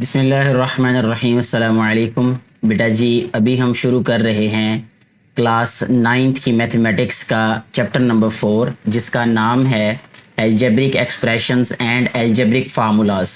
बिस्मिल्लाहिर्रहमानिर्रहीम अस्सलामु अलैकुम। बेटा जी अभी हम शुरू कर रहे हैं क्लास 9th की मैथमेटिक्स का चैप्टर नंबर 4 जिसका नाम है algebraic expressions and algebraic formulas.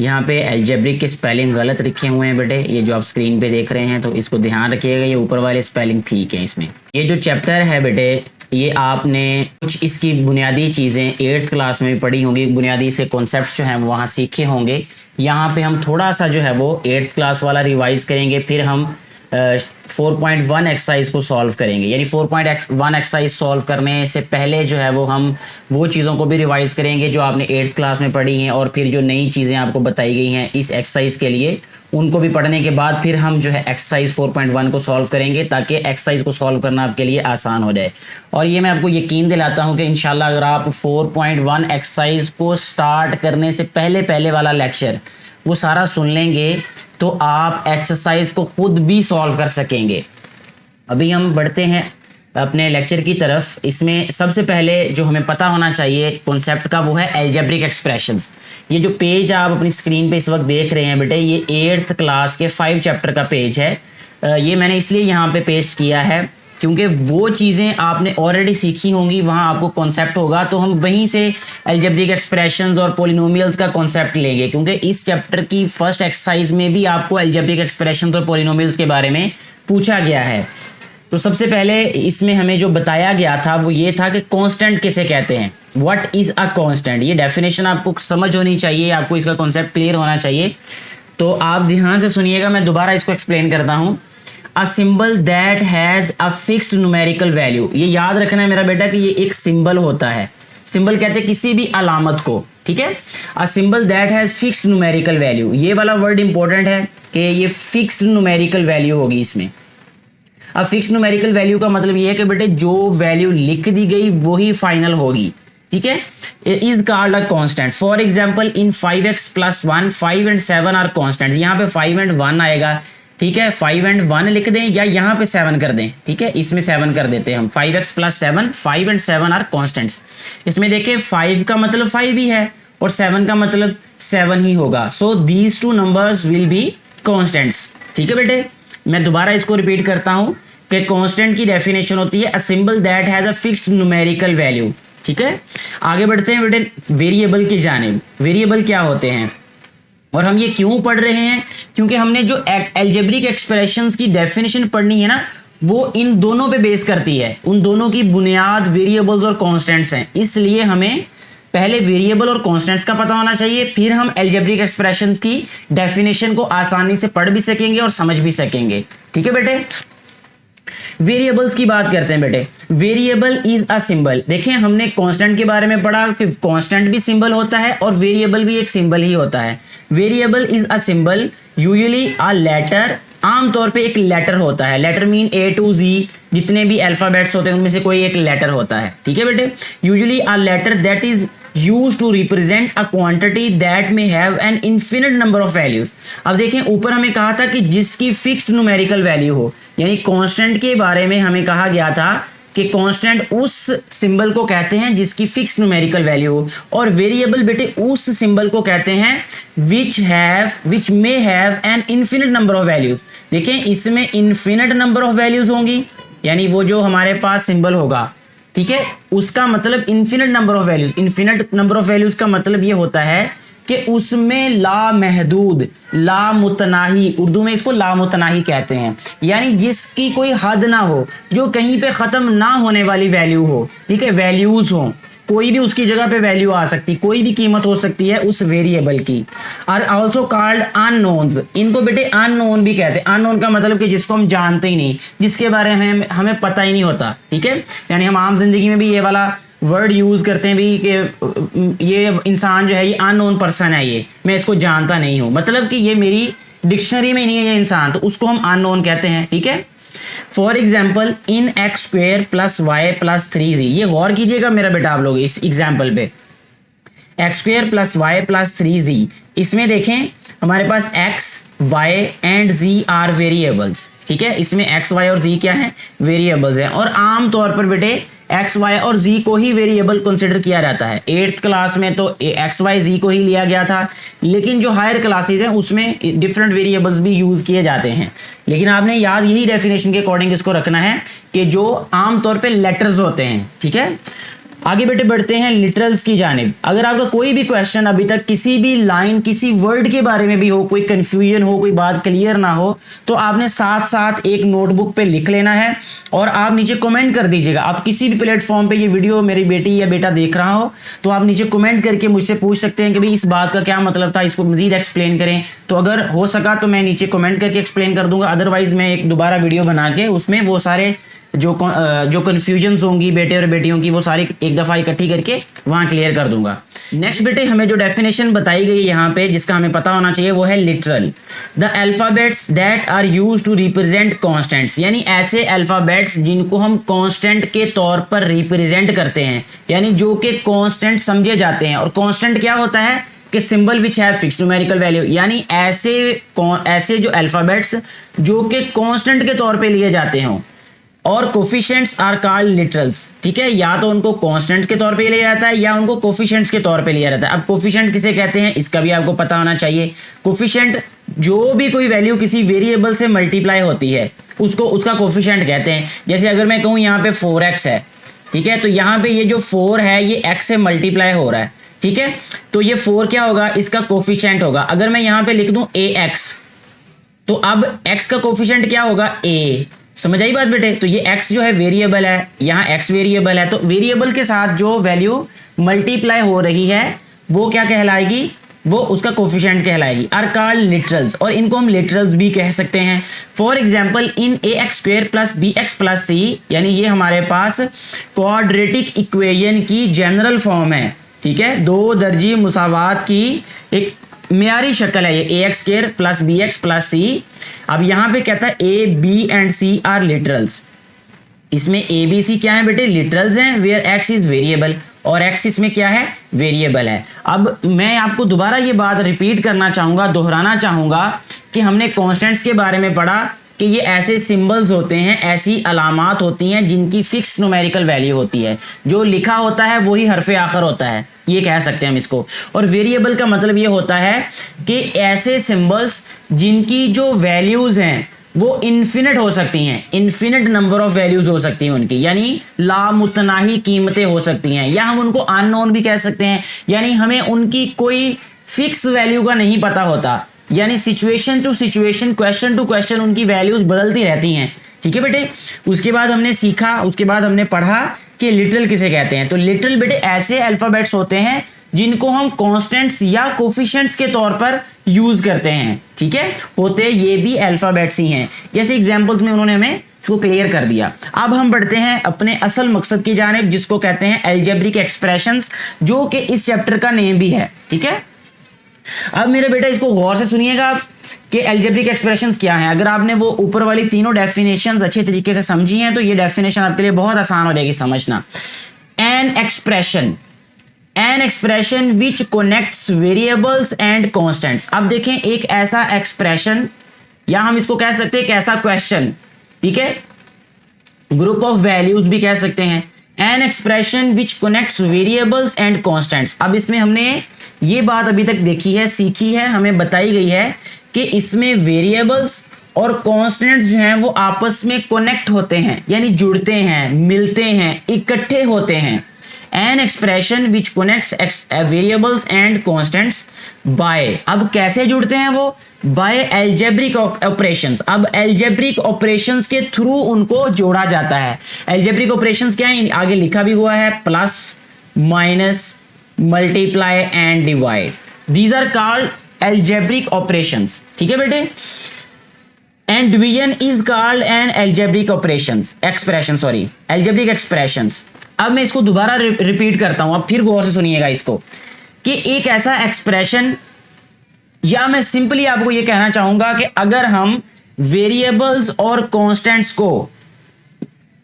यहाँ पे एल्जेब्रिक के स्पेलिंग गलत लिखे हुए हैं बेटे, ये जो आप स्क्रीन पे देख रहे हैं तो इसको ध्यान रखिएगा, ये ऊपर वाले स्पेलिंग ठीक है इसमें। ये जो चैप्टर है बेटे ये आपने कुछ इसकी बुनियादी चीज़ें 8th क्लास में भी पढ़ी होंगी, बुनियादी से कॉन्सेप्ट्स जो हैं वो वहाँ सीखे होंगे। यहाँ पे हम थोड़ा सा जो है वो 8th क्लास वाला रिवाइज करेंगे, फिर हम 4.1 एक्सरसाइज को सॉल्व करेंगे। यानी 4.1 एक्सरसाइज सॉल्व करने से पहले जो है वो हम वो चीज़ों को भी रिवाइज करेंगे जो आपने 8th क्लास में पढ़ी हैं, और फिर जो नई चीज़ें आपको बताई गई हैं इस एक्सरसाइज के लिए उनको भी पढ़ने के बाद फिर हम जो है एक्सरसाइज 4.1 को सॉल्व करेंगे ताकि एक्सरसाइज को सॉल्व करना आपके लिए आसान हो जाए। और ये मैं आपको यकीन दिलाता हूँ कि इंशाल्लाह अगर आप 4.1 एक्सरसाइज को स्टार्ट करने से पहले वाला लेक्चर वो सारा सुन लेंगे तो आप एक्सरसाइज को खुद भी सॉल्व कर सकेंगे। अभी हम बढ़ते हैं अपने लेक्चर की तरफ। इसमें सबसे पहले जो हमें पता होना चाहिए कॉन्सेप्ट का वो है एल्जेब्रिक एक्सप्रेशंस। ये जो पेज आप अपनी स्क्रीन पे इस वक्त देख रहे हैं बेटे ये 8th क्लास के 5 चैप्टर का पेज है। ये मैंने इसलिए यहाँ पे पेस्ट किया है क्योंकि वो चीज़ें आपने ऑलरेडी सीखी होंगी, वहाँ आपको कॉन्सेप्ट होगा, तो हम वहीं से एल्जेब्रिक एक्सप्रेशंस और पोलिनोमियल्स का कॉन्सेप्ट लेंगे क्योंकि इस चैप्टर की फर्स्ट एक्सरसाइज में भी आपको एल्जेब्रिक एक्सप्रेशंस और पोलिनोमियल्स के बारे में पूछा गया है। तो सबसे पहले इसमें हमें जो बताया गया था वो ये था कि कांस्टेंट किसे कहते हैं, व्हाट इज़ अ कांस्टेंट। ये डेफिनेशन आपको समझ होनी चाहिए, आपको इसका कॉन्सेप्ट क्लियर होना चाहिए। तो आप ध्यान से सुनिएगा, मैं दोबारा इसको एक्सप्लेन करता हूँ। A symbol that has a fixed numerical value, ये याद रखना है मेरा बेटा कि ये एक सिंबल होता है। सिंबल कहते हैं किसी भी अलामत को, ठीक है। A symbol that has fixed numerical value, ये वाला वर्ड इंपॉर्टेंट है कि ये फिक्स्ड न्यूमेरिकल वैल्यू होगी इसमें। अब फिक्स न्यूमेरिकल वैल्यू का मतलब ये है कि बेटे जो वैल्यू लिख दी गई वही फाइनल होगी, ठीक है। Is called a constant. For example in 5x + 1 5 and 7 are constant. यहाँ पे 5 and 1 आएगा, ठीक है। 5 and 1 लिख दें या यहाँ पे 7 कर दें, ठीक है। इसमें 7 कर देते हैं हम। 5x + 7 5 and 7 are constants. इसमें देखिए 5 का मतलब 5 ही है और 7 का मतलब 7 ही होगा। So these two numbers will be constants, ठीक है बेटे। मैं दोबारा इसको रिपीट करता हूं कि कांस्टेंट की डेफिनेशन होती है a symbol that has a fixed numerical value, ठीक है। आगे बढ़ते हैं बेटे वेरिएबल की जानिब। वेरिएबल क्या होते हैं और हम ये क्यों पढ़ रहे हैं, क्योंकि हमने जो एल्जेब्रिक एक्सप्रेशंस की डेफिनेशन पढ़नी है ना वो इन दोनों पे बेस करती है। उन दोनों की बुनियाद वेरिएबल्स और कांस्टेंट्स हैं, इसलिए हमें पहले वेरिएबल और कांस्टेंट्स का पता होना चाहिए, फिर हम एल्जेब्रिक एक्सप्रेशंस की डेफिनेशन को आसानी से पढ़ भी सकेंगे और समझ भी सकेंगे, ठीक है बेटे। वेरिएबल्स की बात करते हैं बेटे। Variable is a symbol. देखें हमने कांस्टेंट के बारे में पढ़ा कि कांस्टेंट भी सिंबल होता है और वेरिएबल भी एक सिंबल ही होता है। Variable is a symbol usually a letter, आमतौर पे एक लेटर होता है। Letter mean A to Z, जितने भी अल्फाबेट्स होते हैं उनमें से कोई एक लेटर होता है, ठीक है बेटे। Usually a letter that is used to represent a quantity that may have an infinite number of values। अब देखें ऊपर हमें कहा था कि जिसकी फिक्स्ड न्यूमेरिकल वैल्यू हो, यानी कांस्टेंट के बारे में हमें कहा गया था कि कांस्टेंट उस सिंबल को कहते हैं जिसकी फिक्स्ड न्यूमेरिकल वैल्यू हो, और वेरिएबल बेटे उस सिंबल को कहते हैं which may have an infinite number of values। देखें इसमें इन्फिनिट नंबर ऑफ वैल्यूज होंगी, यानी वो जो हमारे पास सिंबल होगा, ठीक है, उसका मतलब infinite number of values. Infinite number of values का मतलब ये होता है कि उसमें लामहदूद, लामुतनाही, उर्दू में इसको लामुतनाही कहते हैं, यानी जिसकी कोई हद ना हो, जो कहीं पे ख़त्म ना होने वाली वैल्यू हो, ठीक है, वैल्यूज हो, कोई भी उसकी जगह पे वैल्यू आ सकती, कोई भी कीमत हो सकती है उस वेरिएबल की। Are also called unknowns. इनको बेटे अननोन भी कहते हैं। अननोन का मतलब कि जिसको हम जानते ही नहीं, जिसके बारे में हमें पता ही नहीं होता, ठीक है। यानी हम आम जिंदगी में भी ये वाला वर्ड यूज़ करते हैं भी कि ये इंसान जो है ये अननोन पर्सन है, ये मैं इसको जानता नहीं हूँ, मतलब कि ये मेरी डिक्शनरी में नहीं है ये इंसान, तो उसको हम अननोन कहते हैं, ठीक है। For example in x² + y + 3z। ये गौर कीजिएगा मेरा बेटा आप लोग इस एग्जाम्पल पे, x² + y + 3z। इसमें देखें हमारे पास x, y and z are variables, ठीक है। इसमें x, y और z क्या है, वेरिएबल्स हैं। और आम तौर पर बेटे एक्स वाई और जी को ही वेरिएबल कंसिडर किया जाता है। 8th क्लास में तो एक्स वाई जी को ही लिया गया था, लेकिन जो हायर क्लासेज हैं उसमें डिफरेंट वेरिएबल्स भी यूज किए जाते हैं। लेकिन आपने याद यही डेफिनेशन के अकॉर्डिंग इसको रखना है कि जो आमतौर पे लेटर्स होते हैं, ठीक है। आगे बेटे बढ़ते हैं लिटरल्स की जानिब। अगर आपका कोई भी क्वेश्चन अभी तक किसी भी लाइन किसी वर्ड के बारे में भी हो, कोई कंफ्यूजन हो, कोई बात क्लियर ना हो, तो आपने साथ साथ एक नोटबुक पे लिख लेना है और आप नीचे कमेंट कर दीजिएगा। आप किसी भी प्लेटफॉर्म पे ये वीडियो मेरी बेटी या बेटा देख रहा हो तो आप नीचे कमेंट करके मुझसे पूछ सकते हैं कि भाई इस बात का क्या मतलब था, इसको मजीद एक्सप्लेन करें। तो अगर हो सका तो मैं नीचे कमेंट करके एक्सप्लेन कर दूंगा, अदरवाइज मैं एक दोबारा वीडियो बना के उसमें वो सारे जो कन्फ्यूजन्स होंगी बेटे और बेटियों की वो सारी एक दफ़ा इकट्ठी करके वहाँ क्लियर कर दूंगा। नेक्स्ट बेटे हमें जो डेफिनेशन बताई गई यहाँ पे जिसका हमें पता होना चाहिए वो है literal, the alphabets that are used to represent constants, यानी ऐसे अल्फ़ाबेट्स जिनको हम कॉन्स्टेंट के तौर पर रिप्रेजेंट करते हैं, यानी जो कि कॉन्स्टेंट समझे जाते हैं। और कॉन्स्टेंट क्या होता है कि symbol which has fixed numerical value, यानी ऐसे जो अल्फ़ाबेट्स जो कि कॉन्स्टेंट के तौर पे लिए जाते हों। और कोफिशिएंट्स आर कॉल्ड लिटरल्स, ठीक है। या तो उनको कांस्टेंट्स के तौर पे लिया जाता है या उनको कोफिशिएंट्स के तौर पे लिया जाता है। अब कोफिशिएंट किसे कहते हैं इसका भी आपको पता होना चाहिए। कोफिशिएंट जो भी कोई वैल्यू किसी वेरिएबल से मल्टीप्लाई होती है उसको उसका कोफिशिएंट कहते हैं। जैसे अगर मैं कहूँ यहाँ पे 4x है, ठीक है, तो यहाँ पे ये जो 4 है ये x से मल्टीप्लाई हो रहा है, ठीक है, तो ये 4 क्या होगा, इसका कोफिशिएंट होगा। अगर मैं यहाँ पे लिख दूँ ax, तो अब x का कोफिशिएंट क्या होगा, a। समझ आई बात बेटे। तो ये x जो है वेरिएबल है, यहाँ x वेरिएबल है, तो वेरिएबल के साथ जो वैल्यू मल्टीप्लाई हो रही है वो क्या कहलाएगी, वो उसका कोफिशिएंट कहलाएगी। आर कॉल्ड लिटरल्स, और इनको हम लिटरल्स भी कह सकते हैं। For example in ax² + bx + c, यानी ये हमारे पास क्वाड्रेटिक इक्वेशन की जनरल फॉर्म है, ठीक है, दो दर्जी मुसावात की एक मियारी शक्ल है ये ax² + bx + c। अब यहाँ पे कहता है a, b and c are literals. इसमें a, b, c क्या है बेटे, लिटरल्स हैं, वेयर x इज वेरिएबल, और x इसमें क्या है, वेरिएबल है। अब मैं आपको दोबारा ये बात रिपीट करना चाहूँगा, दोहराना चाहूँगा कि हमने कॉन्स्टेंट्स के बारे में पढ़ा कि ये ऐसे सिंबल्स होते हैं, ऐसी अलामात होती हैं जिनकी फिक्स न्यूमेरिकल वैल्यू होती है, जो लिखा होता है वही हरफ़े आखिर होता है, ये कह सकते हैं हम इसको। और वेरिएबल का मतलब ये होता है कि ऐसे सिंबल्स जिनकी जो वैल्यूज़ हैं वो इन्फिनिट हो सकती हैं, इन्फिनिट नंबर ऑफ वैल्यूज़ हो सकती हैं उनकी, यानी लामुतनाही कीमतें हो सकती हैं, या हम उनको अननोन भी कह सकते हैं, यानी हमें उनकी कोई फिक्स वैल्यू का नहीं पता होता, यानी situation to situation, question to question उनकी वैल्यूज बदलती रहती हैं, ठीक है बेटे। उसके बाद हमने सीखा, उसके बाद हमने पढ़ा कि लिटरल किसे कहते हैं। तो लिटरल बेटे ऐसे अल्फ़ाबेट्स होते हैं जिनको हम कांस्टेंट्स या कोफिशिएंट्स के तौर पर यूज करते हैं, ठीक है, होते ये भी अल्फ़ाबेट्स ही हैं। जैसे एग्जांपल्स में उन्होंने हमें इसको क्लियर कर दिया। अब हम बढ़ते हैं अपने असल मकसद की जानिब जिसको कहते हैं अलजेब्रिक एक्सप्रेशंस, जो कि इस चैप्टर का नेम भी है, ठीक है। अब मेरे बेटा इसको गौर से सुनिएगा आप कि अलजेब्रिक एक्सप्रेशंस क्या हैं। अगर आपने वो ऊपर वाली तीनों डेफिनेशंस अच्छे तरीके से समझी हैं तो ये डेफिनेशन आपके लिए बहुत आसान हो जाएगी समझना। N expression which connects variables and constants. अब देखें एक ऐसा एक्सप्रेशन, या हम इसको कह सकते हैं एक ऐसा क्वेश्चन, ठीक है, ग्रुप ऑफ वैल्यूज भी कह सकते हैं। An expression which connects variables and constants. अब इसमें हमने ये बात अभी तक देखी है, सीखी है, हमें बताई गई है कि इसमें वेरिएबल्स और कॉन्स्टेंट्स जो हैं वो आपस में कनेक्ट होते हैं, यानी जुड़ते हैं, मिलते हैं, इकट्ठे होते हैं। An expression which connects variables and constants by, अब कैसे जुड़ते हैं वो, बाय अलजेब्रिक ऑपरेशंस। अब अलजेब्रिक ऑपरेशंस के थ्रू उनको जोड़ा जाता है। अलजेब्रिक ऑपरेशंस क्या है, आगे लिखा भी हुआ है, plus, minus, multiply and divide, these are called algebraic operations, ठीक है बेटे। And division is called an algebraic operations expression, sorry algebraic expressions. अब मैं इसको दोबारा रिपीट करता हूं, अब फिर गौर से सुनिएगा इसको, कि एक ऐसा एक्सप्रेशन, या मैं सिंपली आपको ये कहना चाहूंगा कि अगर हम वेरिएबल्स और कांस्टेंट्स को,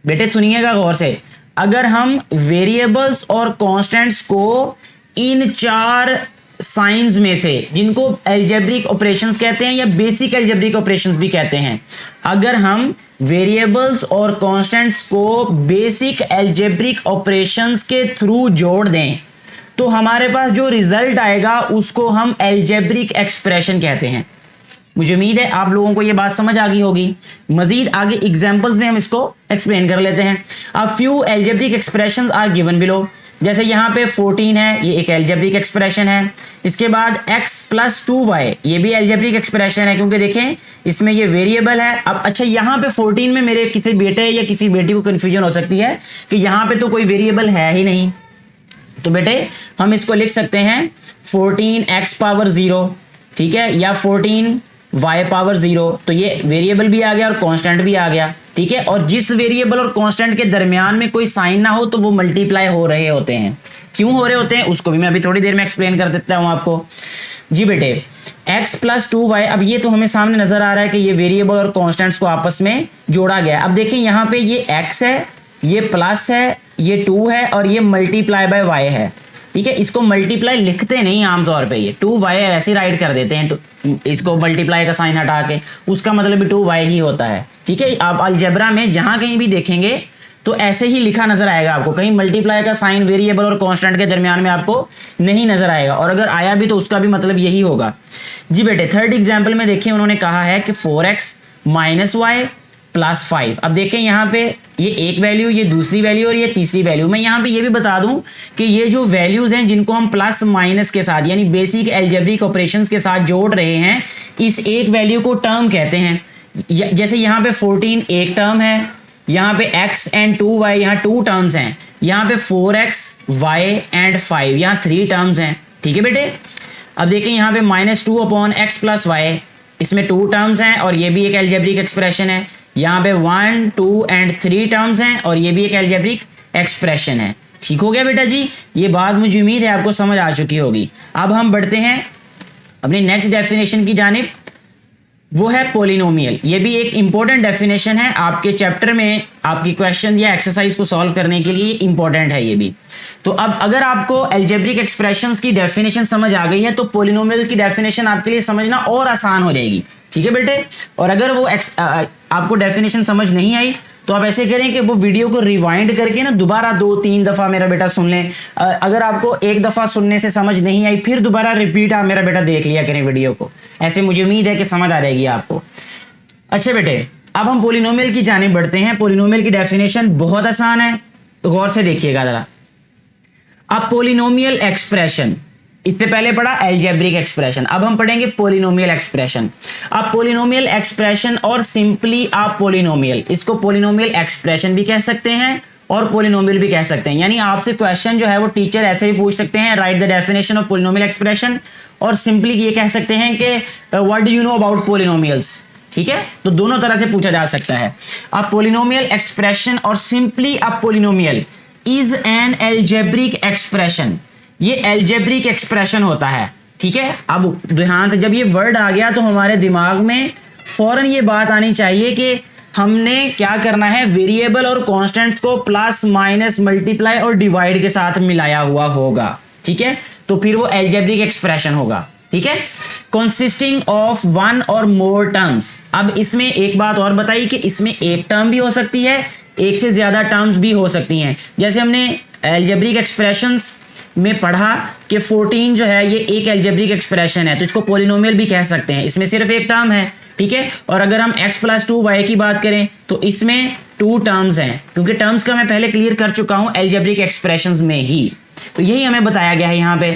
बेटे सुनिएगा गौर से, अगर हम वेरिएबल्स और कांस्टेंट्स को इन चार साइंस में से, जिनको अलजेब्रिक ऑपरेशंस कहते हैं या बेसिक अलजेब्रिक ऑपरेशंस भी कहते हैं, अगर हम वेरिएबल्स और कांस्टेंट्स को बेसिक अलजेब्रिक ऑपरेशंस के थ्रू जोड़ दें तो हमारे पास जो रिजल्ट आएगा उसको हम अलजेब्रिक एक्सप्रेशन कहते हैं। मुझे उम्मीद है आप लोगों को ये बात समझ आ गई होगी। मजीद आगे एग्जांपल्स में हम इसको एक्सप्लेन कर लेते हैं। अब few algebraic expressions are given below. जैसे यहाँ पे 14 है, ये एक अलजेब्रिक एक्सप्रेशन है। इसके बाद x + 2y, ये भी अलजेब्रिक एक्सप्रेशन है क्योंकि देखें इसमें ये वेरिएबल है। अब अच्छा यहाँ पे 14 में मेरे किसी बेटे या किसी बेटी को कन्फ्यूजन हो सकती है कि यहाँ पे तो कोई वेरिएबल है ही नहीं, तो बेटे हम इसको लिख सकते हैं 14x⁻0, ठीक है, या 14y⁻0। तो ये वेरिएबल भी आ गया और कांस्टेंट भी आ गया, ठीक है। और जिस वेरिएबल और कांस्टेंट के दरमियान में कोई साइन ना हो तो वो मल्टीप्लाई हो रहे होते हैं। क्यों हो रहे होते हैं उसको भी मैं अभी थोड़ी देर में एक्सप्लेन कर देता हूं आपको। जी बेटे, x + 2y, अब ये तो हमें सामने नजर आ रहा है कि ये वेरिएबल और कांस्टेंट्स को आपस में जोड़ा गया। अब देखिए यहाँ पे ये x है, ये प्लस है, ये 2 है और ये मल्टीप्लाई बाय y है, ठीक है। इसको मल्टीप्लाई लिखते नहीं आमतौर पे, ये 2y ऐसे राइट कर देते हैं, इसको मल्टीप्लाई का साइन हटा के, उसका मतलब भी 2y ही होता है, ठीक है। आप अलजेब्रा में जहां कहीं भी देखेंगे तो ऐसे ही लिखा नजर आएगा आपको, कहीं मल्टीप्लाई का साइन वेरिएबल और कांस्टेंट के दरमियान में आपको नहीं नजर आएगा, और अगर आया भी तो उसका भी मतलब यही होगा। जी बेटे, थर्ड एग्जाम्पल में देखिए उन्होंने कहा है कि 4x - y + 5। अब देखें यहाँ पे ये एक वैल्यू, ये दूसरी वैल्यू और ये तीसरी वैल्यू। मैं यहाँ पे ये भी बता दूं कि ये जो वैल्यूज हैं जिनको हम प्लस माइनस के साथ यानी बेसिक अलजेब्रिक ऑपरेशंस के साथ जोड़ रहे हैं, इस एक वैल्यू को टर्म कहते हैं। जैसे यहाँ पे 14 एक टर्म है, यहाँ पे x and 2y यहाँ 2 टर्म्स हैं, यहाँ पे 4x y and 5 यहाँ 3 टर्म्स हैं, ठीक है बेटे। अब देखें यहाँ पे -2/x + y, इसमें 2 टर्म्स हैं और ये भी एक अलजेब्रिक एक्सप्रेशन है। यहाँ पे 1, 2 and 3 टर्म्स हैं और ये भी एक अलजेब्रिक एक्सप्रेशन है। ठीक हो गया बेटा जी, ये बात मुझे उम्मीद है आपको समझ आ चुकी होगी। अब हम बढ़ते हैं अपनी नेक्स्ट डेफिनेशन की जानिब, वो है पॉलिनोमियल। ये भी एक इंपॉर्टेंट डेफिनेशन है आपके चैप्टर में, आपकी क्वेश्चन या एक्सरसाइज को सॉल्व करने के लिए इंपॉर्टेंट है ये भी। तो अब अगर आपको अलजेब्रिक एक्सप्रेशंस की डेफिनेशन समझ आ गई है तो पॉलिनोमियल की डेफिनेशन आपके लिए समझना और आसान हो जाएगी, ठीक है बेटे। और अगर वो आपको डेफिनेशन समझ नहीं आई तो आप ऐसे करें कि वो वीडियो को रिवाइंड करके ना दोबारा 2-3 दफ़ा मेरा बेटा सुन लें। अगर आपको एक दफ़ा सुनने से समझ नहीं आई फिर दोबारा रिपीट आप मेरा बेटा देख लिया करें वीडियो को, ऐसे मुझे उम्मीद है कि समझ आ जाएगी आपको। अच्छा बेटे, अब हम पॉलिनोमियल की जानिब बढ़ते हैं। पॉलिनोमियल की डेफिनेशन बहुत आसान है, गौर से देखिएगा जरा। अब पॉलिनोमियल एक्सप्रेशन, इससे पहले पढ़ा अलजेब्रिक एक्सप्रेशन, अब हम पढ़ेंगे पॉलिनोमियल एक्सप्रेशन। अब पॉलिनोमियल एक्सप्रेशन और सिंपली आप पॉलिनोमियल, इसको पॉलिनोमियल एक्सप्रेशन भी कह सकते हैं और पॉलिनोमियल भी कह सकते हैं। यानी आपसे क्वेश्चन जो है वो टीचर ऐसे भी पूछ सकते हैं, right the definition of polynomial expression, और सिंपली ये कह सकते हैं कि what do you know about polynomials, ठीक है। तो दोनों तरह से पूछा जा सकता है। अब पॉलिनोमियल एक्सप्रेशन और सिंपली अब polynomial is an algebraic expression, ये अलजेब्रिक एक्सप्रेशन होता है, ठीक है। अब ध्यान से, जब ये वर्ड आ गया तो हमारे दिमाग में फौरन ये बात आनी चाहिए कि हमने क्या करना है, वेरिएबल और कांस्टेंट्स को प्लस माइनस मल्टीप्लाई और डिवाइड के साथ मिलाया हुआ होगा, ठीक है। तो फिर वो अलजेब्रिक एक्सप्रेशन होगा, ठीक है। कंसिस्टिंग ऑफ 1 और मोर टर्म्स। अब इसमें एक बात और बताई कि इसमें एक टर्म भी हो सकती है, एक से ज्यादा टर्म्स भी हो सकती हैं। जैसे हमने अलजेब्रिक एक्सप्रेशंस में पढ़ा कि 14 जो है ये एक अलजेब्रिक एक्सप्रेशन है, तो इसको पॉलिनोमियल भी कह सकते हैं, इसमें सिर्फ एक टर्म है, ठीक है। और अगर हम x + 2y की बात करें तो इसमें 2 टर्म्स हैं, क्योंकि टर्म्स का मैं पहले क्लियर कर चुका हूं अलजेब्रिक एक्सप्रेशंस में ही। तो यही हमें बताया गया है यहाँ पे,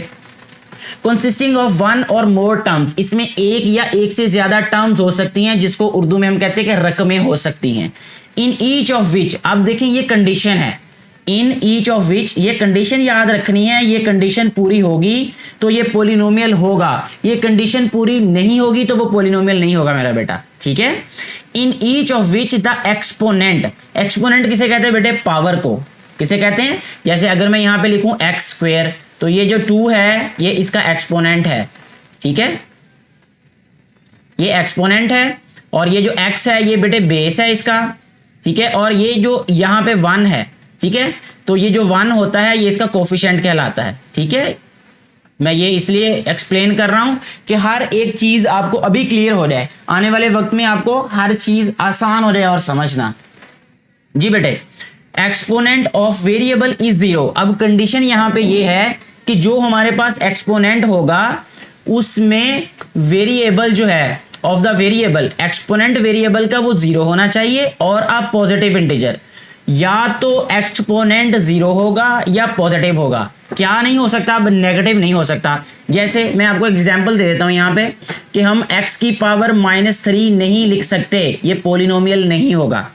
कंसिस्टिंग ऑफ 1 और मोर टर्म्स, इसमें एक या एक से ज्यादा टर्म्स हो सकती हैं जिसको उर्दू में हम कहते हैं कि रकमें हो सकती हैं। इन ईच ऑफ विच, अब देखें ये कंडीशन है, इन ईच ऑफ विच, ये कंडीशन याद रखनी है, ये कंडीशन पूरी होगी तो ये पॉलिनोमियल होगा, ये कंडीशन पूरी नहीं होगी तो वो पॉलिनोमियल नहीं होगा मेरा बेटा, ठीक है। In each of which the exponent, exponent किसे कहते हैं बेटे, पावर को किसे कहते हैं। जैसे अगर मैं यहाँ पे लिखूं x² तो ये जो 2 है ये इसका एक्सपोनेंट है, ठीक है, ये एक्सपोनेंट है, और ये जो x है ये बेटे बेस है इसका, ठीक है। और ये जो यहाँ पे 1 है, ठीक है, तो ये जो 1 होता है ये इसका कोफिशिएंट कहलाता है, ठीक है। मैं ये इसलिए एक्सप्लेन कर रहा हूं कि हर एक चीज आपको अभी क्लियर हो जाए, आने वाले वक्त में आपको हर चीज आसान हो जाए और समझना। जी बेटे, exponent of variable is zero. अब कंडीशन यहां पे ये है कि जो हमारे पास एक्सपोनेंट होगा उसमें वेरिएबल जो है of the variable, exponent variable का वो जीरो होना चाहिए और आप पॉजिटिव इंटीजर, या तो एक्सपोनेंट जीरो होगा या पॉजिटिव होगा, क्या नहीं हो सकता, अब नेगेटिव नहीं हो सकता। जैसे मैं आपको एग्जांपल दे देता हूं यहाँ पे कि हम x की पावर -3 नहीं लिख सकते, ये पोलिनोमियल नहीं होगा,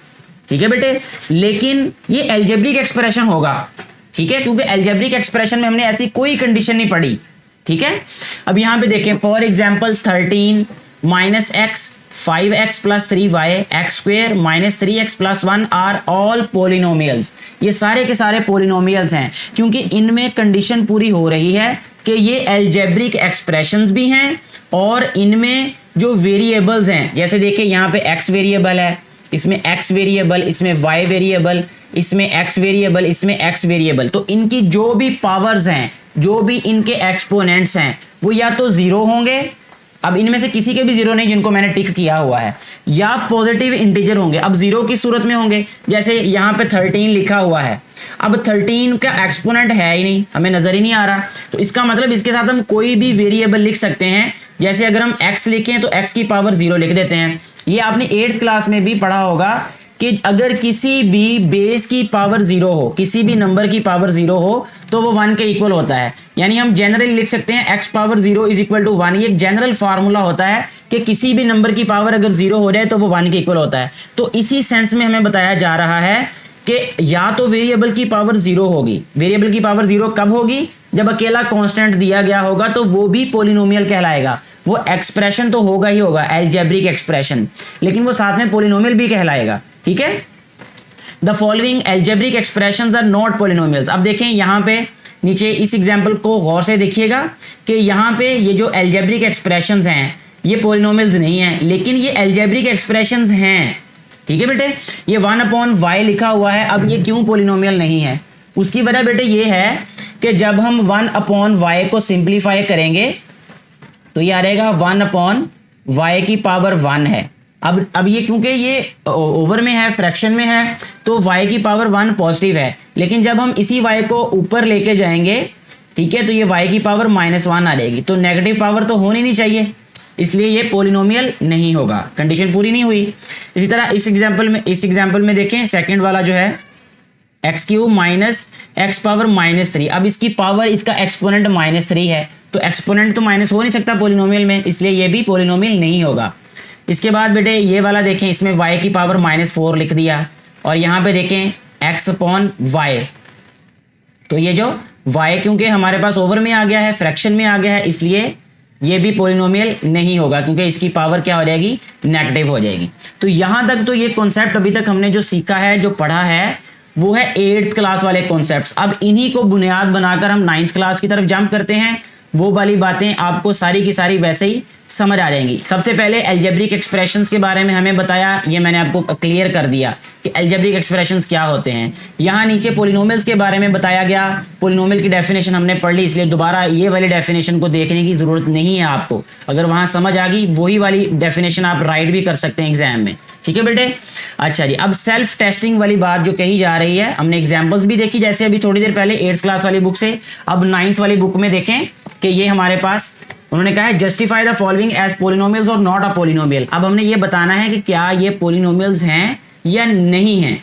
ठीक है बेटे, लेकिन ये एल्जेब्रिक एक्सप्रेशन होगा, ठीक है, क्योंकि एल्जेब्रिक एक्सप्रेशन में हमने ऐसी कोई कंडीशन नहीं पढ़ी, ठीक है। अब यहाँ पे देखें, for example 13 -x 5x + 3y x² -3x + 1 are all polynomials. ये सारे के सारे पोलिनोमियल्स हैं क्योंकि इनमें कंडीशन पूरी हो रही है कि ये एल्जेब्रिक एक्सप्रेशंस भी हैं और इनमें जो वेरिएबल्स हैं, जैसे देखिए यहाँ पे x वेरिएबल है, इसमें x वेरिएबल, इसमें y वेरिएबल, इसमें x वेरिएबल, इसमें x वेरिएबल, तो इनकी जो भी पावर्स हैं, जो भी इनके एक्सपोनेंट्स हैं, वो या तो जीरो होंगे, अब इनमें से किसी के भी जीरो नहीं जिनको मैंने टिक किया हुआ है, या पॉजिटिव इंटीजर होंगे। अब जीरो की सूरत में होंगे, जैसे यहाँ पे 13 लिखा हुआ है, अब 13 का एक्सपोनेंट है ही नहीं, हमें नजर ही नहीं आ रहा, तो इसका मतलब इसके साथ हम कोई भी वेरिएबल लिख सकते हैं। जैसे अगर हम x लिखें तो x की पावर 0 लिख देते हैं। ये आपने 8th क्लास में भी पढ़ा होगा कि अगर किसी भी बेस की पावर 0 हो, किसी भी नंबर की पावर 0 हो तो वो 1 के इक्वल होता है। यानी हम जनरली लिख सकते हैं x पावर 0 = 1। ये एक जनरल फार्मूला होता है कि किसी भी नंबर की पावर अगर 0 हो जाए तो वो 1 के इक्वल होता है। तो इसी सेंस में हमें बताया जा रहा है कि या तो वेरिएबल की पावर 0 होगी, वेरिएबल की पावर 0 कब होगी, जब अकेला कांस्टेंट दिया गया होगा तो वो भी पोलिनोमियल कहलाएगा, वो एक्सप्रेशन तो होगा ही होगा, एल्जेब्रिक एक्सप्रेशन, लेकिन वो साथ में पोलिनोमियल भी कहलाएगा, ठीक है। The following algebraic expressions are not polynomials. अब देखें यहाँ पे नीचे इस एग्जांपल को गौर से देखिएगा कि यहाँ पे ये जो एल्जेब्रिक एक्सप्रेशंस हैं ये पोलिनोमियल्स नहीं हैं, लेकिन ये एल्जेब्रिक एक्सप्रेशंस हैं, ठीक है बेटे। ये 1/y लिखा हुआ है, अब ये क्यों पोलिनोमियल नहीं है, उसकी वजह बेटे ये है कि जब हम 1/y को सिंप्लीफाई करेंगे तो ये आ रहेगा 1/y की पावर 1 है। अब ये क्योंकि ये ओवर में है, फ्रैक्शन में है, तो y की पावर 1 पॉजिटिव है, लेकिन जब हम इसी y को ऊपर लेके जाएंगे, ठीक है, तो ये y की पावर -1 आ जाएगी, तो नेगेटिव पावर तो होनी नहीं चाहिए, इसलिए ये पोलिनोमियल नहीं होगा, कंडीशन पूरी नहीं हुई। इसी तरह इस एग्जांपल में देखें, सेकंड वाला जो है x³ - x पावर -3। अब इसकी पावर, इसका एक्सपोनेंट -3 है, तो एक्सपोनेंट तो माइनस हो नहीं सकता पोलिनोमियल में, इसलिए ये भी पोलिनोमियल नहीं होगा। इसके बाद बेटे ये वाला देखें, इसमें y की पावर -4 लिख दिया और यहाँ पे देखें x/y, तो ये जो y क्योंकि हमारे पास ओवर में आ गया है, फ्रैक्शन में आ गया है, इसलिए ये भी पोलिनोमियल नहीं होगा क्योंकि इसकी पावर क्या हो जाएगी, नेगेटिव हो जाएगी। तो यहाँ तक तो ये कॉन्सेप्ट अभी तक हमने जो सीखा है, जो पढ़ा है, वो है 8th क्लास वाले कॉन्सेप्ट्स। अब इन्हीं को बुनियाद बनाकर हम 9th क्लास की तरफ जंप करते हैं, वो वाली बातें आपको सारी की सारी वैसे ही समझ आ जाएंगी। सबसे पहले एल्जेब्रिक एक्सप्रेशंस के बारे में हमें बताया, ये मैंने आपको क्लियर कर दिया कि एल्जेब्रिक एक्सप्रेशंस क्या होते हैं। यहाँ नीचे पोलिनोमियल्स के बारे में बताया गया, पोलिनोमियल की डेफिनेशन हमने पढ़ ली, इसलिए दोबारा ये वाली डेफिनेशन को देखने की ज़रूरत नहीं है आपको। अगर वहाँ समझ आ गई, वही वाली डेफिनेशन आप राइट भी कर सकते हैं एग्जाम में, ठीक है बेटे। अच्छा जी, अब सेल्फ टेस्टिंग वाली बात जो कही जा रही है, हमने एग्जाम्पल्स भी देखी जैसे अभी थोड़ी देर पहले 8th क्लास वाली बुक से। अब 9th वाली बुक में देखें कि ये हमारे पास उन्होंने कहा है justify the following as polynomials और नॉट अ पोलिनोमियल। अब हमने ये बताना है कि क्या ये पोलिनोमियल्स हैं या नहीं हैं।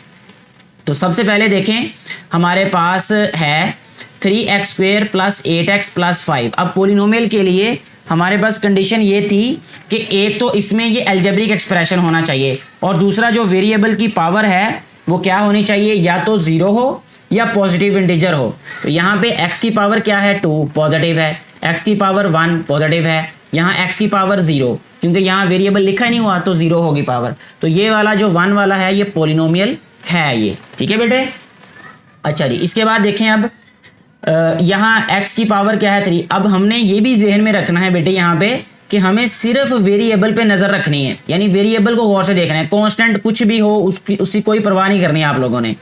तो सबसे पहले देखें, हमारे पास है 3x² + 8x + 5। अब पोलिनोमियल के लिए हमारे पास कंडीशन ये थी कि एक तो इसमें ये एल्जेब्रिक एक्सप्रेशन होना चाहिए और दूसरा जो वेरिएबल की पावर है वो क्या होनी चाहिए, या तो 0 हो या पॉजिटिव इंटीजर हो। तो यहाँ पे x की पावर क्या है, 2 पॉजिटिव है, x की पावर 1 पॉजिटिव है, यहाँ x की पावर 0 क्योंकि यहाँ वेरिएबल लिखा ही नहीं हुआ तो 0 होगी पावर। तो ये वाला जो 1 वाला है ये पोलिनोमियल है ये, ठीक है बेटे। अच्छा जी, इसके बाद देखें अब यहाँ x की पावर क्या है 3। अब हमने ये भी ध्यान में रखना है बेटे यहाँ पे कि हमें सिर्फ वेरिएबल पे नजर रखनी है, यानी वेरिएबल को गौर से देखना है। कांस्टेंट कुछ भी हो उसकी कोई परवाह नहीं करनी है आप लोगों ने।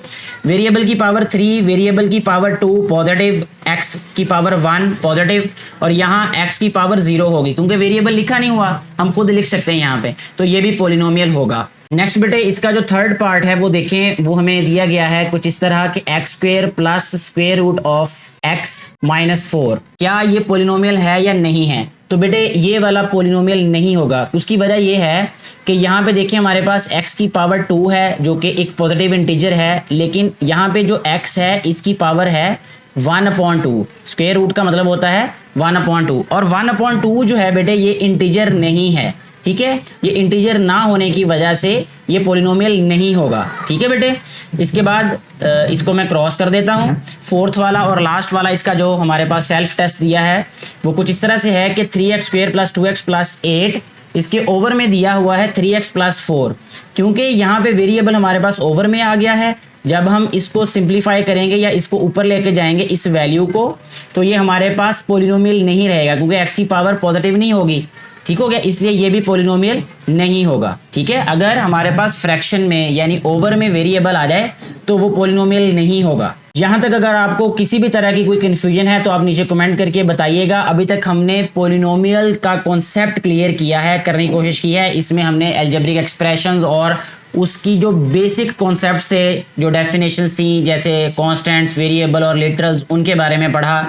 वेरिएबल की पावर 3, वेरिएबल की पावर 2 पॉजिटिव, x की पावर 1 पॉजिटिव, और यहाँ x की पावर 0 होगी, क्योंकि वेरिएबल लिखा नहीं हुआ, हम खुद लिख सकते हैं यहाँ पे, तो ये भी पॉलिनोमियल होगा। नेक्स्ट बेटे इसका जो थर्ड पार्ट है वो देखें, वो हमें दिया गया है कुछ इस तरह कि x square plus square root of x minus 4। क्या ये पॉलिनोमियल है या नहीं है? तो बेटे ये वाला पॉलिनोमियल नहीं होगा। उसकी वजह ये है कि यहाँ पे देखिए हमारे पास x की पावर 2 है जो कि एक पॉजिटिव इंटीजर है, लेकिन यहाँ पे जो x है इसकी पावर है 1/2। स्क्वायर रूट का मतलब होता है 1/2, और 1/2 जो है बेटे ये इंटीजर नहीं है, ठीक है। ये इंटीजर ना होने की वजह से ये पॉलिनोमियल नहीं होगा, ठीक है बेटे। इसके बाद इसको मैं क्रॉस कर देता हूँ। फोर्थ वाला और लास्ट वाला इसका जो हमारे पास सेल्फ टेस्ट दिया है वो कुछ इस तरह से है कि 3x square plus 2x plus 8, इसके ओवर में दिया हुआ है 3x प्लस 4। क्योंकि यहाँ पे वेरिएबल हमारे पास ओवर में आ गया है, जब हम इसको सिंप्लीफाई करेंगे या इसको ऊपर लेके जाएंगे इस वैल्यू को, तो ये हमारे पास पॉलिनोमियल नहीं रहेगा, क्योंकि x की पावर पॉजिटिव नहीं होगी, ठीक हो गया। इसलिए ये भी पॉलिनोमियल नहीं होगा, ठीक है। अगर हमारे पास फ्रैक्शन में यानी ओवर में वेरिएबल आ जाए तो वो पॉलिनोमियल नहीं होगा। यहाँ तक अगर आपको किसी भी तरह की कोई कन्फ्यूजन है तो आप नीचे कमेंट करके बताइएगा। अभी तक हमने पॉलिनोमियल का कॉन्सेप्ट क्लियर किया है, करने की कोशिश की है। इसमें हमने अलजेब्रिक एक्सप्रेशंस और उसकी जो बेसिक कॉन्सेप्ट से जो डेफिनेशंस थी, जैसे कॉन्स्टेंट्स, वेरिएबल और लिटरल्स, उनके बारे में पढ़ा।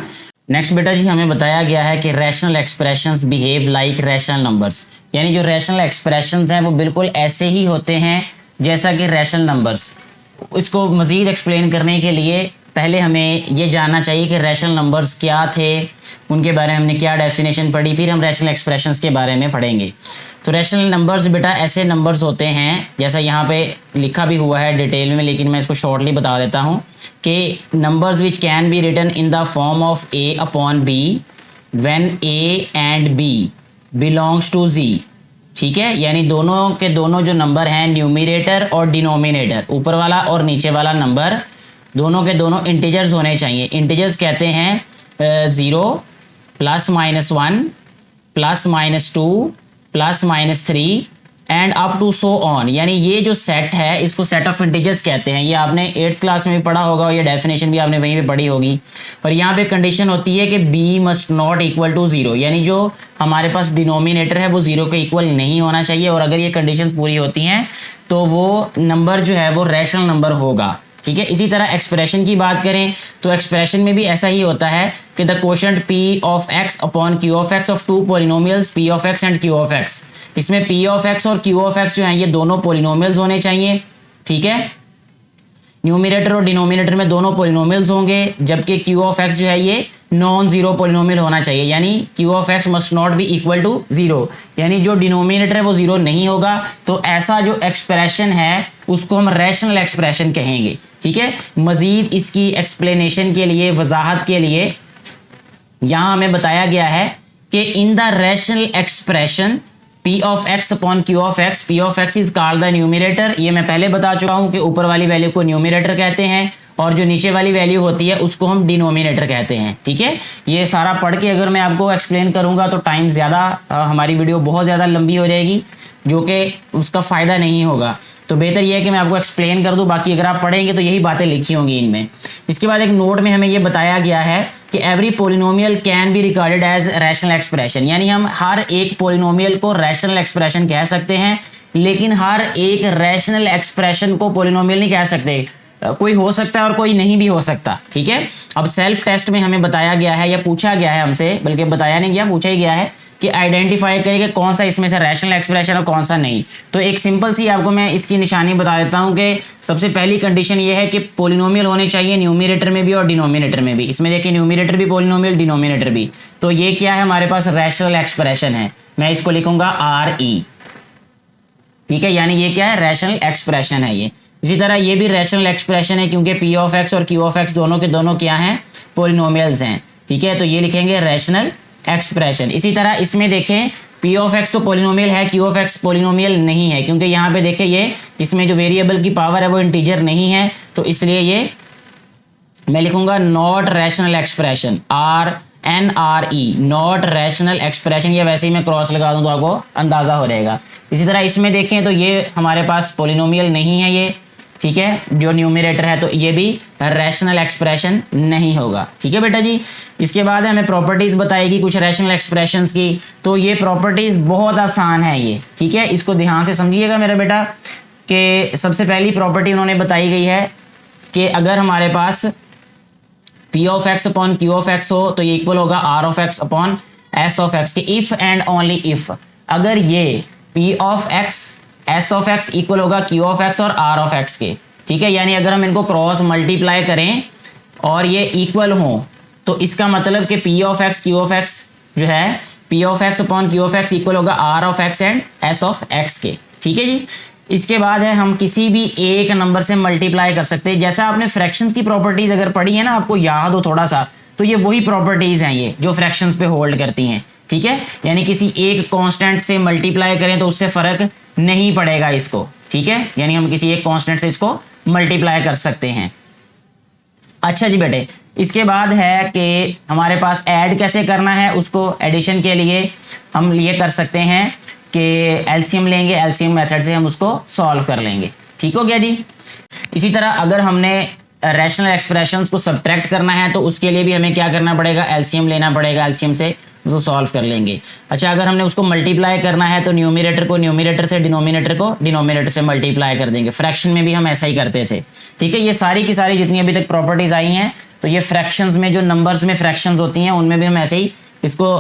नेक्स्ट बेटा जी हमें बताया गया है कि rational expressions behave like rational numbers, यानी जो रैशनल एक्सप्रेशंस हैं वो बिल्कुल ऐसे ही होते हैं जैसा कि रैशनल नंबर्स। इसको मज़ीद एक्सप्लेन करने के लिए पहले हमें ये जानना चाहिए कि रैशनल नंबर्स क्या थे, उनके बारे में हमने क्या डेफिनेशन पढ़ी, फिर हम रैशनल एक्सप्रेशंस के बारे में पढ़ेंगे। तो रैशनल नंबर्स बेटा ऐसे नंबर्स होते हैं, जैसा यहाँ पे लिखा भी हुआ है डिटेल में, लेकिन मैं इसको शॉर्टली बता देता हूँ कि numbers which can be written in the form of a/b when a and b belongs to z, ठीक है। यानी दोनों के दोनों जो नंबर हैं, न्यूमिरेटर और डिनोमिनेटर, ऊपर वाला और नीचे वाला नंबर, दोनों के दोनों इंटीजर्स होने चाहिए। इंटीजर्स कहते हैं 0 plus minus 1 plus minus 2 plus minus 3 and up to so on, यानी ये जो सेट है इसको सेट ऑफ इंटीजर्स कहते हैं। ये आपने 8th क्लास में भी पढ़ा होगा और ये डेफिनेशन भी आपने वहीं पे पढ़ी होगी। और यहाँ पे कंडीशन होती है कि b must not equal to 0, यानी जो हमारे पास डिनोमिनेटर है वो 0 के इक्वल नहीं होना चाहिए, और अगर ये कंडीशंस पूरी होती हैं तो वो नंबर जो है वो रैशनल नंबर होगा, ठीक है। इसी तरह एक्सप्रेशन की बात करें तो एक्सप्रेशन में भी ऐसा ही होता है कि the quotient p of x upon q of x of two polynomials p of x and q of x। इसमें p ऑफ x और q ऑफ x जो हैं ये दोनों पॉलिनोमियल्स होने चाहिए, ठीक है। न्यूमिनेटर और डिनोमिनेटर में दोनों पॉलिनोमियल्स होंगे, जबकि q ऑफ x जो है ये नॉन जीरो पॉलिनोमियल होना चाहिए, यानी q of x must not be equal to 0, यानी जो डिनोमिनेटर है वो 0 नहीं होगा। तो ऐसा जो एक्सप्रेशन है उसको हम रैशनल एक्सप्रेशन कहेंगे, ठीक है। मजीद इसकी एक्सप्लेनेशन के लिए, वजाहत के लिए यहाँ हमें बताया गया है कि in the rational expression p of x upon q of x, p of x is called the numerator. ये मैं पहले बता चुका हूँ कि ऊपर वाली वैल्यू को न्यूमिनेटर कहते हैं और जो नीचे वाली वैल्यू होती है उसको हम डिनोमिनेटर कहते हैं, ठीक है। ये सारा पढ़ के अगर मैं आपको एक्सप्लेन करूँगा तो टाइम ज़्यादा, हमारी वीडियो बहुत ज़्यादा लंबी हो जाएगी, जो कि उसका फ़ायदा नहीं होगा। तो बेहतर यह है कि मैं आपको एक्सप्लेन कर दूं, बाकी अगर आप पढ़ेंगे तो यही बातें लिखी होंगी इनमें। इसके बाद एक नोट में हमें ये बताया गया है कि every polynomial can be recorded as rational expression, यानी हम हर एक पॉलिनोमियल को रैशनल एक्सप्रेशन कह सकते हैं, लेकिन हर एक रैशनल एक्सप्रेशन को पॉलिनोमियल नहीं कह सकते। कोई हो सकता है और कोई नहीं भी हो सकता, ठीक है। अब सेल्फ टेस्ट में हमें बताया गया है या पूछा गया है हमसे, बल्कि बताया नहीं गया, पूछा ही गया है कि आइडेंटिफाई करें कि कौन सा इसमें से रैशनल एक्सप्रेशन और कौन सा नहीं। तो एक सिंपल सी आपको मैं इसकी निशानी बता देता हूं कि सबसे पहली कंडीशन ये है कि पॉलिनोमियल होने चाहिए न्यूमिनेटर में भी और डिनोमिनेटर में भी। इसमें देखिए न्यूमिनेटर भी पॉलिनोमियल, डिनोमिनेटर भी, तो ये क्या है हमारे पास रैशनल एक्सप्रेशन है। मैं इसको लिखूंगा RE, ठीक है, यानी ये क्या है, रैशनल एक्सप्रेशन है ये। इसी तरह ये भी रैशनल एक्सप्रेशन है क्योंकि p ऑफ x और q ऑफ x दोनों के दोनों क्या हैं, पॉलिनोमियल्स हैं, ठीक है। तो ये लिखेंगे रैशनल एक्सप्रेशन। इसी तरह इसमें देखें p ऑफ x तो पॉलिनोमियल है, q ऑफ x पॉलिनोमियल नहीं है, क्योंकि यहाँ पे देखें ये इसमें जो वेरिएबल की पावर है वो इंटीजर नहीं है, तो इसलिए ये मैं लिखूंगा not rational expression, NRE not rational expression, या वैसे ही मैं क्रॉस लगा दूं तो आपको अंदाज़ा हो जाएगा। इसी तरह इसमें देखें तो ये हमारे पास पोलिनोमियल नहीं है ये, ठीक है, जो न्यूमरेटर है, तो ये भी रैशनल एक्सप्रेशन नहीं होगा। ठीक है बेटा जी। इसके बाद हमें प्रॉपर्टीज़ बताएगी कुछ रैशनल एक्सप्रेशंस की, तो ये प्रॉपर्टीज़ बहुत आसान है ये, ठीक है, इसको ध्यान से समझिएगा मेरा बेटा। कि सबसे पहली प्रॉपर्टी उन्होंने बताई गई है कि अगर हमारे पास P of x upon Q of x हो तो ये इक्वल होगा R of x upon S of x के इफ़ एंड ओनली इफ़ अगर ये P of x S of x equal होगा Q ऑफ एक्स और R ऑफ एक्स के, ठीक है, यानी अगर हम इनको क्रॉस मल्टीप्लाई करें और ये इक्वल हों तो इसका मतलब कि P of x Q of x जो है P of x upon Q of x equal होगा R of x and S of x के। ठीक है जी। इसके बाद है हम किसी भी एक नंबर से मल्टीप्लाई कर सकते हैं। जैसा आपने फ्रैक्शंस की प्रॉपर्टीज अगर पढ़ी है ना, आपको याद हो थोड़ा सा, तो ये वही प्रॉपर्टीज हैं ये जो फ्रैक्शंस पे होल्ड करती हैं। ठीक है, यानी किसी एक कांस्टेंट से मल्टीप्लाई करें तो उससे फर्क नहीं पड़ेगा इसको। ठीक है, यानी हम किसी एक कांस्टेंट से इसको मल्टीप्लाई कर सकते हैं। अच्छा जी बेटे, इसके बाद है कि हमारे पास ऐड कैसे करना है, उसको एडिशन के लिए हम ये कर सकते हैं कि एलसीएम लेंगे, एलसीएम मेथड से हम उसको सॉल्व कर लेंगे। ठीक हो गया जी। इसी तरह अगर हमने रैशनल एक्सप्रेशंस को सब्ट्रैक्ट करना है तो उसके लिए भी हमें क्या करना पड़ेगा, एलसीएम लेना पड़ेगा, एलसीएम से उसको सॉल्व कर लेंगे। अच्छा, अगर हमने उसको मल्टीप्लाई करना है तो न्यूमरेटर को न्यूमरेटर से, डिनोमिनेटर को डिनोमिनेटर से मल्टीप्लाई कर देंगे। फ्रैक्शन में भी हम ऐसा ही करते थे। ठीक है, ये सारी की सारी जितनी अभी तक प्रॉपर्टीज आई हैं, तो ये फ्रैक्शंस में जो नंबर्स में फ्रैक्शंस होती हैं उनमें भी हम ऐसे ही इसको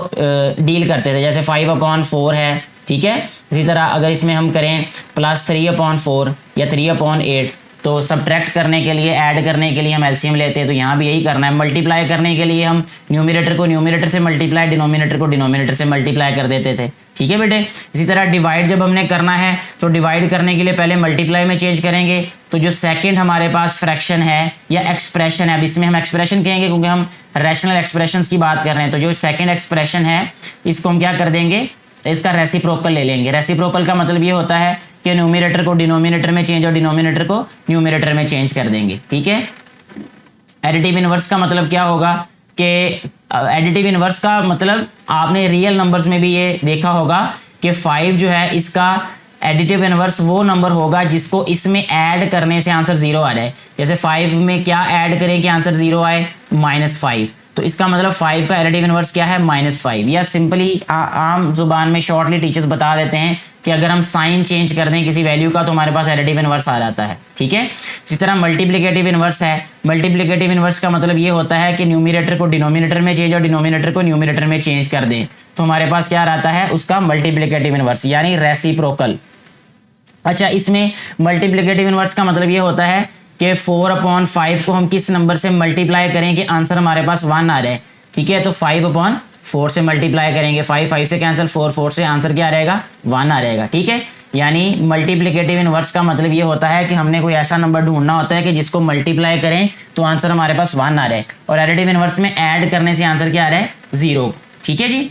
डील करते थे। जैसे 5/4 है, ठीक है, इसी तरह अगर इसमें हम करें प्लस 3/4 या 3/8 तो सब्ट्रैक्ट करने के लिए, ऐड करने के लिए हम एलसीएम लेते हैं, तो यहाँ भी यही करना है। मल्टीप्लाई करने के लिए हम न्यूमरेटर को न्यूमरेटर से मल्टीप्लाई, डिनोमिनेटर को डिनोमिनेटर से मल्टीप्लाई कर देते थे। ठीक है बेटे। इसी तरह डिवाइड जब हमने करना है तो डिवाइड करने के लिए पहले मल्टीप्लाई में चेंज करेंगे, तो जो सेकंड हमारे पास फ्रैक्शन है या एक्सप्रेशन है, अब इसमें हम एक्सप्रेशन कहेंगे क्योंकि हम रैशनल एक्सप्रेशंस की बात कर रहे हैं, तो जो सेकंड एक्सप्रेशन है इसको हम क्या कर देंगे, इसका रेसिप्रोकल ले लेंगे। रेसिप्रोकल का मतलब ये होता है कि न्यूमरेटर को डिनोमिनेटर में चेंज और डिनोमिनेटर को न्यूमरेटर में चेंज कर देंगे। ठीक है। एडिटिव इनवर्स का मतलब क्या होगा कि एडिटिव इनवर्स का मतलब आपने रियल नंबर्स में भी ये देखा होगा कि 5 जो है इसका एडिटिव इनवर्स वो नंबर होगा जिसको इसमें ऐड करने से आंसर 0 आ जाए। जैसे 5 में क्या ऐड करें कि आंसर 0 आए, -5, तो इसका मतलब 5 का एडिटिव इनवर्स क्या है, -5। या सिंपली आम जुबान में शॉर्टली टीचर्स बता देते हैं कि अगर हम साइन चेंज कर दें किसी वैल्यू का तो हमारे पास एडिटिव इनवर्स आ जाता है। ठीक है। इसी तरह मल्टीप्लिकेटिव इनवर्स है। मल्टीप्लिकेटिव इनवर्स का मतलब ये होता है कि न्यूमरेटर को डिनोमिनेटर में चेंज और डिनोमिनेटर को न्यूमरेटर में चेंज कर दें तो हमारे पास क्या रहता है, उसका मल्टीप्लिकेटिव इनवर्स यानी रेसिप्रोकल। अच्छा, इसमें मल्टीप्लिकेटिव इनवर्स का मतलब ये होता है कि 4/5 को हम किस नंबर से मल्टीप्लाई करें कि आंसर हमारे पास 1 आ जाए। ठीक है, तो 5/4 से मल्टीप्लाई करेंगे, 5 से कैंसिल, 4 से आंसर क्या आ जाएगा, 1 आ जाएगा। ठीक है, यानी मल्टीप्लिकेटिव इनवर्स का मतलब ये होता है कि हमने कोई ऐसा नंबर ढूंढना होता है कि जिसको मल्टीप्लाई करें तो आंसर हमारे पास 1 आ जाए, और एडिटिव इनवर्स में ऐड करने से आंसर क्या आ रहा है, 0। ठीक है जी।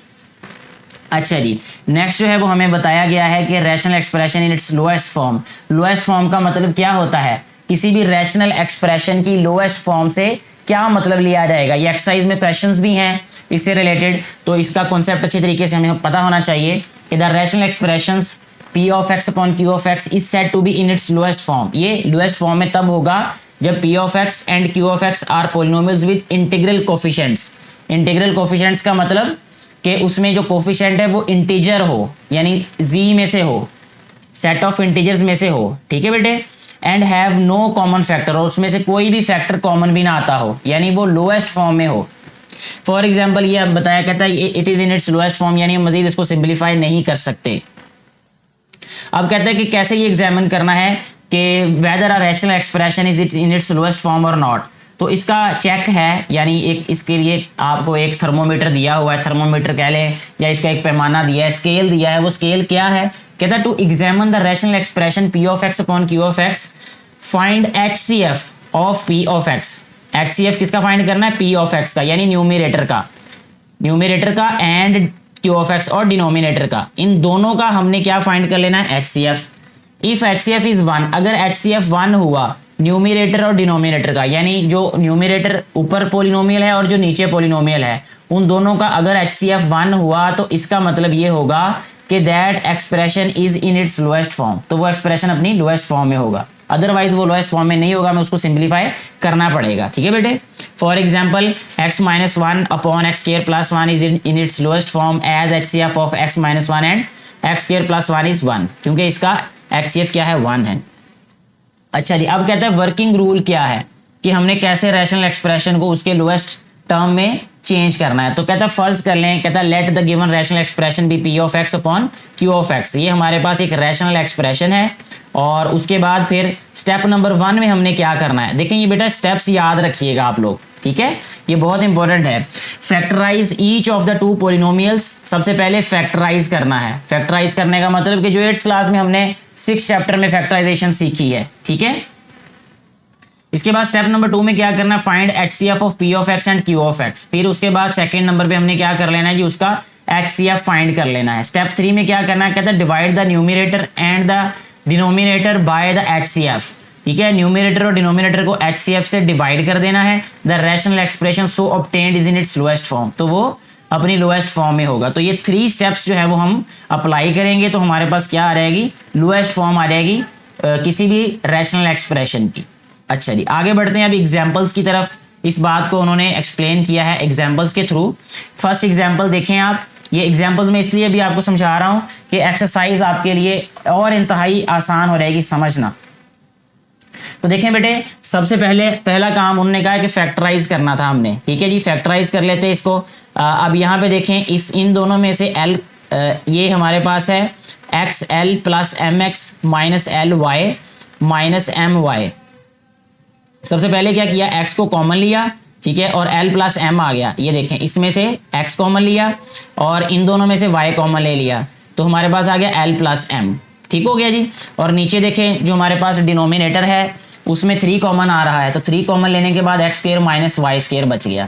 अच्छा जी, नेक्स्ट जो है वो हमें बताया गया है कि rational expression in its lowest form. Lowest form का मतलब क्या होता है, किसी भी रैशनल एक्सप्रेशन की लोएस्ट फॉर्म से क्या मतलब लिया जाएगा। ये एक्सरसाइज में क्वेश्चंस भी हैं इससे रिलेटेड, तो इसका कॉन्सेप्ट अच्छे तरीके से हमें पता होना चाहिए कि the rational expressions P of x upon Q of x is said to be in its lowest form. ये लोएस्ट फॉर्म में तब होगा जब P of x and Q of x are polynomials with integral coefficients. Integral coefficients का मतलब कि उसमें जो कोफिशिएंट है वो इंटीजर हो, यानी z में से हो, सेट ऑफ इंटीजर्स में से हो। ठीक है बेटे। And have no common factor, और उसमें से कोई भी फैक्टर कॉमन भी ना आता हो, यानी वो लोएस्ट फॉर्म में हो। फॉर एग्जाम्पल ये बताया कहता है it is in its lowest form, यानी हम मजीद इसको सिंप्लीफाई नहीं कर सकते। अब कहता है कि कैसे ये एग्जामिन करना है कि weather a rational expression is it in its lowest form और नॉट। तो इसका चेक है, यानी एक इसके लिए आपको एक थर्मोमीटर दिया हुआ है, थर्मोमीटर कह लें, या इसका एक पैमाना दिया है, स्केल दिया है। वो स्केल क्या है, कहता है to examine the rational expression P of x upon Q of x find HCF of P of x. HCF किसका फाइंड करना है, P ऑफ एक्स का, यानी न्यूमरेटर का एंड Q ऑफ एक्स और डिनोमिनेटर का, इन दोनों का हमने क्या फाइंड कर लेना है, HCF। इफ HCF इज 1, अगर HCF 1 हुआ न्यूमिनेटर और डिनोमिनेटर का, यानी जो न्यूमिनेटर ऊपर पोलिनोमियल है और जो नीचे पोलिनोमियल है उन दोनों का अगर HCF 1 हुआ तो इसका मतलब ये होगा कि that expression is in its lowest form, तो वो एक्सप्रेशन अपनी लोएस्ट फॉर्म में होगा, अदरवाइज वो लोएस्ट फॉर्म में नहीं होगा, हमें उसको सिंप्लीफाई करना पड़ेगा। ठीक है बेटे, for example x minus one upon x square plus one is in its lowest form as HCF of x minus one and x square plus one is 1, क्योंकि इसका HCF क्या है 1 है। अच्छा जी, अब कहते हैं वर्किंग रूल क्या है कि हमने कैसे रैशनल एक्सप्रेशन को उसके लोएस्ट टर्म में चेंज करना है। तो कहता है फर्ज कर लें, कहता है let the given rational expression be P of x upon Q of x. ये हमारे पास एक रैशनल एक्सप्रेशन है और उसके बाद फिर स्टेप नंबर 1 में हमने क्या करना है, देखें ये बेटा स्टेप्स याद रखिएगा आप लोग, ठीक है, ये बहुत इंपॉर्टेंट है। Factorize each of the two polynomials, सबसे पहले फैक्टराइज करना है। फैक्टराइज करने का मतलब कि जो 8th क्लास में हमने 6th चैप्टर में फैक्टराइजेशन सीखी है, ठीक है। इसके बाद स्टेप नंबर 2 में क्या करना है, find HCF of P of x and Q of x। फिर उसके बाद सेकंड नंबर पे हमने क्या कर लेना है जी, उसका HCF फाइंड कर लेना है। स्टेप 3 में क्या करना है, कहता है divide the numerator and the denominator by the HCF। ठीक है, न्यूमिनेटर और डिनोमिनेटर को HCF से डिवाइड कर देना है। The rational expression so obtained is in its lowest form, तो वो अपनी लोएस्ट फॉर्म में होगा। तो ये 3 स्टेप्स जो है वो हम अप्लाई करेंगे तो हमारे पास क्या आ जाएगी, लोएस्ट फॉर्म आ जाएगी किसी भी रैशनल एक्सप्रेशन की। अच्छा जी, आगे बढ़ते हैं अब एग्जाम्पल्स की तरफ। इस बात को उन्होंने एक्सप्लेन किया है एग्जाम्पल्स के थ्रू। फर्स्ट एग्जाम्पल देखें आप, ये एग्जाम्पल्स में इसलिए भी आपको समझा रहा हूँ कि एक्सरसाइज आपके लिए और इंतहाई आसान हो जाएगी समझना। तो देखें बेटे, सबसे पहला काम उन्होंने कहा कि फैक्टराइज करना था हमने, ठीक है जी, फैक्टराइज कर लेते हैं इसको। अब यहाँ पे देखें इन दोनों में से L, ये हमारे पास है XL plus MX minus LY minus MY। सबसे पहले क्या किया, x को कॉमन लिया, ठीक है, और L प्लस M आ गया। ये देखें, इसमें से x कॉमन लिया और इन दोनों में से y कॉमन ले लिया, तो हमारे पास आ गया L प्लस M। ठीक हो गया जी। और नीचे देखें जो हमारे पास डिनोमिनेटर है उसमें 3 कॉमन आ रहा है, तो 3 कॉमन लेने के बाद x square minus y square बच गया।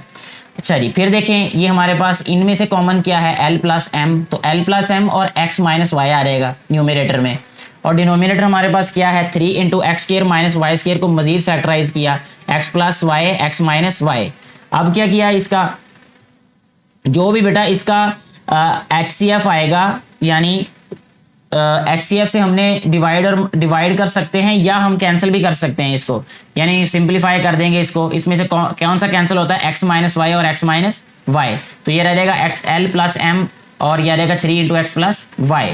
अच्छा जी, फिर देखें ये हमारे पास इनमें से कॉमन क्या है, L प्लस M, तो L प्लस M और x माइनस वाई आ रहेगा न्यूमिनेटर में। और डिनोमिनेटर हमारे पास क्या है, 3 into x square minus y square को मजीद फैक्टराइज किया, x plus y x minus y. अब क्या किया, इसका जो भी बेटा इसका HCF आएगा, यानी HCF से हमने डिवाइड कर सकते हैं या हम कैंसिल भी कर सकते हैं इसको, यानी सिंप्लीफाई कर देंगे इसको। इसमें से कौन सा कैंसिल होता है, x माइनस वाई और x माइनस वाई, तो ये रह जाएगा XL प्लस M और यह रहेगा 3 इंटू एक्स प्लस वाई,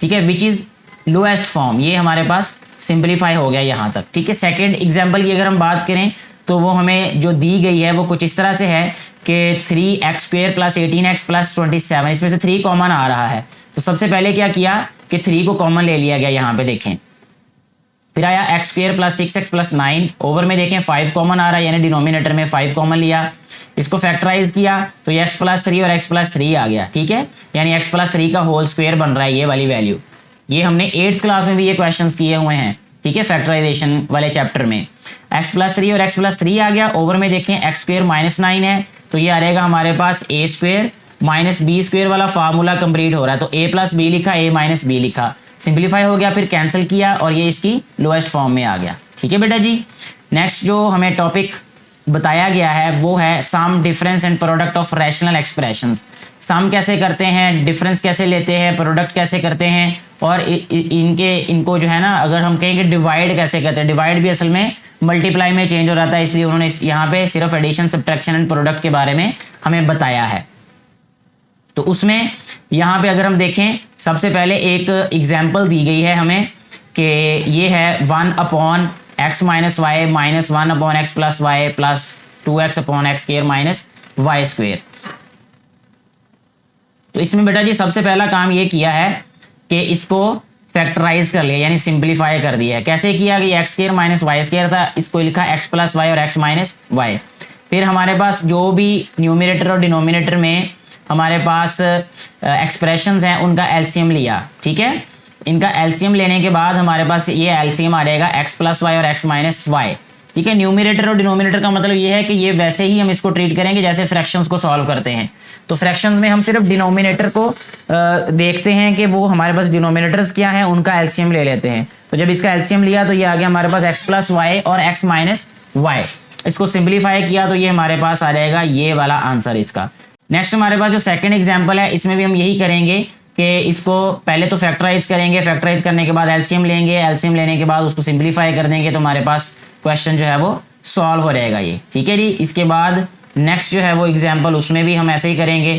ठीक है, विच इज़ लोएस्ट फॉर्म। ये हमारे पास सिंप्लीफाई हो गया यहाँ तक, ठीक है। सेकेंड एग्जाम्पल की अगर हम बात करें तो वो हमें जो दी गई है वो कुछ इस तरह से है कि 3x square plus 18x plus 27, इसमें से 3 कॉमन आ रहा है। तो सबसे पहले क्या किया कि 3 को कॉमन ले लिया गया, यहाँ पे देखें। फिर आया x square plus 6x plus 9, over में देखें 5 कॉमन आ रहा है, यानी डिनोमिनेटर में 5 कॉमन लिया, इसको फैक्टराइज किया तो ये x प्लस 3 और x प्लस 3 आ गया, ठीक है, यानी x प्लस 3 का होल स्क्वायर बन रहा है ये वाली वैल्यू। ये हमने 8th क्लास में भी ये क्वेश्चंस किए हुए हैं, ठीक है, फैक्टराइजेशन वाले चैप्टर में। x प्लस 3 और x प्लस 3 आ गया, ओवर में देखें x स्क्वायर माइनस 9 है, तो ये आ रहेगा हमारे पास a square minus b square वाला फार्मूला कंप्लीट हो रहा है, तो a प्लस बी लिखा, a माइनस बी लिखा, सिंप्लीफाई हो गया, फिर कैंसिल किया और ये इसकी लोएस्ट फॉर्म में आ गया, ठीक है बेटा जी। नेक्स्ट जो हमें टॉपिक बताया गया है वो है sum, difference and product of rational expressions. Sum कैसे करते हैं, डिफरेंस कैसे लेते हैं, प्रोडक्ट कैसे करते हैं, और इनको जो है ना, अगर हम कहेंगे डिवाइड कैसे करते हैं, डिवाइड भी असल में मल्टीप्लाई में चेंज हो जाता है, इसलिए उन्होंने यहाँ पे सिर्फ एडिशन, सब्ट्रैक्शन एंड प्रोडक्ट के बारे में हमें बताया है। तो उसमें यहाँ पे अगर हम देखें, सबसे पहले एक एग्जाम्पल दी गई है हमें कि ये है 1 upon x minus y minus 1 upon x plus y plus 2x upon x square minus y square. तो इसमें बेटा जी सबसे पहला काम ये किया है कि इसको फैक्टराइज कर लिया, यानी सिंप्लीफाई कर दिया है। कैसे किया कि x square minus y square था, इसको लिखा एक्स प्लस वाई और एक्स माइनस वाई। फिर हमारे पास जो भी न्यूमिनेटर और डिनोमिनेटर में हमारे पास एक्सप्रेशंस हैं उनका एलसीएम लिया, ठीक है। इनका एलसीएम लेने के बाद हमारे पास ये एलसीएम आ जाएगा एक्स प्लस वाई और एक्स माइनस वाई, ठीक है। न्यूमरेटर और डिनोमिनेटर का मतलब ये है कि ये वैसे ही हम इसको ट्रीट करेंगे जैसे फ्रैक्शंस को सॉल्व करते हैं। तो फ्रैक्शंस में हम सिर्फ डिनोमिनेटर को देखते हैं कि वो हमारे पास डिनोमिनेटर्स क्या हैं, उनका एलसीएम ले लेते हैं। तो जब इसका एलसीएम लिया तो ये आ गया हमारे पास x प्लस वाई और x माइनस वाई। इसको सिंप्लीफाई किया तो ये हमारे पास आ जाएगा ये वाला आंसर इसका। नेक्स्ट हमारे पास जो सेकंड एग्जांपल है इसमें भी हम यही करेंगे कि इसको पहले तो फैक्टराइज करेंगे, फैक्टराइज करने के बाद एलसीएम लेंगे, एलसीएम लेने के बाद उसको सिंप्लीफाई कर देंगे तो हमारे पास क्वेश्चन जो है वो सॉल्व हो जाएगा ये, ठीक है जी। इसके बाद नेक्स्ट जो है वो एग्जाम्पल उसमें भी हम ऐसे ही करेंगे,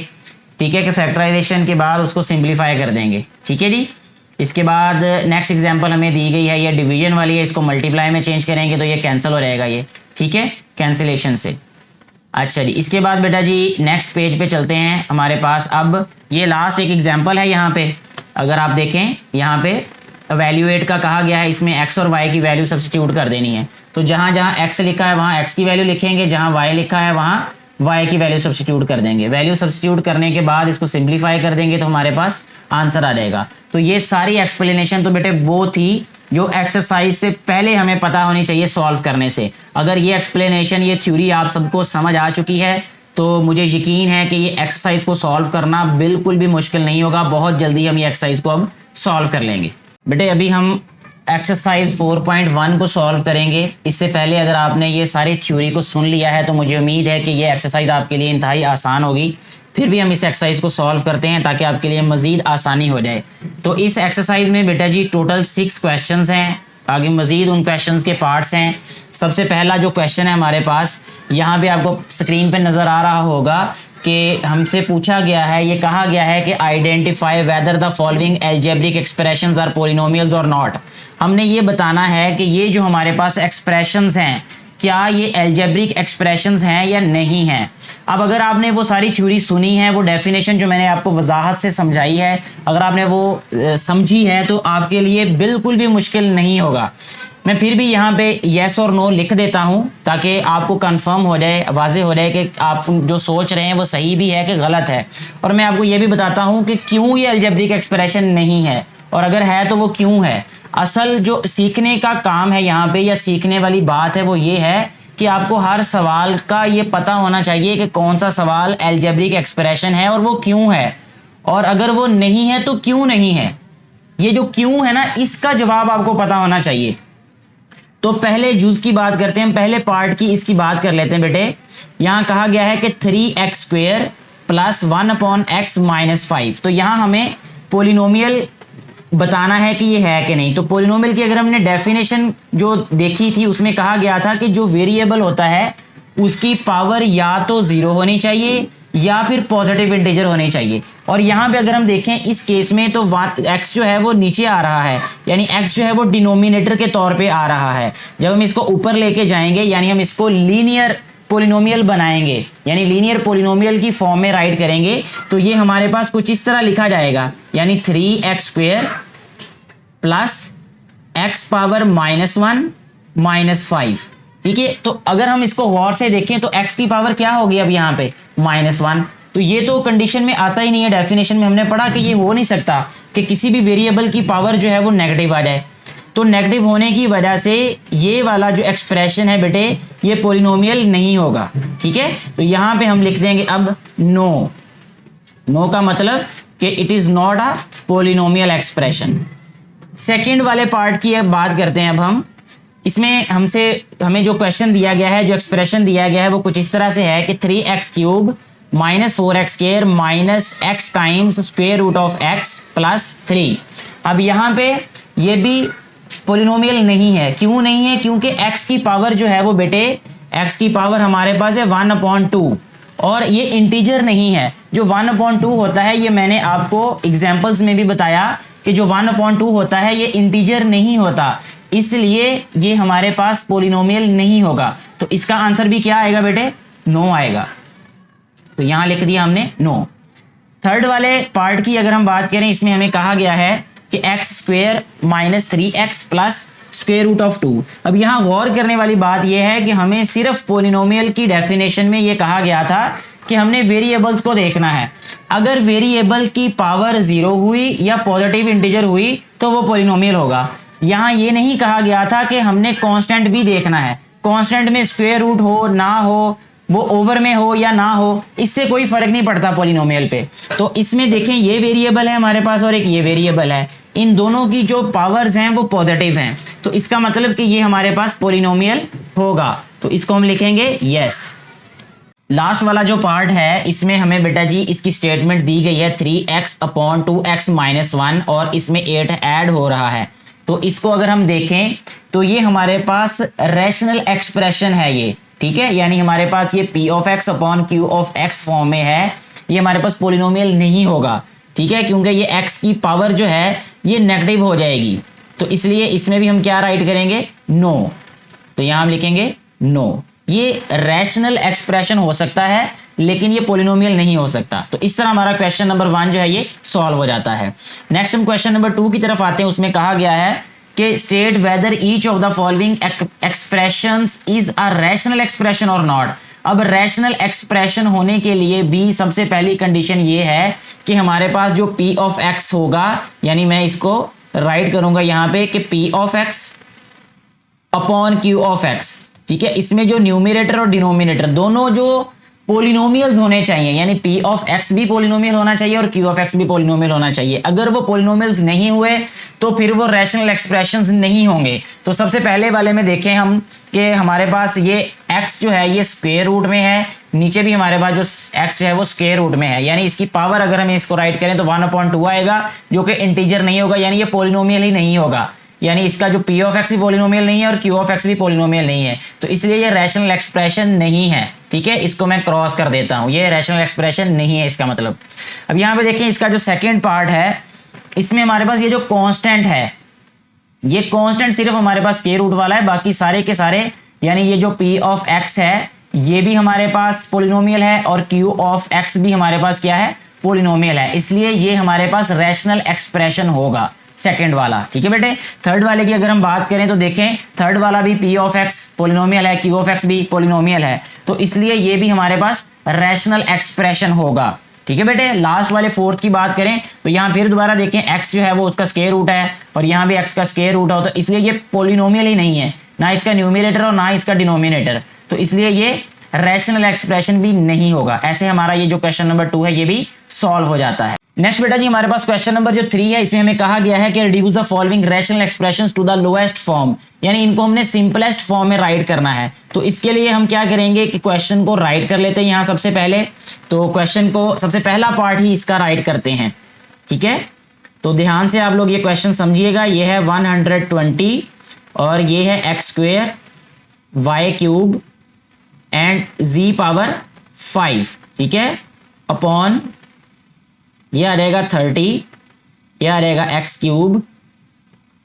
ठीक है, कि फैक्टराइजेशन के बाद उसको सिंप्लीफाई कर देंगे, ठीक है जी। इसके बाद नेक्स्ट एग्जाम्पल हमें दी गई है ये डिवीजन वाली है, इसको मल्टीप्लाई में चेंज करेंगे तो ये कैंसिल हो जाएगा ये, ठीक है, कैंसिलेशन से। अच्छा जी, इसके बाद बेटा जी नेक्स्ट पेज पे चलते हैं हमारे पास। अब ये लास्ट एक एग्जांपल है यहाँ पे, अगर आप देखें यहाँ पे एवेल्यूएट का कहा गया है, इसमें x और y की वैल्यू सब्स्टिट्यूट कर देनी है। तो जहाँ जहाँ x लिखा है वहाँ x की वैल्यू लिखेंगे, जहाँ y लिखा है वहाँ y की वैल्यू सब्स्टिट्यूट कर देंगे। वैल्यू सब्स्टिट्यूट करने के बाद इसको सिंप्लीफाई कर देंगे तो हमारे पास आंसर आ जाएगा। तो ये सारी एक्सप्लेनेशन तो बेटे वो थी जो एक्सरसाइज से पहले हमें पता होनी चाहिए सॉल्व करने से। अगर ये एक्सप्लेनेशन, ये थ्योरी आप सबको समझ आ चुकी है तो मुझे यकीन है कि ये एक्सरसाइज को सॉल्व करना बिल्कुल भी मुश्किल नहीं होगा। बहुत जल्दी हम ये एक्सरसाइज को अब सॉल्व कर लेंगे। बेटे अभी हम एक्सरसाइज 4.1 को सॉल्व करेंगे। इससे पहले अगर आपने ये सारी थ्योरी को सुन लिया है तो मुझे उम्मीद है कि ये एक्सरसाइज आपके लिए इंतहाई आसान होगी। फिर भी हम इस एक्सरसाइज को सॉल्व करते हैं ताकि आपके लिए मज़ीद आसानी हो जाए। तो इस एक्सरसाइज में बेटा जी टोटल 6 क्वेश्चंस हैं, आगे मज़ीद उन क्वेश्चंस के पार्ट्स हैं। सबसे पहला जो क्वेश्चन है हमारे पास, यहाँ पे आपको स्क्रीन पे नज़र आ रहा होगा कि हमसे पूछा गया है, ये कहा गया है कि identify whether the following algebraic expressions are polynomials और नॉट। हमने ये बताना है कि ये जो हमारे पास एक्सप्रेशंस हैं क्या ये अलजेब्रिक एक्सप्रेशंस हैं या नहीं हैं। अब अगर आपने वो सारी थ्योरी सुनी है, वो डेफिनेशन जो मैंने आपको वजाहत से समझाई है, अगर आपने वो समझी है तो आपके लिए बिल्कुल भी मुश्किल नहीं होगा। मैं फिर भी यहाँ पे येस और नो लिख देता हूँ ताकि आपको कंफर्म हो जाए, वाज़ेह हो जाए कि आप जो सोच रहे हैं वो सही भी है कि गलत है। और मैं आपको ये भी बताता हूँ कि क्यों ये अलजेब्रिक एक्सप्रेशन नहीं है, और अगर है तो वो क्यों है। असल जो सीखने का काम है यहाँ पे, या सीखने वाली बात है, वो ये है कि आपको हर सवाल का ये पता होना चाहिए कि कौन सा सवाल अलजेब्रिक एक्सप्रेशन है और वो क्यों है, और अगर वो नहीं है तो क्यों नहीं है। ये जो क्यों है ना, इसका जवाब आपको पता होना चाहिए। तो पहले जुज की बात करते हैं, पहले पार्ट की इसकी बात कर लेते हैं बेटे। यहाँ कहा गया है कि 3x² प्लस 1/x माइनस 5। तो यहाँ हमें पोलिनोमियल बताना है कि ये है कि नहीं। तो पोलिनोमियल की अगर हमने डेफिनेशन जो देखी थी उसमें कहा गया था कि जो वेरिएबल होता है उसकी पावर या तो 0 होनी चाहिए या फिर पॉजिटिव इंटीजर होनी चाहिए। और यहाँ पे अगर हम देखें इस केस में तो x जो है वो नीचे आ रहा है, यानी x जो है वो डिनोमिनेटर के तौर पे आ रहा है। जब हम इसको ऊपर लेके जाएंगे यानी हम इसको लीनियर पोलिनोमियल बनाएंगे, यानी लीनियर पोलिनोमियल की फॉर्म में राइट करेंगे तो ये हमारे पास कुछ इस तरह लिखा जाएगा, यानी 3x² plus x power -1 minus 5। ठीक है, तो अगर हम इसको गौर से देखें तो x की पावर क्या होगी अब यहाँ पे -1। तो ये तो कंडीशन में आता ही नहीं है। डेफिनेशन में हमने पढ़ा कि ये हो नहीं सकता कि किसी भी वेरिएबल की पावर जो है वो नेगेटिव आ जाए। तो नेगेटिव होने की वजह से ये वाला जो एक्सप्रेशन है बेटे ये पोलिनोमियल नहीं होगा। ठीक है, तो यहाँ पे हम लिख देंगे अब नो। नो का मतलब कि it is not a polynomial expression. Second वाले पार्ट की अब बात करते हैं। अब हम इसमें हमें जो क्वेश्चन दिया गया है, जो एक्सप्रेशन दिया गया है वो कुछ इस तरह से है कि 3x³ minus 4x² minus x times square root of x plus 3। अब यहाँ पे ये भी पोलिनोमियल नहीं है। क्यों नहीं है? क्योंकि x की पावर जो है वो बेटे x की पावर हमारे पास है 1/2 और ये इंटीजर नहीं है। जो 1/2 होता है ये मैंने आपको एग्जाम्पल्स में भी बताया कि जो 1/2 होता है ये इंटीजर नहीं होता, इसलिए ये हमारे पास पोलिनोमियल नहीं होगा। तो इसका आंसर भी क्या आएगा बेटे? नो आएगा। तो यहां लिख दिया हमने नो। थर्ड वाले पार्ट की अगर हम बात करें, इसमें हमें कहा गया है कि x² minus 3x plus square root of 2। अब यहाँ गौर करने वाली बात यह है कि हमें सिर्फ पोलिनोमियल की डेफिनेशन में ये कहा गया था कि हमने वेरिएबल्स को देखना है। अगर वेरिएबल की पावर 0 हुई या पॉजिटिव इंटीजर हुई तो वो पोलिनोमियल होगा। यहाँ ये नहीं कहा गया था कि हमने कांस्टेंट भी देखना है। कांस्टेंट में स्क्वायर रूट हो ना हो, वो ओवर में हो या ना हो, इससे कोई फर्क नहीं पड़ता पॉलिनोमियल पे। तो इसमें देखें ये वेरिएबल है हमारे पास और एक ये वेरिएबल है, इन दोनों की जो पावर्स हैं वो पॉजिटिव हैं, तो इसका मतलब कि ये हमारे पास पॉलिनोमियल होगा। तो इसको हम लिखेंगे यस। लास्ट वाला जो पार्ट है इसमें हमें बेटा जी इसकी स्टेटमेंट दी गई है 3x अपॉन 2x माइनस 1 और इसमें 8 ऐड हो रहा है। तो इसको अगर हम देखें तो ये हमारे पास रैशनल एक्सप्रेशन है ये, ठीक है, यानी हमारे पास ये p of x upon q of x form में है, ये हमारे पास पॉलिनोमियल नहीं होगा, ठीक है, क्योंकि ये x की पावर जो है ये नेगेटिव हो जाएगी। तो इसलिए इसमें भी हम क्या राइट करेंगे, नो। तो यहां हम लिखेंगे नो, ये रैशनल एक्सप्रेशन हो सकता है लेकिन ये पॉलिनोमियल नहीं हो सकता। तो इस तरह हमारा क्वेश्चन नंबर 1 जो है ये सॉल्व हो जाता है। नेक्स्ट हम क्वेश्चन नंबर 2 की तरफ आते हैं। उसमें कहा गया है कि state whether each of the following expressions is a rational expression और नॉट। अब रैशनल एक्सप्रेशन होने के लिए भी सबसे पहली कंडीशन ये है कि हमारे पास जो p ऑफ x होगा, यानी मैं इसको राइट करूंगा यहाँ पे कि p of x upon q of x, ठीक है, इसमें जो न्यूमरेटर और डिनोमिनेटर दोनों जो पॉलिनोमियल्स होने चाहिए, यानी p ऑफ x भी पॉलिनोमियल होना चाहिए और q ऑफ x भी पॉलिनोमियल होना चाहिए। अगर वो पॉलिनोमियल्स नहीं हुए तो फिर वो रैशनल एक्सप्रेशंस नहीं होंगे। तो सबसे पहले वाले में देखें हम कि हमारे पास ये x जो है ये स्क्वायर रूट में है, नीचे भी हमारे पास जो x जो है वो स्क्वायर रूट में है, यानी इसकी पावर अगर हम इसको राइट करें तो 1/2 आएगा जो कि इंटीजर नहीं होगा, यानी ये पॉलिनोमियल ही नहीं होगा, यानी इसका जो p ऑफ x भी पॉलिनोमियल नहीं है और q ऑफ x भी पॉलिनोमियल नहीं है, तो इसलिए ये रैशनल एक्सप्रेशन नहीं है, ठीक है, इसको मैं क्रॉस कर देता हूं, ये रैशनल एक्सप्रेशन नहीं है इसका मतलब। अब यहाँ पे देखें इसका जो सेकंड पार्ट है इसमें हमारे पास ये जो कांस्टेंट है, ये कांस्टेंट सिर्फ हमारे पास स्क्वायर रूट वाला है, बाकी सारे के सारे यानी ये जो p ऑफ x है ये भी हमारे पास पॉलिनोमियल है और q ऑफ x भी हमारे पास क्या है, पॉलिनोमियल है, इसलिए ये हमारे पास रैशनल एक्सप्रेशन होगा सेकंड वाला, ठीक है बेटे। थर्ड वाले की अगर हम बात करें तो देखें थर्ड वाला भी p ऑफ x पॉलिनोमियल है, q ऑफ x भी पॉलिनोमियल है, तो इसलिए ये भी हमारे पास रैशनल एक्सप्रेशन होगा, ठीक है बेटे। लास्ट वाले फोर्थ की बात करें तो यहाँ फिर दोबारा देखें x जो है वो उसका स्क्वायर रूट है और यहाँ भी x का स्क्वायर रूट है, तो इसलिए ये पॉलिनोमियल ही नहीं है, ना इसका न्यूमरेटर और ना इसका डिनोमिनेटर, तो इसलिए ये रैशनल एक्सप्रेशन भी नहीं होगा। ऐसे हमारा ये जो क्वेश्चन नंबर 2 है ये भी सॉल्व हो जाता है। नेक्स्ट बेटा जी हमारे पास क्वेश्चन नंबर जो 3 है इसमें हमें कहा गया है कि reduce the following rational expressions to the lowest form, यानी इनको हमने सिंपलेस्ट फॉर्म में राइट करना है। तो इसके लिए हम क्या करेंगे कि क्वेश्चन को राइट कर लेते हैं यहाँ सबसे पहले, तो क्वेश्चन को सबसे पहला पार्ट ही इसका राइट करते हैं, ठीक है। तो ध्यान से आप लोग ये क्वेश्चन समझिएगा, ये है 120 और ये है x square y cube and z power 5, ठीक है, अपॉन ये आ जाएगा 30, ये आ जाएगा एक्स क्यूब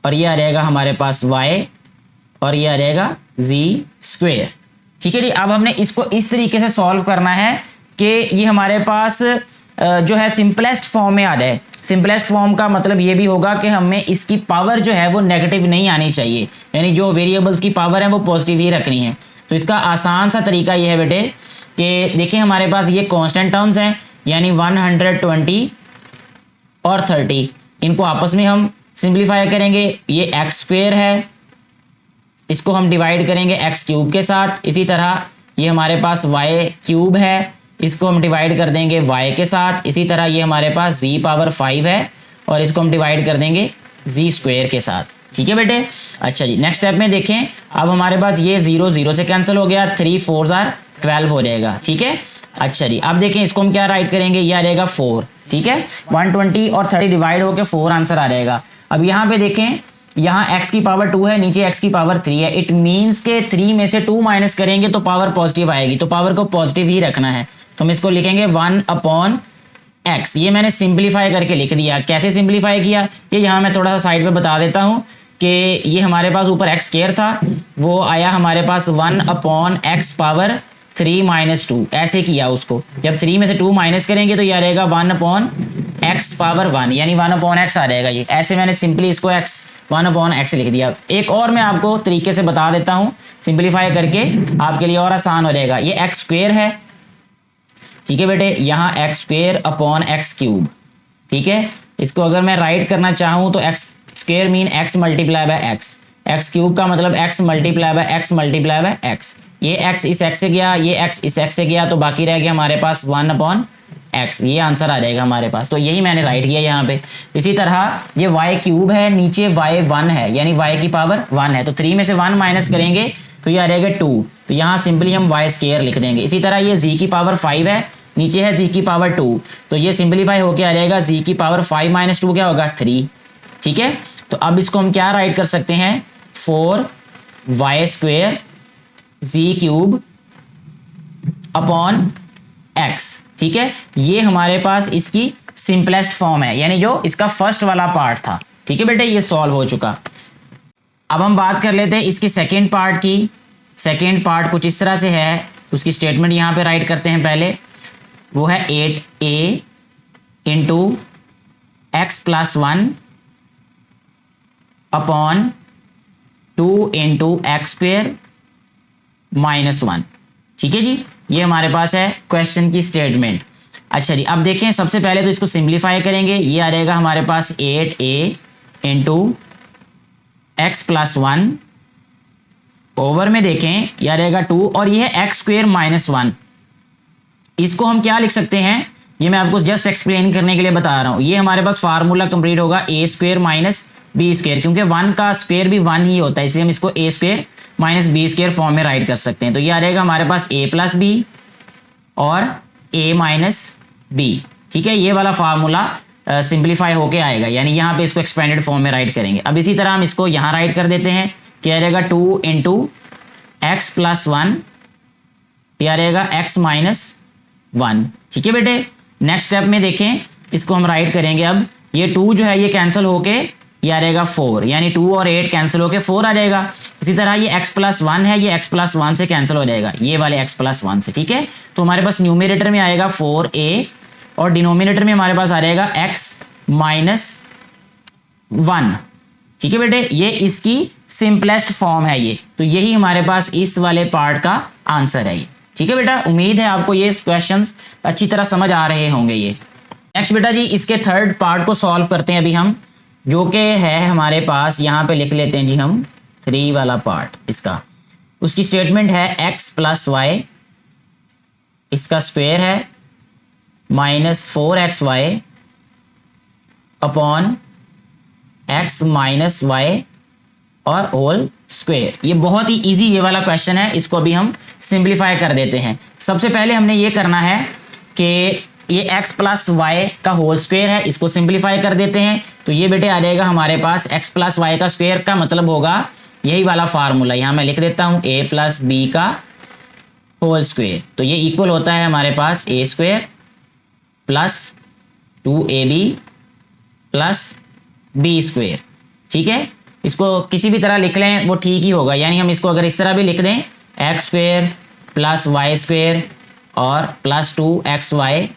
और ये आ जाएगा हमारे पास y और ये आ जाएगा z स्क्वेयर, ठीक है जी। अब हमने इसको इस तरीके से सॉल्व करना है कि ये हमारे पास जो है सिंपलेस्ट फॉर्म में आ जाए। सिंपलेस्ट फॉर्म का मतलब ये भी होगा कि हमें इसकी पावर जो है वो नेगेटिव नहीं आनी चाहिए, यानी जो वेरिएबल्स की पावर है वो पॉजिटिव ही रखनी है। तो इसका आसान सा तरीका ये है बेटे कि देखिए हमारे पास ये कांस्टेंट टर्म्स हैं, यानी 120 और 30, इनको आपस में हम सिंप्लीफाई करेंगे। ये एक्स स्क्वेयर है, इसको हम डिवाइड करेंगे एक्स क्यूब के साथ, इसी तरह ये हमारे पास वाई क्यूब है, इसको हम डिवाइड कर देंगे वाई के साथ, इसी तरह ये हमारे पास z पावर 5 है और इसको हम डिवाइड कर देंगे z स्क्वेयर के साथ, ठीक है बेटे। अच्छा जी नेक्स्ट स्टेप में देखें, अब हमारे पास ये 0 0 से कैंसिल हो गया, 3 4 12 हो जाएगा, ठीक है। अच्छा जी अब देखें इसको हम क्या राइट करेंगे, ये आ जाएगा 4, ठीक है, 120 और 30 डिवाइड होकर 4 आंसर आ जाएगा। अब यहाँ पे देखें यहाँ x की पावर 2 है, नीचे x की पावर 3 है, इट मीन्स के 3 में से 2 माइनस करेंगे तो पावर पॉजिटिव आएगी, तो पावर को पॉजिटिव ही रखना है, तो हम इसको लिखेंगे 1/x। ये मैंने सिंप्लीफाई करके लिख दिया। कैसे सिंप्लीफाई किया ये यहाँ मैं थोड़ा सा साइड पे बता देता हूँ कि ये हमारे पास ऊपर एक्स स्क्वायर था, वो आया हमारे पास 1/x पावर 3 - 2, ऐसे किया उसको। जब 3 में से 2 माइनस करेंगे तो ये आ जाएगा 1/x पावर 1, यानी 1/x आ जाएगा ये। ऐसे मैंने सिंपली इसको 1/x लिख दिया। एक और मैं आपको तरीके से बता देता हूँ सिंप्लीफाई करके, आपके लिए और आसान हो जाएगा। ये एक्स स्क्वायर है, ठीक है बेटे, यहाँ x square upon x cube, ठीक है। इसको अगर मैं राइट करना चाहूँ तो x square mean x multiply by x, x cube का मतलब x multiply by x multiply by x, ये एक्स इस एक्स से गया, ये एक्स इस एक्स से गया, तो बाकी रह गया हमारे पास 1/x, ये आंसर आ जाएगा हमारे पास। तो यही मैंने राइट किया यहाँ पे। इसी तरह ये y क्यूब है, नीचे y 1 है यानी y की पावर 1 है, तो 3 में से 1 माइनस करेंगे तो ये आ जाएगा 2, तो यहाँ सिंपली हम y स्क्वायर लिख देंगे। इसी तरह ये z की पावर 5 है, नीचे है z की पावर 2, तो ये सिंपलीफाई होके आ जाएगा z की पावर 5 माइनस 2 क्या होगा 3। ठीक है, तो अब इसको हम क्या राइट कर सकते हैं, 4y square z cube upon x। ठीक है, ये हमारे पास इसकी सिंपलेस्ट फॉर्म है, यानी जो इसका फर्स्ट वाला पार्ट था। ठीक है बेटे, ये सॉल्व हो चुका। अब हम बात कर लेते हैं इसकी सेकेंड पार्ट की। सेकेंड पार्ट कुछ इस तरह से है, उसकी स्टेटमेंट यहाँ पे राइट करते हैं पहले। वो है 8a into x plus 1 upon 2 into x square minus 1। ठीक है जी, ये हमारे पास है क्वेश्चन की स्टेटमेंट। अच्छा जी, अब देखें सबसे पहले तो इसको सिंप्लीफाई करेंगे, ये आ जाएगा हमारे पास 8a into x plus 1 over में देखें ये आ जाएगा 2 और ये है एक्स स्क्वेयर माइनस 1। इसको हम क्या लिख सकते हैं, ये मैं आपको जस्ट एक्सप्लेन करने के लिए बता रहा हूँ। ये हमारे पास फार्मूला कंप्लीट होगा a square minus b square, क्योंकि 1 का स्क्वेयर भी 1 ही होता है, इसलिए हम इसको a square minus b square form में राइट कर सकते हैं। तो ये आ जाएगा हमारे पास a प्लस बी और a माइनस बी। ठीक है, ये वाला फार्मूला सिंप्लीफाई होके आएगा, यानी यहाँ पे इसको एक्सपेंडेड फॉर्म में राइट करेंगे। अब इसी तरह हम इसको यहाँ राइट कर देते हैं, क्या रहेगा 2 इंटू एक्स प्लस 1, क्या रहेगा एक्स माइनस 1। ठीक है बेटे, नेक्स्ट स्टेप में देखें इसको हम राइट करेंगे। अब ये 2 जो है ये कैंसिल होके ये आ जाएगा 4, यानी 2 और 8 कैंसिल होके 4 आ जाएगा। इसी तरह ये x प्लस 1 है, ये x प्लस 1 से कैंसिल हो जाएगा, ये वाले x प्लस 1 से। ठीक है, तो हमारे पास न्यूमरेटर में आएगा 4a और डिनोमिनेटर में हमारे पास आ जाएगा x माइनस 1। ठीक है बेटे, ये इसकी सिंपलेस्ट फॉर्म है ये, तो यही हमारे पास इस वाले पार्ट का आंसर है ये। ठीक है बेटा, उम्मीद है आपको ये क्वेश्चंस अच्छी तरह समझ आ रहे होंगे ये। नेक्स्ट बेटा जी, इसके थर्ड पार्ट को सॉल्व करते हैं अभी हम, जो कि है हमारे पास यहाँ पे लिख लेते हैं जी हम 3 वाला पार्ट इसका। उसकी स्टेटमेंट है x प्लस वाई, इसका स्क्वायर है minus 4xy upon x minus y और होल स्क्वायर। ये बहुत ही इजी ये वाला क्वेश्चन है, इसको अभी हम सिंप्लीफाई कर देते हैं। सबसे पहले हमने ये करना है कि ये x प्लस वाई का होल स्क्वायर है, इसको सिंप्लीफाई कर देते हैं। तो ये बेटे आ जाएगा हमारे पास x प्लस वाई का स्क्वायर का मतलब होगा यही वाला फार्मूला, यहाँ मैं लिख देता हूँ a प्लस बी का होल स्क्वायर। तो ये इक्वल होता है हमारे पास a square plus 2ab plus b square. ठीक है, इसको किसी भी तरह लिख लें वो ठीक ही होगा, यानी हम इसको अगर इस तरह भी लिख दें x square plus y square और प्लस 2xy,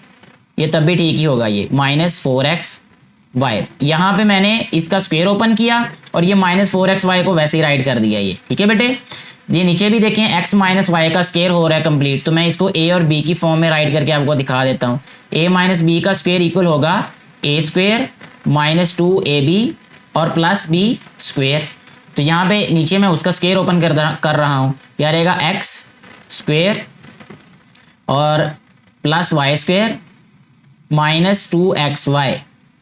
ये तब भी ठीक ही होगा, ये माइनस 4xy। यहाँ पे मैंने इसका स्क्वायर ओपन किया और ये माइनस 4xy को वैसे ही राइट कर दिया ये। ठीक है बेटे, ये नीचे भी देखें x माइनस वाई का स्क्वायर हो रहा है कंप्लीट, तो मैं इसको a और b की फॉर्म में राइट करके आपको दिखा देता हूँ। a माइनस बी का स्क्वायर इक्वल होगा a स्क्वायर माइनस 2ab और प्लस b स्क्वायर। तो यहाँ पे नीचे मैं उसका स्क्वायर ओपन कर रहा हूँ, क्या रहेगा x स्क्वायर और plus y square minus 2xy।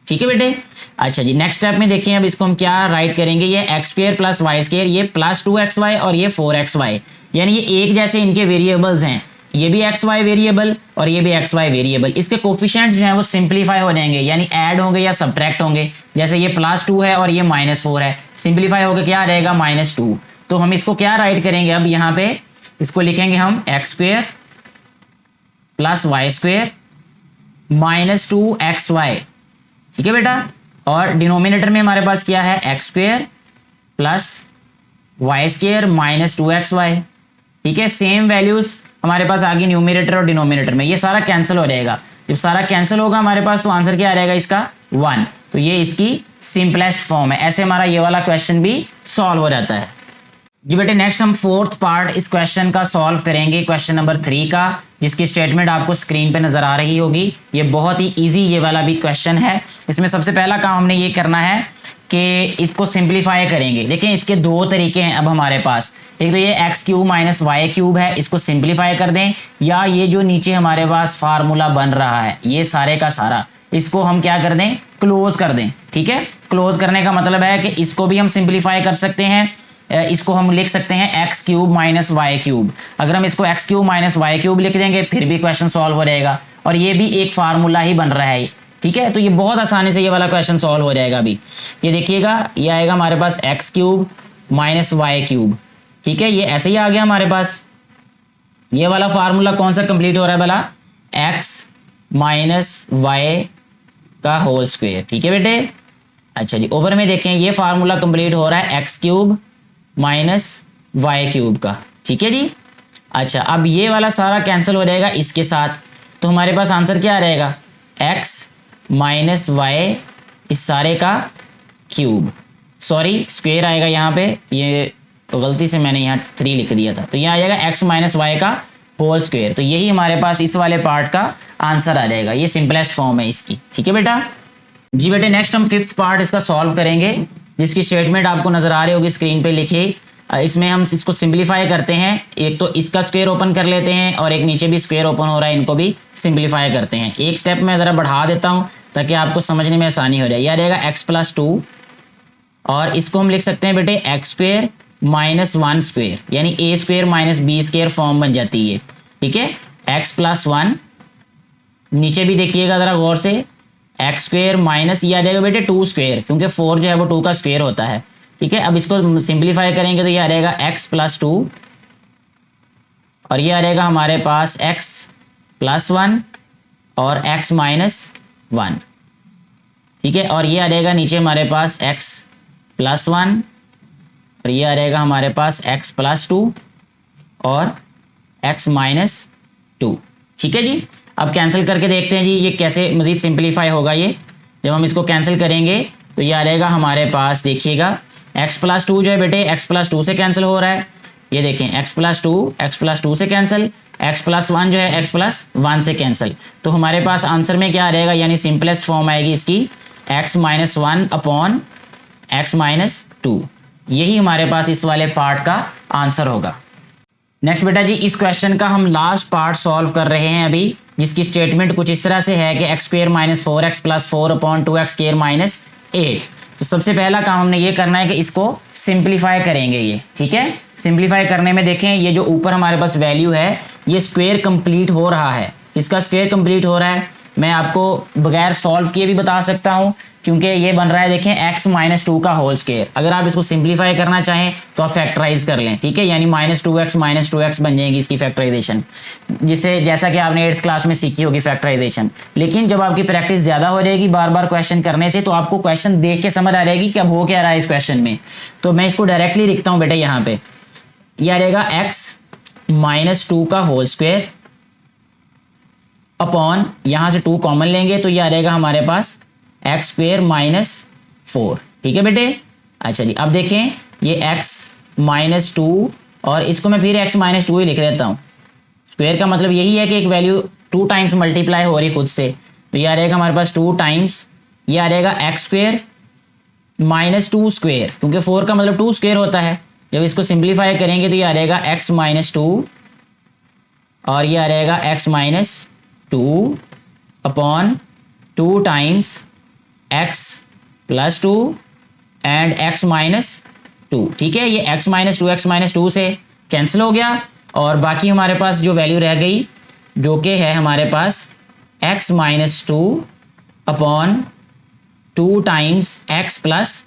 ठीक है बेटे, अच्छा जी नेक्स्ट स्टेप में देखिए अब इसको हम क्या राइट करेंगे, ये x square plus y square, ये प्लस 2xy और ये 4xy, यानी ये एक जैसे इनके वेरिएबल्स हैं, ये भी xy वेरिएबल और ये भी xy वेरिएबल। इसके कोफिशिएंट्स जो हैं वो सिंप्लीफाई हो जाएंगे, यानी ऐड होंगे या सब्ट्रैक्ट होंगे। जैसे ये प्लस 2 है और ये माइनस 4 है, सिंप्लीफाई होकर क्या आ रहेगा माइनस 2। तो हम इसको क्या राइट करेंगे, अब यहाँ पे इसको लिखेंगे हम x square plus y square minus 2xy। ठीक है बेटा, और डिनोमिनेटर में हमारे पास क्या है x square plus y square minus 2xy। ठीक है, सेम वैल्यूज हमारे पास आ गई न्यूमिनेटर और डिनोमिनेटर में, ये सारा कैंसिल हो जाएगा। जब सारा कैंसिल होगा हमारे पास तो आंसर क्या आ जाएगा इसका 1। तो ये इसकी सिंपलेस्ट फॉर्म है, ऐसे हमारा ये वाला क्वेश्चन भी सॉल्व हो जाता है जी बेटे। नेक्स्ट हम फोर्थ पार्ट इस क्वेश्चन का सॉल्व करेंगे, क्वेश्चन नंबर 3 का, जिसकी स्टेटमेंट आपको स्क्रीन पे नजर आ रही होगी। ये बहुत ही इजी ये वाला भी क्वेश्चन है। इसमें सबसे पहला काम हमने ये करना है कि इसको सिंप्लीफाई करेंगे। देखिए इसके दो तरीके हैं अब हमारे पास, एक तो ये x cube minus y cube है, इसको सिंप्लीफाई कर दें, या ये जो नीचे हमारे पास फार्मूला बन रहा है ये सारे का सारा, इसको हम क्या कर दें, क्लोज कर दें। ठीक है, क्लोज करने का मतलब है कि इसको भी हम सिंप्लीफाई कर सकते हैं, इसको हम लिख सकते हैं x cube minus y cube. अगर हम इसको x cube minus y cube लिख देंगे फिर भी क्वेश्चन सॉल्व हो जाएगा, और ये भी एक फार्मूला ही बन रहा है। ठीक है, तो ये बहुत आसानी से ये वाला क्वेश्चन सॉल्व हो जाएगा। अभी ये देखिएगा, ये आएगा हमारे पास x cube minus y cube. ठीक है, ये ऐसे ही आ गया हमारे पास। ये वाला फार्मूला कौन सा कंप्लीट हो रहा है भला, एक्स माइनस वाई का होल स्क्वायर। ठीक है बेटे, अच्छा जी, ओवर में देखें ये फार्मूला कंप्लीट हो रहा है x cube minus y cube का। ठीक है जी, अच्छा अब ये वाला सारा कैंसिल हो जाएगा इसके साथ, तो हमारे पास आंसर क्या आ रहेगा, एक्स माइनस वाई इस सारे का क्यूब, सॉरी स्क्वायर आएगा यहाँ पे, ये गलती से मैंने यहाँ 3 लिख दिया था, तो यहाँ आ जाएगा एक्स माइनस वाई का होल स्क्वायर। तो यही हमारे पास इस वाले पार्ट का आंसर आ जाएगा, ये सिंपलेस्ट फॉर्म है इसकी। ठीक है बेटा जी। बेटे नेक्स्ट हम 5th पार्ट इसका सॉल्व करेंगे, जिसकी स्टेटमेंट आपको नजर आ रही होगी स्क्रीन पे लिखी। इसमें हम इसको सिंप्लीफाई करते हैं, एक तो इसका स्क्वायर ओपन कर लेते हैं और एक नीचे भी स्क्वायर ओपन हो रहा है, इनको भी सिंप्लीफाई करते हैं। एक स्टेप मैं ज़रा बढ़ा देता हूँ ताकि आपको समझने में आसानी हो जाए। यह रहेगा एक्स प्लस 2 और इसको हम लिख सकते हैं बेटे एक्स स्क्वायर माइनस 1 स्क्वायर, यानी a square minus b square form बन जाती है। ठीक है, एक्स प्लस 1, नीचे भी देखिएगा ज़रा गौर से, एक्स स्क्वायर माइनस ये आ जाएगा बेटे 2 स्क्वायर, क्योंकि 4 जो है वो 2 का स्क्वायर होता है। ठीक है, अब इसको सिंप्लीफाई करेंगे तो ये आ जाएगा एक्स प्लस 2 और ये आ जाएगा हमारे पास एक्स प्लस 1 और एक्स माइनस 1। ठीक है, और ये आ जाएगा नीचे हमारे पास एक्स प्लस 1 और ये आ जाएगा हमारे पास एक्स प्लस 2 और एक्स माइनस 2। ठीक है जी, अब कैंसिल करके देखते हैं जी ये कैसे मज़ीद सिंप्लीफाई होगा। ये जब हम इसको कैंसिल करेंगे तो ये आ जाएगा हमारे पास, देखिएगा x प्लस 2 जो है बेटे x प्लस 2 से कैंसिल हो रहा है, ये देखें x प्लस 2 से कैंसिल, x प्लस 1 जो है x प्लस 1 से कैंसिल। तो हमारे पास आंसर में क्या आ जाएगा, यानी सिंपलेस्ट फॉर्म आएगी इसकी x minus 1 upon x minus 2। यही हमारे पास इस वाले पार्ट का आंसर होगा। नेक्स्ट बेटा जी, इस क्वेश्चन का हम लास्ट पार्ट सॉल्व कर रहे हैं अभी, जिसकी स्टेटमेंट कुछ इस तरह से है कि x square minus 4x plus 4 upon 2x square minus 8। तो सबसे पहला काम हमने ये करना है कि इसको सिंप्लीफाई करेंगे ये। ठीक है, सिंप्लीफाई करने में देखें ये जो ऊपर हमारे पास वैल्यू है ये स्क्वायर कंप्लीट हो रहा है, इसका स्क्वायर कंप्लीट हो रहा है। मैं आपको बगैर सॉल्व किए भी बता सकता हूँ, क्योंकि ये बन रहा है देखें एक्स माइनस 2 का होल स्क्वायर। अगर आप इसको सिंप्लीफाई करना चाहें तो आप फैक्टराइज कर लें। ठीक है, यानी माइनस 2x बन जाएगी इसकी फैक्टराइजेशन, जिसे जैसा कि आपने 8th क्लास में सीखी होगी फैक्टराइजेशन। लेकिन जब आपकी प्रैक्टिस ज़्यादा हो जाएगी बार बार क्वेश्चन करने से, तो आपको क्वेश्चन देख के समझ आ जाएगी कि अब हो क्या रहा है इस क्वेश्चन में। तो मैं इसको डायरेक्टली लिखता हूँ बेटे, यहाँ पे यह रहेगा एक्स माइनस 2 का होल स्क्वायर अपॉन, यहाँ से 2 कॉमन लेंगे तो ये आ जाएगा हमारे पास एक्स स्क्वायर माइनस 4। ठीक है बेटे, अच्छा जी, अब देखें ये एक्स माइनस 2 और इसको मैं फिर एक्स माइनस 2 ही लिख देता हूँ। स्क्वायर का मतलब यही है कि एक वैल्यू 2 टाइम्स मल्टीप्लाई हो रही खुद से, तो ये आ जाएगा हमारे पास 2 टाइम्स, ये आ जाएगा एक्स स्क्वायर माइनस 2 स्क्वायर, क्योंकि 4 का मतलब 2 स्क्वायर होता है। जब इसको सिंप्लीफाई करेंगे तो ये आ जाएगा एक्स माइनस 2 और ये आ जाएगा x minus 2 upon 2 times x plus 2 and x minus 2। ठीक है, ये x माइनस 2 से कैंसिल हो गया और बाकी हमारे पास जो वैल्यू रह गई जो कि है हमारे पास x minus 2 upon 2 times x plus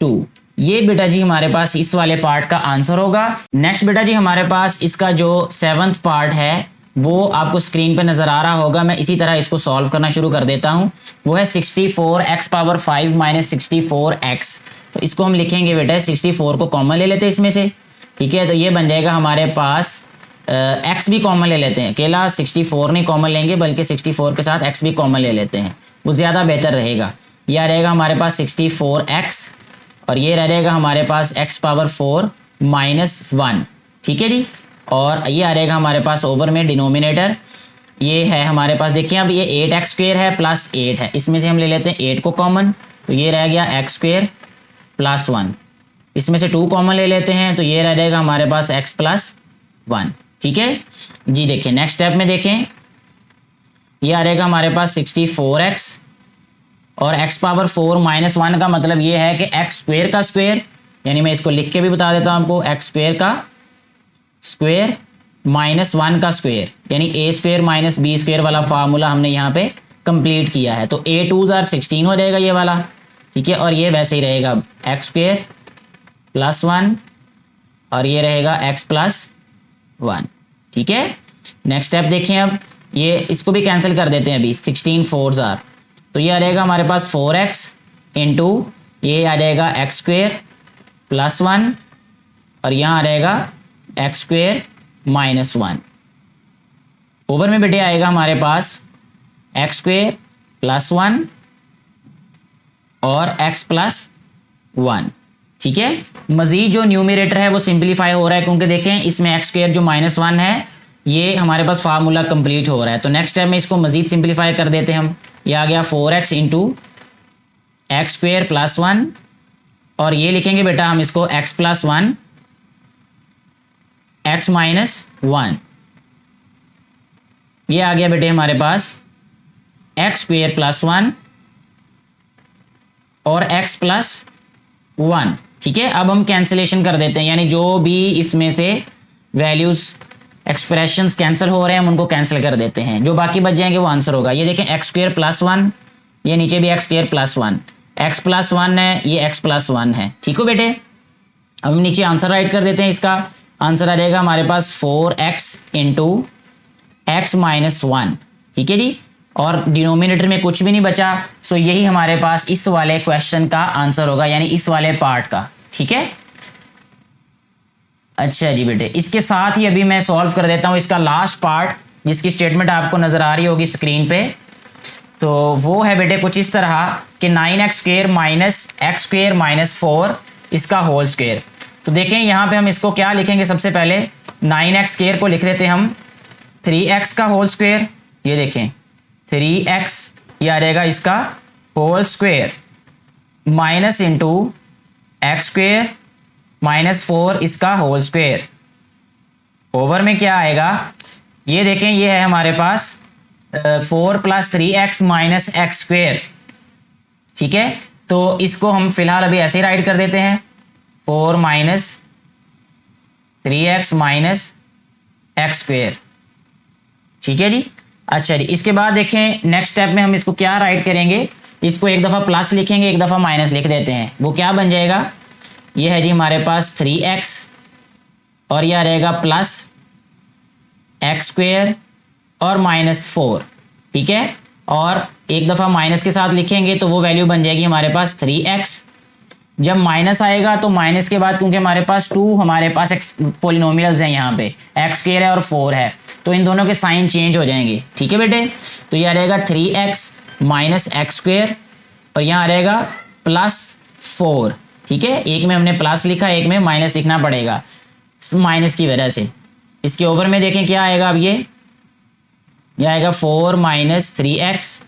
2। ये बेटा जी हमारे पास इस वाले पार्ट का आंसर होगा। नेक्स्ट बेटा जी हमारे पास इसका जो 7th पार्ट है वो आपको स्क्रीन पे नज़र आ रहा होगा। मैं इसी तरह इसको सॉल्व करना शुरू कर देता हूँ। वो है 64x पावर 5 माइनस 64x। तो इसको हम लिखेंगे बेटा 64 को कॉमन ले लेते हैं इसमें से। ठीक है, तो ये बन जाएगा हमारे पास x भी कॉमन ले लेते हैं, अकेला 64 नहीं कॉमन लेंगे बल्कि 64 के साथ x भी कॉमन ले लेते हैं, वो ज़्यादा बेहतर रहेगा। यह रहेगा हमारे पास 64x और ये रहेगा हमारे पास x पावर 4 माइनस 1। ठीक है जी, और ये आ रहेगा हमारे पास ओवर में डिनोमिनेटर ये है हमारे पास। देखिए अब ये 8x स्क्वायर है प्लस 8 है, इसमें से हम ले लेते हैं 8 को कॉमन, तो ये रह गया x स्क्वायर प्लस 1। इसमें से 2 कॉमन ले लेते हैं तो ये रह जाएगा हमारे पास x प्लस 1। ठीक है जी। देखिए नेक्स्ट स्टेप में देखें, ये आ जाएगा हमारे पास 64x और x पावर 4 माइनस 1 का मतलब ये है कि x स्क्वेयर का स्क्वेयर, यानी मैं इसको लिख के भी बता देता हूं आपको, x स्क्वेयर का स्क्वेयर माइनस 1 का स्क्वेयर, यानी a square minus b square वाला फार्मूला हमने यहाँ पे कंप्लीट किया है। तो a 2s are 16 हो जाएगा ये वाला। ठीक है, और ये वैसे ही रहेगा x स्क्वेयर प्लस 1 और ये रहेगा x प्लस 1। ठीक है, नेक्स्ट स्टेप देखें। अब ये इसको भी कैंसिल कर देते हैं अभी, 16 4s are, तो ये आ जाएगा हमारे पास 4x इंटू ये आ जाएगा x स्क्वेयर प्लस 1 और यहाँ आ जाएगा x स्क्वेयर माइनस 1। ओवर में बेटे आएगा हमारे पास x स्क्वेयर प्लस 1 और x प्लस 1। ठीक है, मजीद जो न्यूमरेटर है वो सिंप्लीफाई हो रहा है, क्योंकि देखें इसमें x स्क्वेयर जो माइनस 1 है ये हमारे पास फार्मूला कंप्लीट हो रहा है। तो नेक्स्ट स्टेप में इसको मजीद सिंप्लीफाई कर देते हैं हम। ये आ गया 4x into x square plus 1 और ये लिखेंगे बेटा हम इसको x प्लस 1 x माइनस 1। ये आ गया बेटे हमारे पास x स्क्वेयर प्लस 1 और x प्लस 1। ठीक है, अब हम कैंसिलेशन कर देते हैं, यानी जो भी इसमें से वैल्यूज एक्सप्रेशंस कैंसिल हो रहे हैं हम उनको कैंसिल कर देते हैं, जो बाकी बच जाएंगे वो आंसर होगा। ये देखें एक्स स्क्वेयर प्लस 1, ये नीचे भी x square plus 1, x plus 1 है, ये एक्स प्लस 1 है। ठीक हो बेटे, अब हम नीचे आंसर राइट कर देते हैं। इसका आंसर आ जाएगा हमारे पास 4x इंटू एक्स माइनस 1। ठीक है जी, और डिनोमिनेटर में कुछ भी नहीं बचा, सो यही हमारे पास इस वाले क्वेश्चन का आंसर होगा, यानी इस वाले पार्ट का। ठीक है, अच्छा जी बेटे, इसके साथ ही अभी मैं सॉल्व कर देता हूँ इसका लास्ट पार्ट, जिसकी स्टेटमेंट आपको नजर आ रही होगी स्क्रीन पे। तो वो है बेटे कुछ इस तरह कि 9x square minus x square minus 4 इसका होल स्क्वेयर। तो देखें यहाँ पे हम इसको क्या लिखेंगे, सबसे पहले 9x स्क्वेयर को लिख देते हैं हम 3x का होल स्क्वेयर। ये देखें 3x ये आ जाएगा इसका whole square minus into x square minus 4 इसका होल स्क्वेयर। ओवर में क्या आएगा, ये देखें ये है हमारे पास 4 plus 3x minus x square. ठीक है, तो इसको हम फिलहाल अभी ऐसे ही राइट कर देते हैं, 4 minus 3x minus x square. ठीक है जी, अच्छा जी, इसके बाद देखें नेक्स्ट स्टेप में हम इसको क्या राइट करेंगे, इसको एक दफ़ा प्लस लिखेंगे, एक दफ़ा माइनस लिख देते हैं। वो क्या बन जाएगा, ये है जी हमारे पास 3x और यह रहेगा प्लस एक्स स्क्वेयर और माइनस 4। ठीक है, और एक दफ़ा माइनस के साथ लिखेंगे तो वो वैल्यू बन जाएगी हमारे पास 3x। जब माइनस आएगा तो माइनस के बाद क्योंकि हमारे पास 2 हमारे पास पोलिनोमियल्स हैं यहाँ पे, एक्स स्क्वेयर है और 4 है, तो इन दोनों के साइन चेंज हो जाएंगे। ठीक है बेटे, तो ये आ रहेगा 3x माइनस एक्स स्क्वेयर और यहाँ आ रहेगा प्लस 4। ठीक है, एक में हमने प्लस लिखा, एक में माइनस लिखना पड़ेगा माइनस की वजह से। इसके ओवर में देखें क्या आएगा, अब ये आएगा 4 minus 3x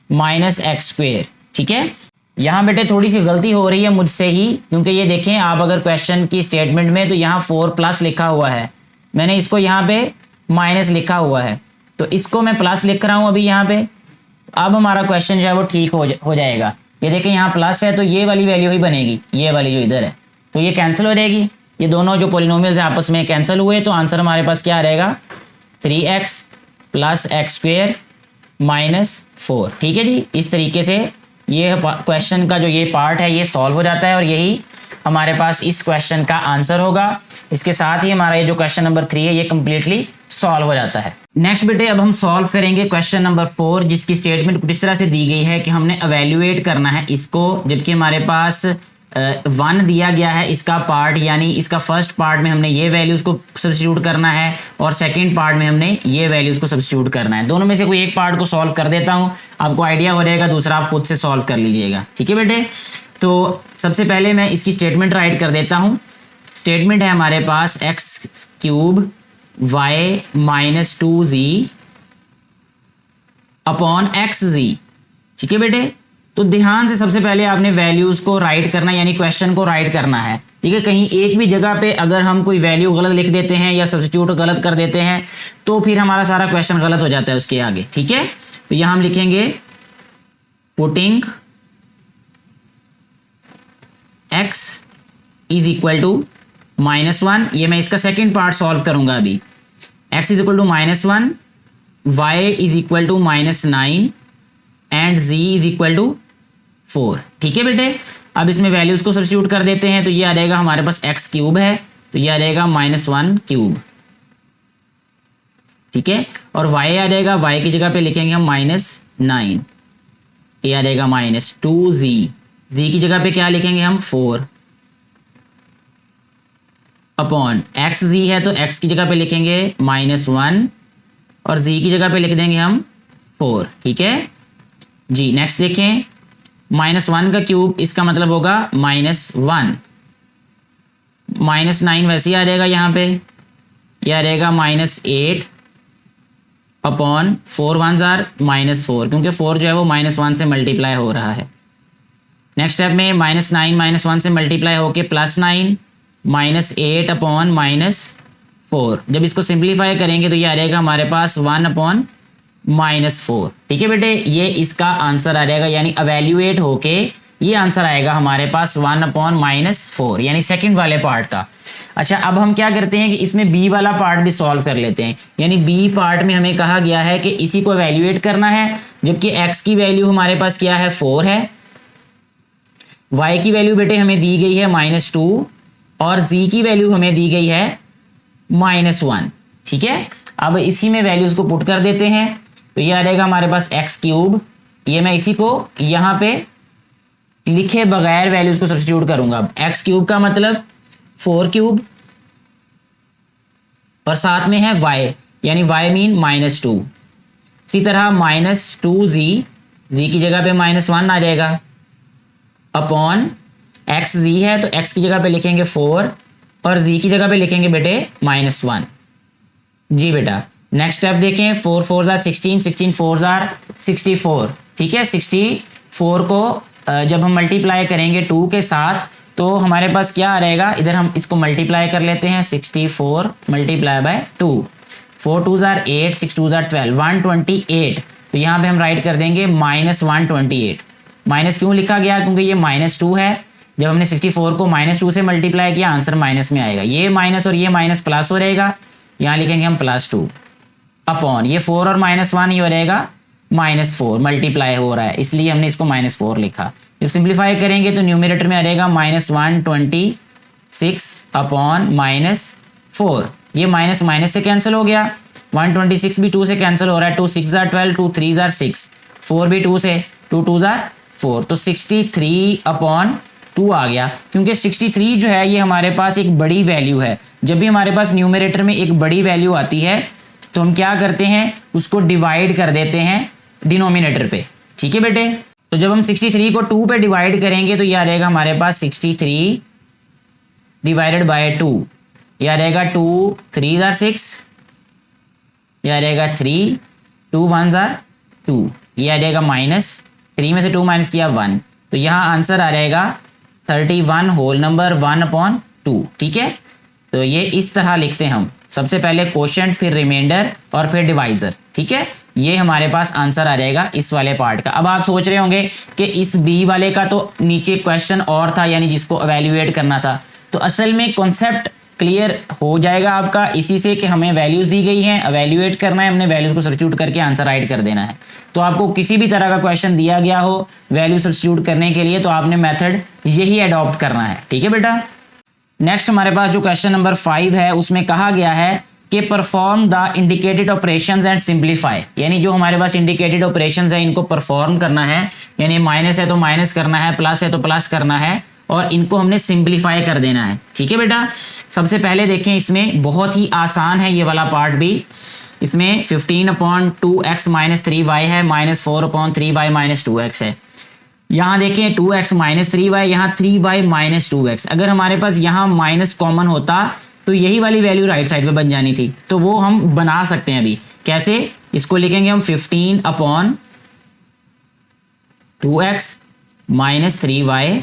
minus x square. ठीक है, यहाँ बेटे थोड़ी सी गलती हो रही है मुझसे ही, क्योंकि ये देखें आप अगर क्वेश्चन की स्टेटमेंट में तो यहाँ 4 प्लस लिखा हुआ है, मैंने इसको यहाँ पे माइनस लिखा हुआ है, तो इसको मैं प्लस लिख रहा हूँ अभी यहाँ पे। अब हमारा क्वेश्चन जो है वो ठीक हो जाएगा। ये देखें यहाँ प्लस है तो ये वाली वैल्यू ही बनेगी, ये वाली जो इधर है, तो ये कैंसिल हो जाएगी। ये दोनों जो पोलिनोमियल्स हैं आपस में कैंसिल हुए, तो आंसर हमारे पास क्या रहेगा 3x plus x square minus 4। ठीक है जी, इस तरीके से ये क्वेश्चन का जो ये पार्ट है ये सॉल्व हो जाता है और यही हमारे पास इस क्वेश्चन का आंसर होगा। इसके साथ ही हमारा ये जो क्वेश्चन नंबर 3 है ये कंप्लीटली सॉल्व हो जाता है। नेक्स्ट बेटे अब हम सॉल्व करेंगे क्वेश्चन नंबर 4, जिसकी स्टेटमेंट कुछ इस तरह से दी गई है कि हमने एवेल्युएट करना है इसको, जबकि हमारे पास 1 दिया गया है इसका पार्ट, यानी इसका फर्स्ट पार्ट में हमने ये वैल्यूज़ को सब्स्टिट्यूट करना है और सेकंड पार्ट में हमने ये वैल्यूज़ को सब्स्टिट्यूट करना है। दोनों में से कोई एक पार्ट को सॉल्व कर देता हूँ, आपको आइडिया हो जाएगा, दूसरा आप खुद से सॉल्व कर लीजिएगा। ठीक है बेटे, तो सबसे पहले मैं इसकी स्टेटमेंट राइट कर देता हूँ। स्टेटमेंट है हमारे पास x cube y minus 2z upon x z. ठीक है बेटे, तो ध्यान से सबसे पहले आपने वैल्यूज को राइट करना यानी क्वेश्चन को राइट करना है, ठीक है। कहीं एक भी जगह पे अगर हम कोई वैल्यू गलत लिख देते हैं या सब्स्टिट्यूट गलत कर देते हैं तो फिर हमारा सारा क्वेश्चन गलत हो जाता है उसके आगे, ठीक है। तो यहां हम लिखेंगे putting x is equal to -1, ये मैं इसका सेकेंड पार्ट सॉल्व करूंगा अभी। x is equal to -1, y is equal to -9 and z is equal to 4, ठीक है बेटे। अब इसमें वैल्यूज को सब्स्टिट्यूट कर देते हैं तो ये आ जाएगा हमारे पास x क्यूब है तो ये आ जाएगा -1 क्यूब, ठीक है। और y आ जाएगा, y की जगह पे लिखेंगे हम -9, ये आ जाएगा -2z, z की जगह पे क्या लिखेंगे हम 4 अपॉन xz है तो x की जगह पे लिखेंगे -1 और z की जगह पे लिख देंगे हम 4, ठीक है जी। नेक्स्ट देखें, -1 का क्यूब इसका मतलब होगा -1, -9 वैसे ही आ जाएगा यहाँ पे, यह आ जाएगा -8 अपॉन 4 1s आर -4 क्योंकि 4 जो है वो -1 से मल्टीप्लाई हो रहा है। नेक्स्ट स्टेप में -9 -1 से मल्टीप्लाई होके +9 -8 अपॉन -4, जब इसको सिंप्लीफाई करेंगे तो ये आ जाएगा हमारे पास 1 अपॉन -4, ठीक है बेटे। ये इसका आंसर आ जाएगा यानी अवेल्यूएट होके ये आंसर आएगा हमारे पास 1 अपॉन -4 यानी सेकंड वाले पार्ट का। अच्छा, अब हम क्या करते हैं कि इसमें बी वाला पार्ट भी सॉल्व कर लेते हैं। यानी बी पार्ट में हमें कहा गया है कि इसी को एवेल्यूएट करना है, जबकि एक्स की वैल्यू हमारे पास क्या है 4 है, वाई की वैल्यू बेटे हमें दी गई है -2 और जी की वैल्यू हमें दी गई है -1, ठीक है। अब इसी में वैल्यूज को पुट कर देते हैं तो ये आ जाएगा हमारे पास एक्स क्यूब, ये मैं इसी को यहाँ पे लिखे बगैर वैल्यूज को सब्स्टिट्यूट करूंगा। एक्स क्यूब का मतलब 4 क्यूब और साथ में है y यानी y मीन -2। इसी तरह -2z, z की जगह पे -1 आ जाएगा अपॉन xz है तो x की जगह पे लिखेंगे 4 और z की जगह पे लिखेंगे बेटे -1, जी बेटा। नेक्स्ट स्टेप देखें, 4 4s आर 16, 16 4s आर 64, ठीक है। 64 को जब हम मल्टीप्लाई करेंगे 2 के साथ तो हमारे पास क्या आ रहेगा, इधर हम इसको मल्टीप्लाई कर लेते हैं 64 multiply by 2, 4 2s are 8, 6 2s are 12, 128। तो यहाँ पे हम राइट कर देंगे -128। माइनस क्यों लिखा गया, क्योंकि ये -2 है, जब हमने 64 को -2 से मल्टीप्लाई किया आंसर माइनस में आएगा, ये माइनस और ये माइनस प्लस हो रहेगा, यहाँ लिखेंगे हम +2 अपॉन ये 4 और -1 ही हो रहेगा -4 मल्टीप्लाई हो रहा है इसलिए हमने इसको -4 लिखा। जब सिंप्लीफाई करेंगे तो न्यूमरेटर में आ जाएगा -126 अपॉन -4, ये माइनस माइनस से कैंसिल हो गया, 126 भी 2 से कैंसिल हो रहा है, 2 6 आर 12, 2 3 आर 6, 4 भी 2 से, 2 2 आर 4, तो 63 अपॉन 2 आ गया। क्योंकि 63 जो है ये हमारे पास एक बड़ी वैल्यू है, जब भी हमारे पास न्यूमरेटर में एक बड़ी वैल्यू आती है तो हम क्या करते हैं, उसको डिवाइड कर देते हैं डिनोमिनेटर पे, ठीक है बेटे। तो जब हम 63 को 2 पे डिवाइड करेंगे तो ये आ जाएगा हमारे पास 63 डिवाइडेड बाय 2, ये आ जाएगा 2 3 आर 6, ये आ जाएगा 3 2 1 आर 2, ये आ जाएगा -3 में से 2 माइनस किया 1, तो यहाँ आंसर आ जाएगा 31 होल नंबर 1/2, ठीक है। तो ये इस तरह लिखते हैं हम, सबसे पहले कोशेंट फिर रिमाइंडर और फिर डिवाइजर, ठीक है। ये हमारे पास आंसर आ जाएगा इस वाले पार्ट का। अब आप सोच रहे होंगे कि इस बी वाले का तो नीचे क्वेश्चन और था, यानी जिसको एवेल्युएट करना था, तो असल में कॉन्सेप्ट क्लियर हो जाएगा आपका इसी से कि हमें वैल्यूज दी गई हैं, एवेल्युएट करना है, हमने वैल्यूज को सब्स्टिट्यूट करके आंसर राइट कर देना है। तो आपको किसी भी तरह का क्वेश्चन दिया गया हो वैल्यू सब्स्टिट्यूट करने के लिए तो आपने मेथड यही अडॉप्ट करना है, ठीक है बेटा। नेक्स्ट हमारे पास जो क्वेश्चन नंबर 5 है उसमें कहा गया है कि perform the indicated operations and simplify, यानी जो हमारे पास इंडिकेटेड ऑपरेशंस है इनको परफॉर्म करना है, यानी माइनस है तो माइनस करना है, प्लस है तो प्लस करना है और इनको हमने सिंप्लीफाई कर देना है, ठीक है बेटा। सबसे पहले देखें, इसमें बहुत ही आसान है ये वाला पार्ट भी, इसमें 15/2x - 3y है, -4/3y - 2x है। यहाँ देखें 2x - 3y, यहाँ 3y - 2x, अगर हमारे पास यहाँ माइनस कॉमन होता तो यही वाली वैल्यू राइट साइड पे बन जानी थी, तो वो हम बना सकते हैं अभी। कैसे, इसको लिखेंगे हम 15/2x -3y,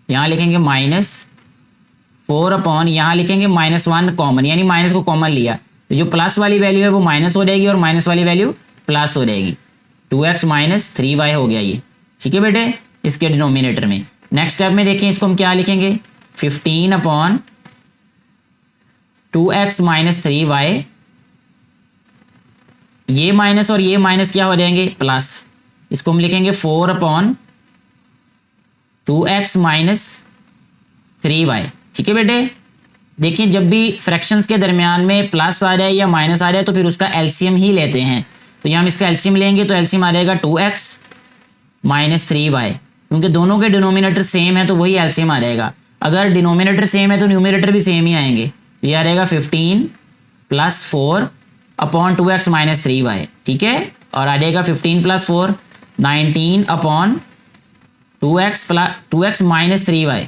यहाँ लिखेंगे -4 अपॉन, यहाँ लिखेंगे -1 कॉमन, यानी माइनस को कॉमन लिया तो जो प्लस वाली वैल्यू है वो माइनस हो जाएगी और माइनस वाली वैल्यू प्लस हो जाएगी। 2x - 3y हो गया ये, ठीक है बेटे, इसके डिनोमिनेटर में। नेक्स्ट स्टेप में देखिए इसको हम क्या लिखेंगे, 15 अपॉन 2x - 3y, ये माइनस और ये माइनस क्या हो जाएंगे, प्लस। इसको हम लिखेंगे 4 अपॉन 2x - 3y, ठीक है बेटे। देखिए जब भी फ्रैक्शंस के दरमियान में प्लस आ जाए या माइनस आ जाए तो फिर उसका एलसीएम ही लेते हैं। तो यहाँ हम इसका एलसीएम लेंगे तो एलसीएम आ जाएगा 2x - 3y, क्योंकि दोनों के डिनोमिनेटर सेम है तो वही एलसीएम आ जाएगा। अगर डिनोमिनेटर सेम है तो न्यूमिनेटर भी सेम ही आएंगे। ये आ जाएगा 15 + 4 अपॉन 2x - 3y, ठीक है, और आ जाएगा 15 + 4 19 upon 2x - 3y,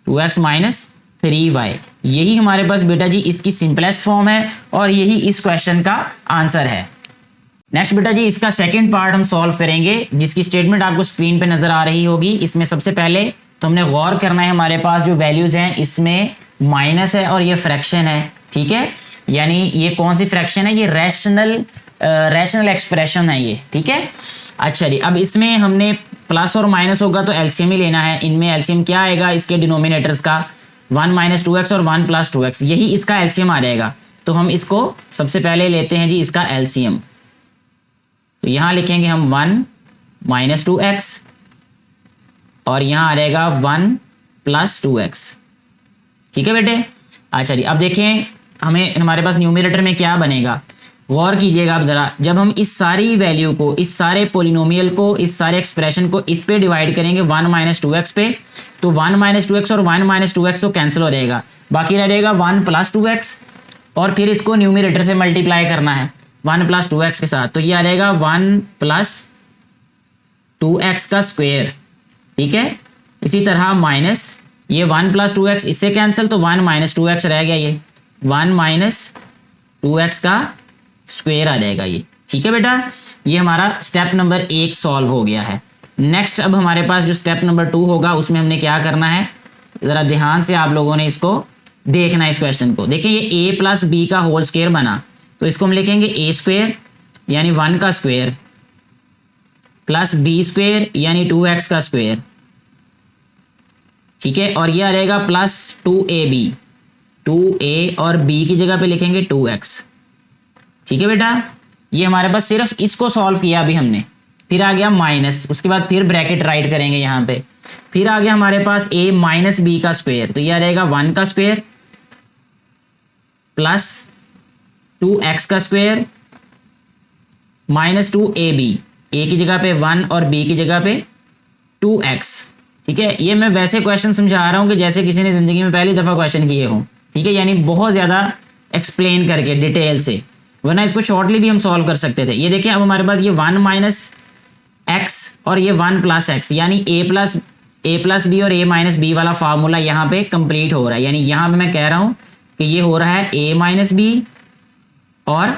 2x - 3y। यही हमारे पास बेटा जी इसकी सिंपलेस्ट फॉर्म है और यही इस क्वेश्चन का आंसर है। नेक्स्ट बेटा जी इसका सेकंड पार्ट हम सॉल्व करेंगे, जिसकी स्टेटमेंट आपको स्क्रीन पे नजर आ रही होगी। इसमें सबसे पहले तो हमने गौर करना है, हमारे पास जो वैल्यूज हैं इसमें माइनस है और ये फ्रैक्शन है, ठीक है, यानी ये कौन सी फ्रैक्शन है, ये रैशनल एक्सप्रेशन है ये, ठीक है। अच्छा जी, अब इसमें हमने प्लस और माइनस होगा तो एलसीएम ही लेना है। इनमें एलसीएम क्या आएगा, इसके डिनोमिनेटर्स का 1 - 2x और 1 + 2x, यही इसका एलसीएम आ जाएगा। तो हम इसको सबसे पहले लेते हैं जी इसका एलसीएम। तो यहाँ लिखेंगे हम 1 - 2x और यहाँ आ जाएगा 1 + 2x, ठीक है बेटे। अच्छा जी, अब देखें हमारे पास न्यूमरेटर में क्या बनेगा, गौर कीजिएगा आप ज़रा। जब हम इस सारी वैल्यू को, इस सारे पोलिनोमियल को, इस सारे एक्सप्रेशन को इस पे डिवाइड करेंगे 1 - 2x पे, तो 1 - 2x और 1 - 2x तो कैंसिल हो जाएगा, बाकी रह जाएगा 1 + 2x और फिर इसको न्यूमरेटर से मल्टीप्लाई करना है 1 + 2x के साथ, तो ये आ जाएगा 1 + 2x का स्क्वायर, ठीक है। इसी तरह माइनस ये 1 + 2x इससे कैंसिल, तो 1 - 2x रह गया, ये 1 - 2x का स्क्वायर आ जाएगा ये, ठीक है बेटा। ये हमारा स्टेप नंबर 1 सॉल्व हो गया है। नेक्स्ट अब हमारे पास जो स्टेप नंबर 2 होगा उसमें हमने क्या करना है, ज़रा ध्यान से आप लोगों ने इसको देखना है। इस क्वेश्चन को देखिए, ये a + b का होल स्क्वायर बना, तो इसको हम लिखेंगे a² यानी 1 का स्क्वायर प्लस b² यानी 2x का स्क्वायर, ठीक है, और ये आ जाएगा प्लस 2ab, 2a और b की जगह पे लिखेंगे 2x, ठीक है बेटा। ये हमारे पास सिर्फ इसको सॉल्व किया अभी हमने, फिर आ गया माइनस, उसके बाद फिर ब्रैकेट राइट करेंगे यहाँ पे, फिर आ गया हमारे पास a - b का स्क्वायर, तो ये आ जाएगा 1 का स्क्वायर प्लस 2x का स्क्वायर माइनस 2ab, a की जगह पे 1 और b की जगह पे 2x, ठीक है। ये मैं वैसे क्वेश्चन समझा रहा हूँ कि जैसे किसी ने ज़िंदगी में पहली दफ़ा क्वेश्चन किए हों, ठीक है, यानी बहुत ज़्यादा एक्सप्लेन करके डिटेल से, वरना इसको शॉर्टली भी हम सॉल्व कर सकते थे। ये देखिए अब हमारे पास ये 1 - x और ये 1 + x, यानी a + b और a - b वाला फार्मूला यहाँ पे कंप्लीट हो रहा है। यानी यहाँ पे मैं कह रहा हूँ कि ये हो रहा है a - b और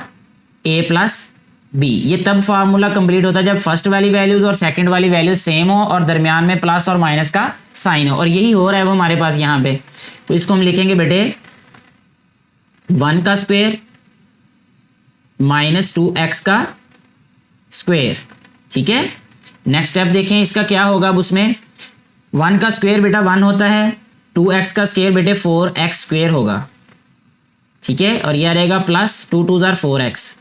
a + b। ये तब फार्मूला कंप्लीट होता है जब फर्स्ट वाली वैल्यूज और सेकंड वाली वैल्यूज सेम हो और दरमियान में प्लस और माइनस का साइन हो, और यही हो रहा है वो हमारे पास यहाँ पे। तो इसको हम लिखेंगे बेटे 1 का स्क्वायर माइनस 2x का स्क्वायर, ठीक है। नेक्स्ट स्टेप देखें इसका क्या होगा। अब उसमें 1 का स्क्वायर बेटा 1 होता है, 2x का स्क्वायर बेटे 4x² होगा, ठीक है, और ये आ रहेगा प्लस 2 × 2 = 4x।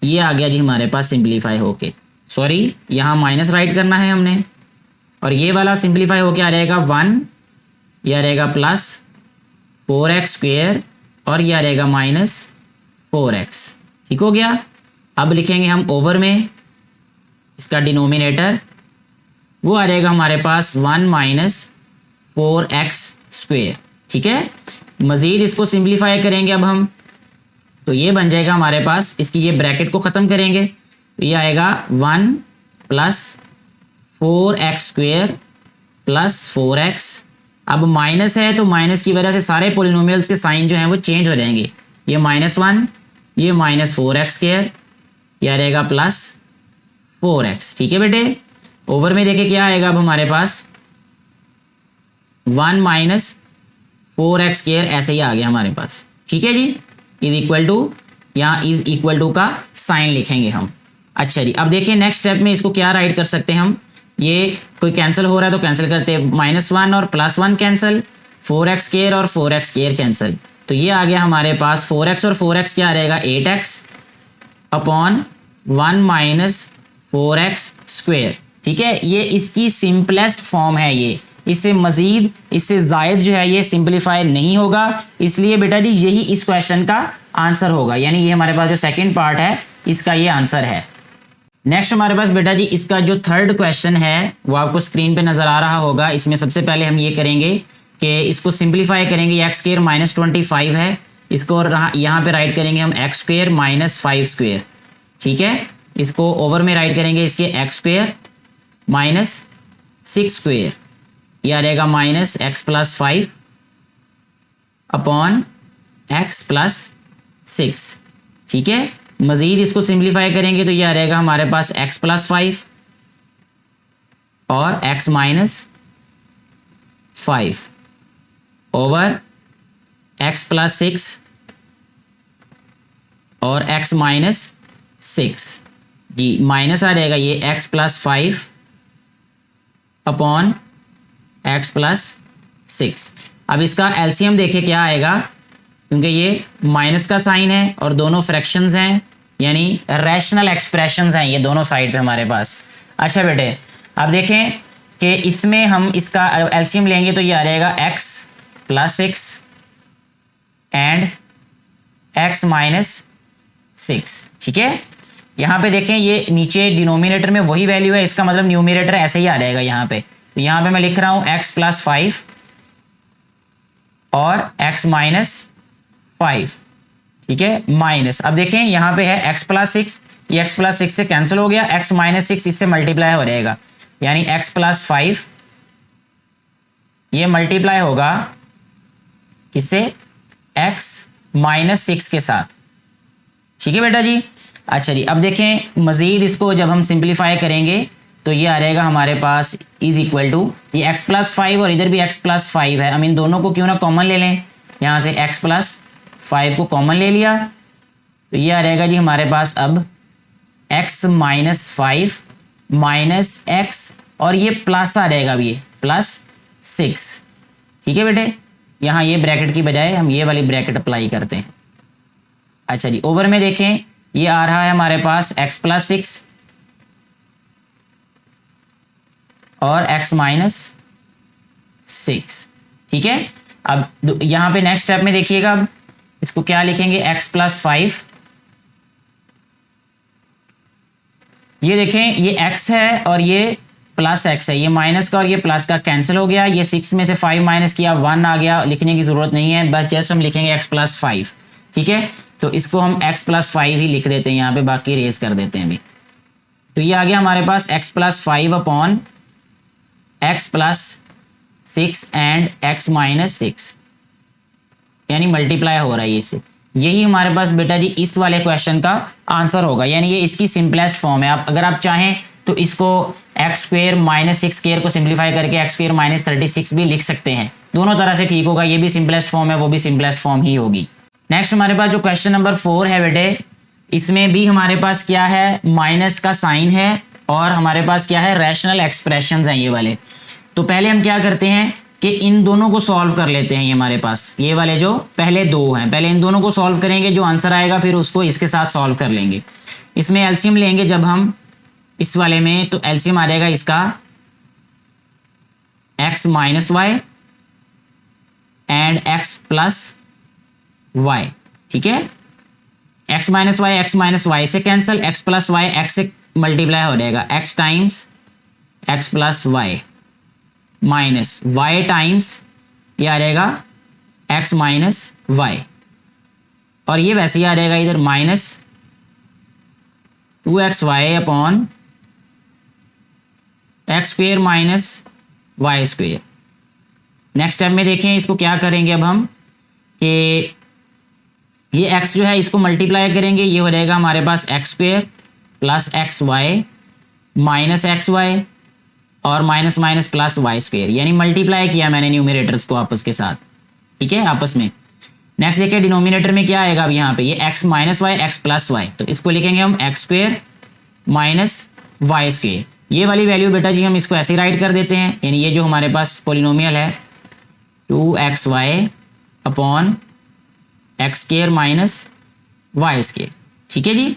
ये आ गया जी हमारे पास सिंप्लीफाई होके, सॉरी यहाँ माइनस राइट करना है हमने, और ये वाला सिंप्लीफाई होके आ रहेगा 1, ये आ रहेगा प्लस 4x² और ये आ रहेगा माइनस 4x, ठीक हो गया। अब लिखेंगे हम ओवर में इसका डिनोमिनेटर, वो आ जाएगा हमारे पास 1 - 4x², ठीक है। मज़ीद इसको सिंप्लीफाई करेंगे अब हम, तो ये बन जाएगा हमारे पास, इसकी ये ब्रैकेट को ख़त्म करेंगे तो ये आएगा 1 + 4x² + 4x। अब माइनस है तो माइनस की वजह से सारे पोलिनोमियल्स के साइन जो हैं वो चेंज हो जाएंगे, ये -1, ये -4x², यह रहेगा प्लस 4x। ठीक है बेटे, ओवर में देखे क्या आएगा अब हमारे पास 1 माइनस 4x स्क्वायर, ऐसे ही आ गया हमारे पास। ठीक है जी, इज इक्वल टू, यहाँ इज इक्वल टू का साइन लिखेंगे हम। अच्छा जी, अब देखिए नेक्स्ट स्टेप में इसको क्या राइट कर सकते हैं हम, ये कोई कैंसिल हो रहा है तो कैंसिल करते हैं, -1 और +1 कैंसिल, 4x स्क्वायर और 4x स्क्वायर कैंसिल, तो ये आ गया हमारे पास 4x और 4x क्या रहेगा 8x upon 1 minus 4x square. ठीक है, ये इसकी सिंपलेस्ट फॉर्म है, ये इससे मज़ीद इससे ज़ायद जो है ये सिंपलीफाई नहीं होगा, इसलिए बेटा जी यही इस क्वेश्चन का आंसर होगा, यानी ये हमारे पास जो सेकंड पार्ट है इसका ये आंसर है। नेक्स्ट हमारे पास बेटा जी इसका जो थर्ड क्वेश्चन है वो आपको स्क्रीन पे नज़र आ रहा होगा। इसमें सबसे पहले हम ये करेंगे कि इसको सिंपलीफाई करेंगे, एक्स स्क्वायर माइनस 25 है, इसको यहाँ पे राइट करेंगे हम एक्स स्क्वायर माइनस 5 स्क्वायर। ठीक है, इसको ओवर में राइट करेंगे इसके एक्स स्क्वायर माइनस 6 स्क्वायर, यह रहेगा minus x plus 5 upon x plus 6। ठीक है, मज़ीद इसको सिंप्लीफाई करेंगे तो यह रहेगा हमारे पास एक्स प्लस 5 और x minus 5 over x plus 6 और एक्स माइनस 6 जी, माइनस आ जाएगा ये x plus 5 upon x plus 6। अब इसका एलसीएम देखिए क्या आएगा, क्योंकि ये माइनस का साइन है और दोनों फ्रैक्शंस हैं, यानी रैशनल एक्सप्रेशंस हैं ये दोनों साइड पे हमारे पास। अच्छा बेटे, अब देखें कि इसमें हम इसका एलसीएम लेंगे तो ये आ जाएगा x plus 6 and x minus 6। ठीक है, यहाँ पे देखें ये नीचे डिनोमिनेटर में वही वैल्यू है, इसका मतलब न्यूमरेटर ऐसे ही आ जाएगा यहाँ पे, तो यहाँ पे मैं लिख रहा हूँ एक्स प्लस 5 और एक्स माइनस 5। ठीक है, माइनस, अब देखें यहाँ पे है एक्स प्लस 6, ये एक्स प्लस 6 से कैंसिल हो गया, एक्स माइनस 6 इससे मल्टीप्लाई हो जाएगा, यानी एक्स प्लस 5 ये मल्टीप्लाई होगा किससे, एक्स माइनस 6 के साथ। ठीक है बेटा जी। अच्छा जी, अब देखें मज़ीद इसको जब हम सिंप्लीफाई करेंगे तो ये आ जाएगा हमारे पास इज इक्वल टू, ये एक्स प्लस 5 और इधर भी एक्स प्लस 5 है, हम इन दोनों को क्यों ना कॉमन ले लें, यहाँ से एक्स प्लस 5 को कॉमन ले लिया तो ये आ जाएगा जी हमारे पास अब एक्स माइनस 5 माइनस एक्स और ये प्लस आ जाएगा, अब ये प्लस 6। ठीक है बेटे, यहाँ ये ब्रैकेट की बजाय हम ये वाली ब्रैकेट अप्लाई करते हैं। अच्छा जी, ओवर में देखें ये आ रहा है हमारे पास एक्स प्लस 6 और x माइनस 6। ठीक है, अब यहाँ पे नेक्स्ट स्टेप में देखिएगा, अब इसको क्या लिखेंगे x प्लस 5, ये देखें ये x है और ये प्लस x है, ये माइनस का और ये प्लस का कैंसिल हो गया, ये 6 में से 5 माइनस किया 1 आ गया, लिखने की ज़रूरत नहीं है, बस जस्ट हम लिखेंगे x प्लस 5। ठीक है, तो इसको हम x प्लस 5 ही लिख देते हैं यहाँ पे, बाकी रेज कर देते हैं अभी। तो ये आ गया हमारे पास x plus 5 upon x plus 6 and x minus 6, यानी मल्टीप्लाई हो रहा है इससे, यही हमारे पास बेटा जी इस वाले क्वेश्चन का आंसर होगा, यानी ये इसकी सिंपलेस्ट फॉर्म है। आप अगर आप चाहें तो इसको एक्स स्क्वायर माइनस 6 स्क्वायर को सिंप्लीफाई करके एक्स स्क्वायर माइनस 36 भी लिख सकते हैं, दोनों तरह से ठीक होगा, ये भी सिंपलेस्ट फॉर्म है वो भी सिंपलेस्ट फॉर्म ही होगी। नेक्स्ट हमारे पास जो क्वेश्चन नंबर 4 है बेटे, इसमें भी हमारे पास क्या है, माइनस का साइन है और हमारे पास क्या है, रैशनल एक्सप्रेशंस हैं ये वाले। तो पहले हम क्या करते हैं कि इन दोनों को सॉल्व कर लेते हैं, ये हमारे पास ये वाले जो पहले दो हैं, पहले इन दोनों को सॉल्व करेंगे, जो आंसर आएगा फिर उसको इसके साथ सॉल्व कर लेंगे। इसमें एलसीएम लेंगे जब हम इस वाले में, तो एलसीएम आ जाएगा इसका x minus y and x plus y. ठीक है, x माइनस वाई से cancel, x plus y x से मल्टीप्लाई हो जाएगा, x times x plus y minus y times ये आ जाएगा x माइनस वाई, और ये वैसे ही आ जाएगा इधर minus 2xy upon x square minus y square. Next step में देखें इसको क्या करेंगे अब हम कि ये x जो है इसको मल्टीप्लाई करेंगे, ये हो जाएगा हमारे पास x square plus x y minus x y और minus minus plus y square, यानी मल्टीप्लाई किया मैंने न्यूमिनेटर्स को आपस के साथ, ठीक है, आपस में। नेक्स्ट देखिए डिनोमिनेटर में क्या आएगा अब यहाँ पे, ये x minus y x plus y, तो इसको लिखेंगे हम x square minus y square. ये वाली वैल्यू बेटा जी हम इसको ऐसे ही राइट कर देते हैं, यानी ये जो हमारे पास पोलिनोमियल है 2xy upon x square minus y square, ठीक है जी।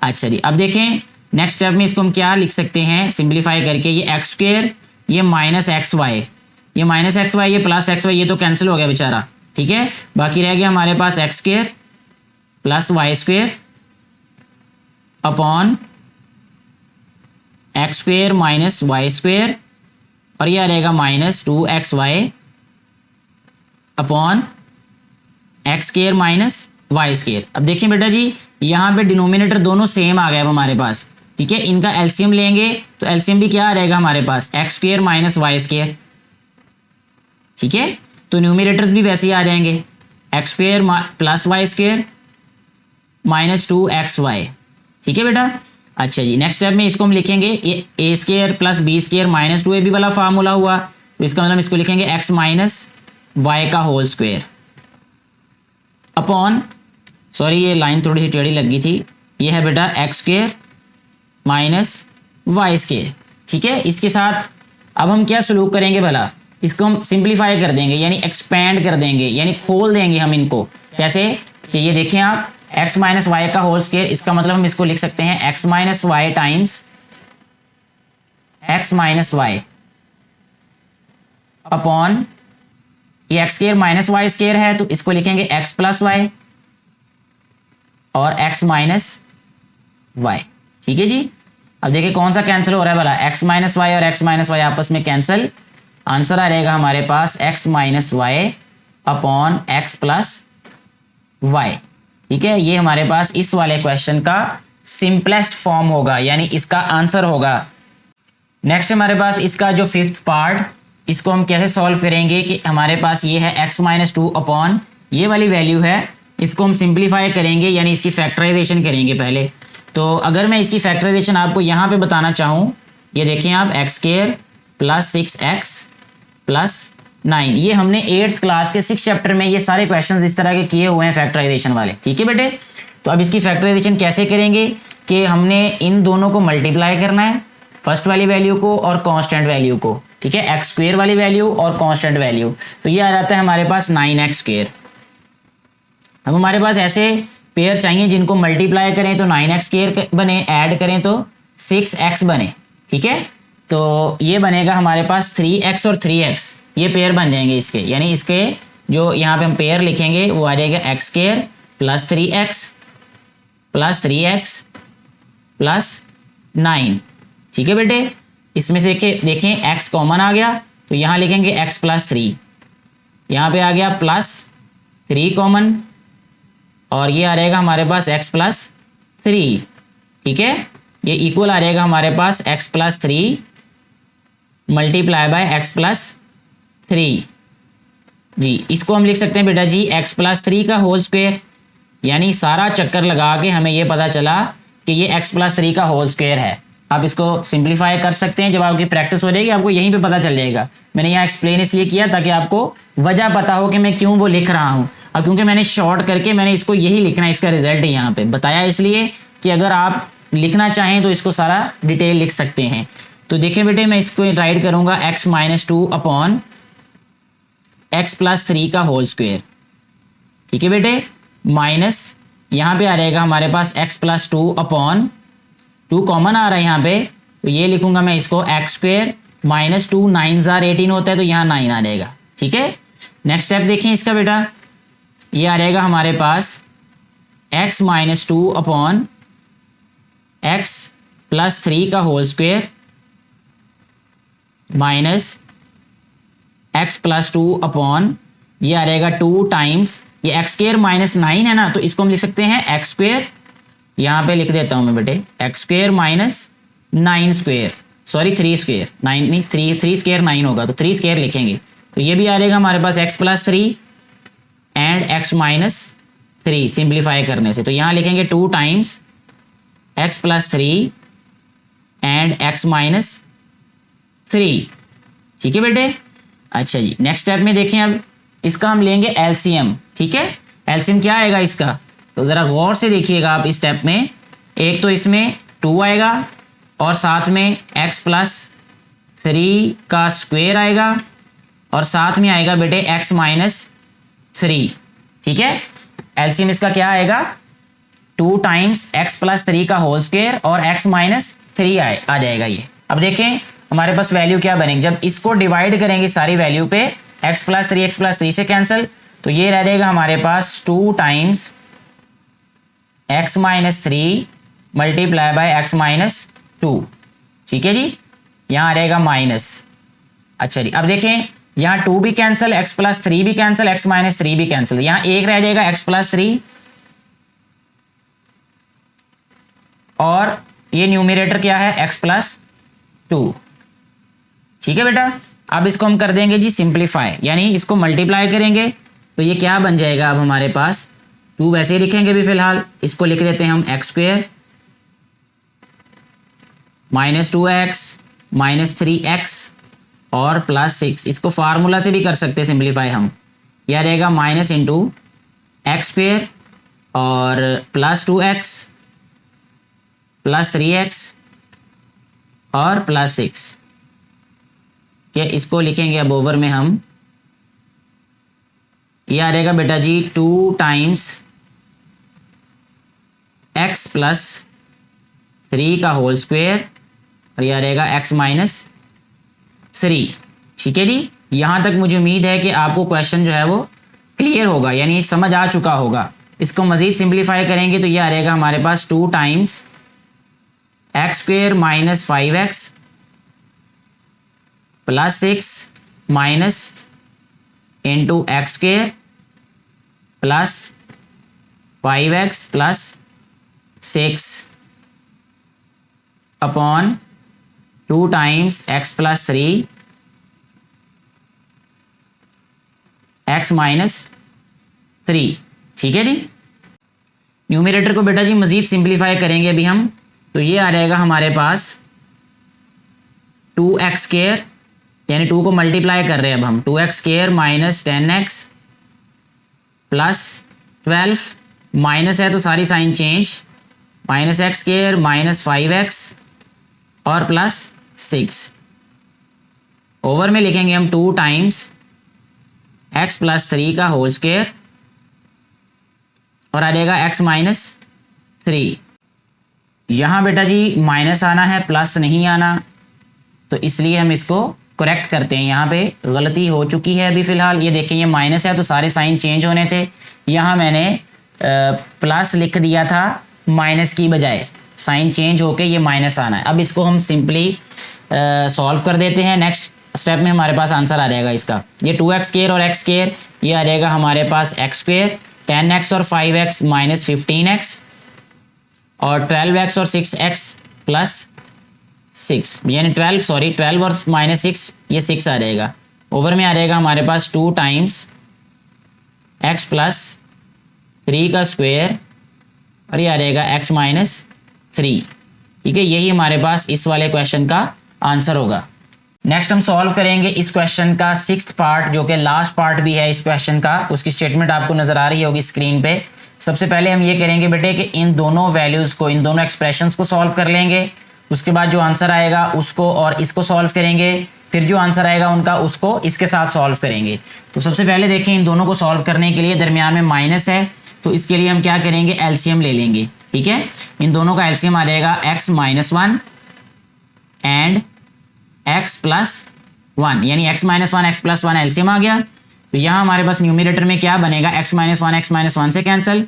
अच्छा जी, अब देखें नेक्स्ट स्टेप में इसको हम क्या लिख सकते हैं सिंप्लीफाई करके, ये एक्स स्क्वेयर ये माइनस एक्स वाई, ये माइनस एक्स वाई ये प्लस एक्स वाई, ये तो कैंसिल हो गया बेचारा, ठीक है। बाकी रह गया हमारे पास x square plus y square upon x square minus y square, और यह रहेगा minus 2xy upon x square minus y square. अब देखिए बेटा जी यहाँ पे डिनोमिनेटर दोनों सेम आ गए अब हमारे पास, ठीक है। इनका एलसीएम लेंगे तो एलसीएम भी क्या रहेगा हमारे पास, x square minus y square, ठीक है। तो न्यूमिनेटर्स भी वैसे ही आ जाएंगे, x square plus y square minus 2xy, ठीक है बेटा। अच्छा जी, नेक्स्ट स्टेप में इसको हम लिखेंगे ये a square plus b square minus 2ab वाला फार्मूला हुआ, तो इसका मतलब इसको लिखेंगे एक्स माइनस वाई का होल स्क्वेयर अपॉन, सॉरी ये लाइन थोड़ी सी टेढ़ी लग गई थी, ये है बेटा x square minus y square, ठीक है। इसके साथ अब हम क्या सलूक करेंगे भला, इसको हम सिंप्लीफाई कर देंगे, यानी एक्सपेंड कर देंगे, यानी खोल देंगे हम इनको, कैसे कि ये देखें आप x माइनस वाई का होल स्क्वायर, इसका मतलब हम इसको लिख सकते हैं x minus y times x minus y upon ये x square minus y square है तो इसको लिखेंगे x प्लस वाई और x माइनस वाई, ठीक है जी। अब देखिए कौन सा कैंसिल हो रहा है भला, x माइनस वाई और x माइनस वाई आपस में कैंसिल, आंसर आ रहेगा हमारे पास x minus y upon x plus y, ठीक है। ये हमारे पास इस वाले क्वेश्चन का सिंपलेस्ट फॉर्म होगा, यानी इसका आंसर होगा। नेक्स्ट हमारे पास इसका जो फिफ्थ पार्ट, इसको हम कैसे सॉल्व करेंगे कि हमारे पास ये है x माइनस 2 अपॉन ये वाली वैल्यू है, इसको हम सिंप्लीफाई करेंगे, यानी इसकी फैक्टराइजेशन करेंगे पहले। तो अगर मैं इसकी फैक्टराइजेशन आपको यहाँ पे बताना चाहूँ, ये देखें आप x square plus 6x plus 9, ये हमने 8th क्लास के 6th चैप्टर में ये सारे क्वेश्चंस इस तरह के किए हुए हैं फैक्टराइजेशन वाले, ठीक है बेटे। तो अब इसकी फैक्टराइजेशन कैसे करेंगे कि हमने इन दोनों को मल्टीप्लाई करना है, फर्स्ट वाली वैल्यू को और कांस्टेंट वैल्यू को, ठीक है, एक्स स्क्वायर वाली वैल्यू और कांस्टेंट वैल्यू, तो ये आ जाता है हमारे पास 9x स्क्वायर। अब हमारे पास ऐसे पेयर चाहिए जिनको मल्टीप्लाई करें तो 9x स्क्वायर बने, ऐड करें तो 6x बने, ठीक है। तो ये बनेगा हमारे पास 3x और 3x, ये पेयर बन जाएंगे इसके, यानी इसके जो यहाँ पे हम पेयर लिखेंगे वो आ जाएगा x square plus 3x plus 3x plus 9, ठीक है बेटे। इसमें से देखें x कॉमन आ गया तो यहाँ लिखेंगे x प्लस 3, यहाँ पे आ गया प्लस 3 कॉमन और ये आ रहेगा हमारे पास x प्लस 3, ठीक है। ये इक्वल आ रहेगा हमारे पास x plus 3 multiply by x plus 3 जी। इसको हम लिख सकते हैं बेटा जी x प्लस 3 का होल स्क्वायर, यानी सारा चक्कर लगा के हमें ये पता चला कि ये x प्लस 3 का होल स्क्वायर है। आप इसको सिंप्लीफाई कर सकते हैं, जब आपकी प्रैक्टिस हो जाएगी आपको यहीं पे पता चल जाएगा। मैंने यहाँ एक्सप्लेन इसलिए किया ताकि आपको वजह पता हो कि मैं क्यों वो लिख रहा हूँ, और क्योंकि मैंने शॉर्ट करके मैंने इसको यही लिखना है, इसका रिजल्ट यहाँ पे बताया, इसलिए कि अगर आप लिखना चाहें तो इसको सारा डिटेल लिख सकते हैं। तो देखिए बेटे मैं इसको राइट करूँगा x minus 2 upon x plus 3 का होल स्क्वायर, ठीक है बेटे, माइनस यहाँ पे आ रहेगा हमारे पास x प्लस 2 अपॉन 2 कॉमन आ रहा है यहाँ पे, तो ये लिखूंगा मैं इसको एक्स स्क्वायर माइनस 2, 9 जार 18 होता है तो यहाँ 9 आ जाएगा, ठीक है। नेक्स्ट स्टेप देखें इसका बेटा, ये आ रहेगा हमारे पास x minus 2 upon x plus 3 का whole square minus x plus 2 upon ये आ रहेगा 2 टाइम्स ये एक्स स्क्वायर माइनस 9 है ना, तो इसको हम लिख सकते हैं एक्स स्क्वायर, यहाँ पे लिख देता हूँ मैं बेटे x square minus 9 square, sorry 3 square, 9 नहीं 3 स्क्वायर 9 होगा तो 3 स्क्वायर लिखेंगे, तो ये भी आ रहेगा हमारे पास x plus 3 and x minus 3 simplify करने से, तो यहाँ लिखेंगे 2 times x plus 3 and x minus 3। ठीक है बेटे। अच्छा जी, नेक्स्ट स्टेप में देखें, अब इसका हम लेंगे एलसीएम। ठीक है, एलसीएम क्या आएगा इसका, तो ज़रा गौर से देखिएगा आप इस स्टेप में। एक तो इसमें 2 आएगा और साथ में x प्लस 3 का स्क्वायर आएगा और साथ में आएगा बेटे x माइनस 3। ठीक है, एलसीएम इसका क्या आएगा, 2 टाइम्स x प्लस 3 का होल स्क्वायर और x माइनस 3 आ जाएगा ये। अब देखें हमारे पास वैल्यू क्या बनेगी, जब इसको डिवाइड करेंगे सारी वैल्यू पे, x प्लस 3 से कैंसिल, तो ये रह जाएगा हमारे पास 2 times x minus 3 multiply by x minus 2। ठीक है जी, यहाँ आ रहेगा माइनस। अच्छा जी, अब देखें यहाँ 2 भी कैंसिल, x प्लस 3 भी कैंसिल, x माइनस 3 भी कैंसिल, यहाँ एक रह जाएगा x प्लस 3 और ये न्यूमरेटर क्या है x प्लस 2। ठीक है बेटा, अब इसको हम कर देंगे जी सिंप्लीफाई, यानी इसको मल्टीप्लाई करेंगे तो ये क्या बन जाएगा, अब हमारे पास 2 वैसे ही लिखेंगे भी फिलहाल, इसको लिख देते हैं हम x square minus 2x minus 3x और प्लस 6। इसको फार्मूला से भी कर सकते हैं सिंप्लीफाई हम, यह रहेगा माइनस इंटू एक्स स्क्वायर और प्लस 2x प्लस 3x और प्लस 6। ये इसको लिखेंगे अब ओवर में हम, ये आ रहेगा बेटा जी 2 टाइम्स x प्लस 3 का होल स्क्वायर और यह रहेगा x माइनस 3। ठीक है जी, यहाँ तक मुझे उम्मीद है कि आपको क्वेश्चन जो है वो क्लियर होगा, यानी समझ आ चुका होगा। इसको मज़ीद सिंप्लीफाई करेंगे तो ये आ रहेगा हमारे पास 2 times x square minus 5x plus 6 minus into x square plus 5x plus 6 upon 2 times x plus 3 x minus 3। ठीक है जी, न्यूमरेटर को बेटा जी मज़ीद सिंप्लीफाई करेंगे अभी हम, तो ये आ जाएगा हमारे पास 2x स्क्वायर, यानी 2 को मल्टीप्लाई कर रहे हैं अब हम, 2x square minus 10x plus 12, minus है तो सारी sign change, minus x square minus 5x और प्लस 6। ओवर में लिखेंगे हम 2 टाइम्स x प्लस 3 का होल स्क्वायर और आ जाएगा x माइनस 3। यहाँ बेटा जी माइनस आना है, प्लस नहीं आना, तो इसलिए हम इसको करेक्ट करते हैं। यहाँ पे गलती हो चुकी है अभी फ़िलहाल, ये देखें ये माइनस है तो सारे साइन चेंज होने थे, यहाँ मैंने प्लस लिख दिया था माइनस की बजाय, साइन चेंज होके ये माइनस आना है। अब इसको हम सिंपली सॉल्व कर देते हैं। नेक्स्ट स्टेप में हमारे पास आंसर आ जाएगा इसका, ये 2x स्क्वायर और x स्क्वायर, ये आ जाएगा हमारे पास x स्क्वायर 10x और 5x माइनस 15x और 12x और 6x प्लस 6, यानी 12 और माइनस 6, ये 6 आ जाएगा। ओवर में आ जाएगा हमारे पास 2 टाइम्स x प्लस 3 का स्क्वायर और ये आ जाएगा x माइनस 3। ठीक है, यही हमारे पास इस वाले क्वेश्चन का आंसर होगा। नेक्स्ट हम सॉल्व करेंगे इस क्वेश्चन का 6th पार्ट, जो कि लास्ट पार्ट भी है इस क्वेश्चन का। उसकी स्टेटमेंट आपको नज़र आ रही होगी स्क्रीन पे। सबसे पहले हम ये करेंगे बेटे कि इन दोनों वैल्यूज़ को, इन दोनों एक्सप्रेशंस को सॉल्व कर लेंगे, उसके बाद जो आंसर आएगा उसको और इसको सॉल्व करेंगे, फिर जो आंसर आएगा उनका उसको इसके साथ सॉल्व करेंगे। तो सबसे पहले देखें, इन दोनों को सॉल्व करने के लिए दरमियान में माइनस है, तो इसके लिए हम क्या करेंगे, एलसीएम ले लेंगे। ठीक है, इन दोनों का एलसीएम आ जाएगा x minus 1 and x plus 1, यानी x minus 1 x plus 1 LCM आ गया। तो यहाँ हमारे पास न्यूमरेटर में क्या बनेगा, x माइनस 1 से कैंसिल,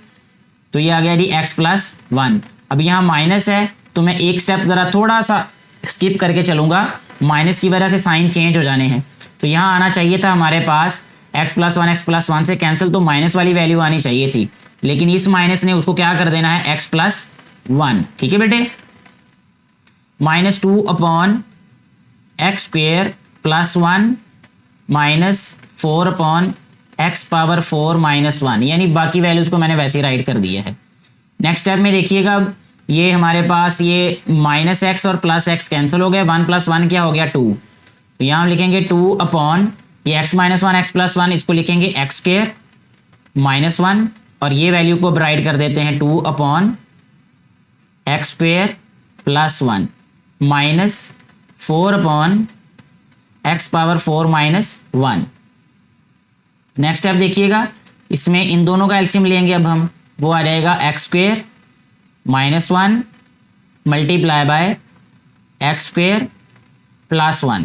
तो ये आ गया जी x प्लस 1। अब यहाँ माइनस है तो मैं एक स्टेप ज़रा थोड़ा सा स्किप करके चलूँगा, माइनस की वजह से साइन चेंज हो जाने हैं। तो यहाँ आना चाहिए था हमारे पास x प्लस 1 से कैंसिल, तो माइनस वाली वैल्यू आनी चाहिए थी, लेकिन इस माइनस ने उसको क्या कर देना है, x प्लस 1। ठीक है बेटे, minus 2 upon x square plus 1 minus 4 upon x power 4 minus 1, यानी बाकी वैल्यूज़ को मैंने वैसे ही राइट कर दिया है। नेक्स्ट स्टेप में देखिएगा, ये हमारे पास ये माइनस एक्स और प्लस एक्स कैंसिल हो गए, 1 + 1 क्या हो गया 2। तो यहाँ हम लिखेंगे 2 अपॉन ये x - 1 x + 1, इसको लिखेंगे x² - 1 और ये वैल्यू को राइट कर देते हैं 2 upon x² + 1 minus 4 upon x⁴ - 1। Next step देखिएगा, इसमें इन दोनों का एलसीएम लेंगे अब हम, वो आ जाएगा x² - 1 मल्टीप्लाई बाय x² + 1।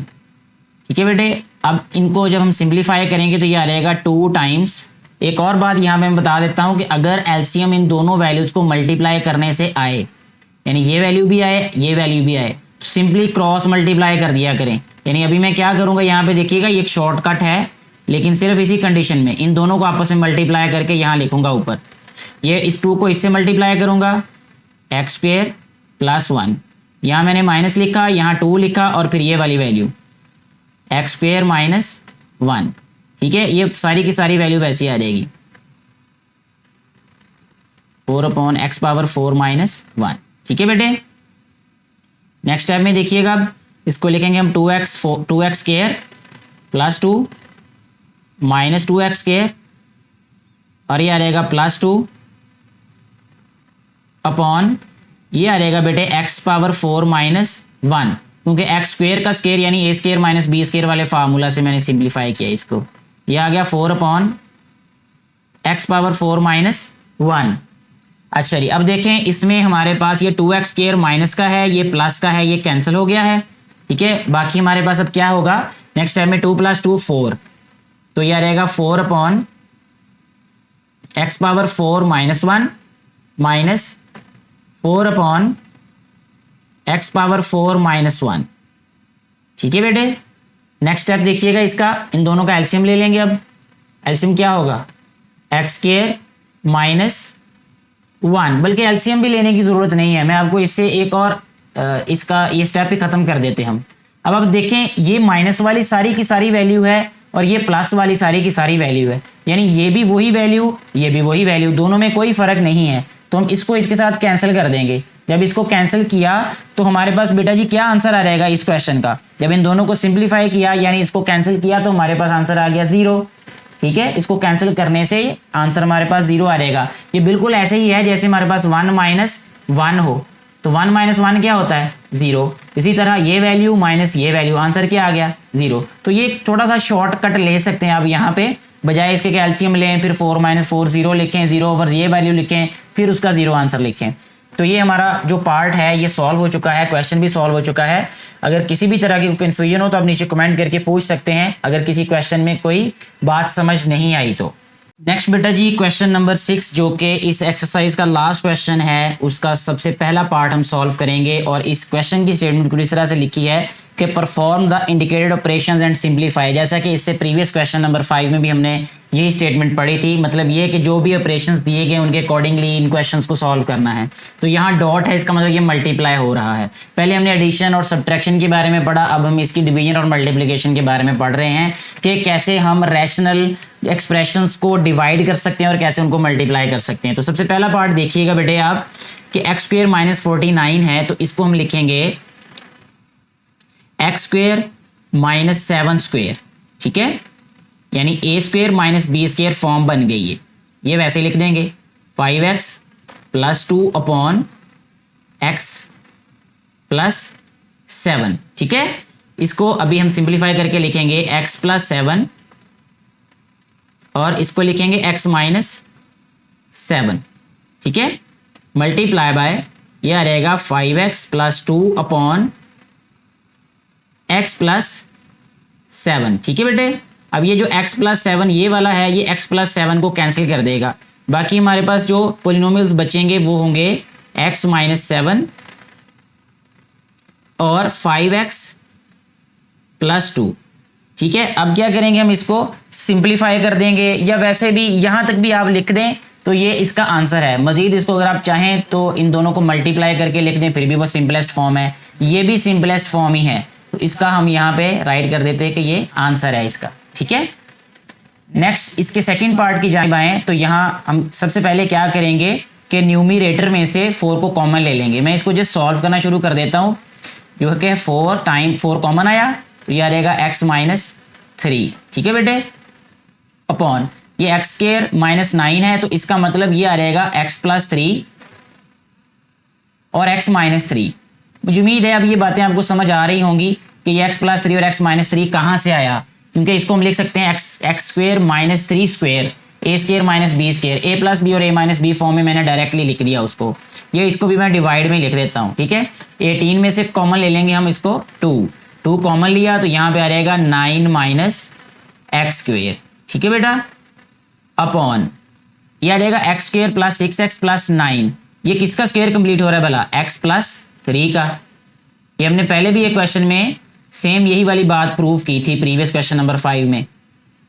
ठीक है बेटे, अब इनको जब हम सिंप्लीफाई करेंगे तो ये आ जाएगा 2 टाइम्स। एक और बात यहाँ पे मैं बता देता हूँ कि अगर एलसीएम इन दोनों वैल्यूज़ को मल्टीप्लाई करने से आए, यानी ये वैल्यू भी आए ये वैल्यू भी आए, तो सिंपली क्रॉस मल्टीप्लाई कर दिया करें। यानी अभी मैं क्या करूँगा, यहाँ पे देखिएगा ये एक शॉर्टकट है, लेकिन सिर्फ इसी कंडीशन में इन दोनों को आपस में मल्टीप्लाई करके यहाँ लिखूंगा ऊपर, ये इस 2 को इससे मल्टीप्लाई करूँगा x² + 1, यहाँ मैंने माइनस लिखा, यहाँ 2 लिखा और फिर ये वाली वैल्यू x² - 1। ठीक है, ये सारी की सारी वैल्यू वैसी आ जाएगी 4 अपॉन x⁴ - 1। ठीक है बेटे, नेक्स्ट स्टेप में देखिएगा, अब इसको लिखेंगे हम 2x² + 2 - 2x² और ये आ जाएगा +2 अपॉन ये आ जाएगा बेटे x⁴ - 1, क्योंकि x² का स्क्वायर यानी a² - b² वाले फार्मूला से मैंने सिंप्लीफाई किया इसको। ये आ गया 4 अपॉन x⁴ - 1। अच्छा जी, अब देखें इसमें हमारे पास ये 2x² माइनस का है, ये प्लस का है, ये कैंसिल हो गया है। ठीक है, बाकी हमारे पास अब क्या होगा, नेक्स्ट टाइम में 2 + 2 4, तो ये आ रहेगा 4 upon x⁴ - 1 minus 4 upon x⁴ - 1। ठीक है बेटे, नेक्स्ट स्टेप देखिएगा इसका, इन दोनों का एलसीएम ले लेंगे। अब एलसीएम क्या होगा, x² - 1, बल्कि एलसीएम भी लेने की ज़रूरत नहीं है, मैं आपको इससे एक और इसका ये स्टेप ही ख़त्म कर देते हम। अब आप देखें, ये माइनस वाली सारी की सारी वैल्यू है और ये प्लस वाली सारी की सारी वैल्यू है, यानी ये भी वही वैल्यू ये भी वही वैल्यू, दोनों में कोई फ़र्क नहीं है। तो हम इसको इसके साथ कैंसिल कर देंगे। जब इसको कैंसिल किया तो हमारे पास बेटा जी क्या आंसर आ जाएगा इस क्वेश्चन का, जब इन दोनों को सिंप्लीफाई किया यानी इसको कैंसिल किया तो हमारे पास आंसर आ गया 0। ठीक है, इसको कैंसिल करने से आंसर हमारे पास 0 आ जाएगा। ये बिल्कुल ऐसे ही है जैसे हमारे पास 1 - 1 हो, तो 1 - 1 क्या होता है 0। इसी तरह ये वैल्यू माइनस ये वैल्यू, आंसर क्या आ गया 0। तो ये थोड़ा सा शॉर्टकट ले सकते हैं आप यहाँ पे, बजाय इसके कैल्शियम लें फिर 4 - 4 0 लिखें, 0 ये वैल्यू लिखें, फिर उसका 0 आंसर लिखें। तो ये हमारा जो पार्ट है ये सॉल्व हो चुका है, क्वेश्चन भी सॉल्व हो चुका है। अगर किसी भी तरह की कन्फ्यूजन हो तो आप नीचे कमेंट करके पूछ सकते हैं, अगर किसी क्वेश्चन में कोई बात समझ नहीं आई तो। नेक्स्ट बेटा जी क्वेश्चन नंबर 6 जो कि इस एक्सरसाइज का लास्ट क्वेश्चन है, उसका सबसे पहला पार्ट हम सॉल्व करेंगे। और इस क्वेश्चन की स्टेटमेंट कुछ इस तरह से लिखी है कि perform the indicated operations and simplify. जैसा कि इससे प्रीवियस क्वेश्चन नंबर 5 में भी हमने यही स्टेटमेंट पढ़ी थी, मतलब ये कि जो भी ऑपरेशंस दिए गए उनके अकॉर्डिंगली इन क्वेश्चंस को सॉल्व करना है। तो यहाँ डॉट है, इसका मतलब ये मल्टीप्लाई हो रहा है। पहले हमने एडिशन और सब्ट्रैक्शन के बारे में पढ़ा, अब हम इसकी डिवीजन और मल्टीप्लिकेशन के बारे में पढ़ रहे हैं कि कैसे हम रैशनल एक्सप्रेशंस को डिवाइड कर सकते हैं और कैसे उनको मल्टीप्लाई कर सकते हैं। तो सबसे पहला पार्ट देखिएगा बेटे आप कि x² - 49 है, तो इसको हम लिखेंगे x² - 7²। ठीक है, यानी a² - b² फॉर्म बन गई है, ये वैसे लिख देंगे 5x + 2 अपॉन x + 7। ठीक है, इसको अभी हम सिंप्लीफाई करके लिखेंगे x + 7 और इसको लिखेंगे x - 7। ठीक है, मल्टीप्लाई बाय ये आ रहेगा 5x + 2 अपॉन x + 7। ठीक है बेटे, अब ये जो x + 7 ये वाला है, ये x + 7 को कैंसिल कर देगा। बाकी हमारे पास जो पोलिनोमियल्स बचेंगे वो होंगे x - 7 और 5x + 2। ठीक है, अब क्या करेंगे, हम इसको सिंप्लीफाई कर देंगे, या वैसे भी यहाँ तक भी आप लिख दें तो ये इसका आंसर है। मजीद इसको अगर आप चाहें तो इन दोनों को मल्टीप्लाई करके लिख दें, फिर भी वो सिंपलेस्ट फॉर्म है, ये भी सिंपलेस्ट फॉर्म ही है, तो इसका हम यहाँ पे राइट कर देते हैं कि ये आंसर है इसका। ठीक है, नेक्स्ट इसके सेकंड पार्ट की जानिब आएँ तो यहाँ हम सबसे पहले क्या करेंगे कि न्यूमरेटर में से 4 को कॉमन ले लेंगे। मैं इसको जस्ट सॉल्व करना शुरू कर देता हूँ। जो कि 4 कॉमन आया तो ये आ जाएगा x माइनस 3, ठीक है बेटे, अपॉन ये एक्स स्क्वायर माइनस 9 है तो इसका मतलब ये आ जाएगा x प्लस 3 और x माइनस 3। मुझे उम्मीद है अब ये बातें आपको समझ आ रही होंगी कि ये x प्लस 3 और x माइनस 3 कहाँ से आया, क्योंकि इसको हम लिख सकते हैं एक्स स्क्वायर माइनस 3 स्क्वायर ए स्क्वायर माइनस बी स्क्वायर, ए प्लस बी और ए माइनस बी फॉर्म में मैंने डायरेक्टली लिख दिया उसको। ये इसको भी मैं डिवाइड में लिख देता हूँ, ठीक है। 18 में से कॉमन ले लेंगे हम इसको 2 कॉमन लिया तो यहाँ पे आ जाएगा 9 माइनस एक्स स्क्वायर, ठीक है बेटा, अपॉन ये आ जाएगा x square plus 6x plus 9। ये किसका स्क्वायर कंप्लीट हो रहा है भला, x प्लस 3 का। ये हमने पहले भी एक क्वेश्चन में सेम यही वाली बात प्रूव की थी प्रीवियस क्वेश्चन नंबर 5 में।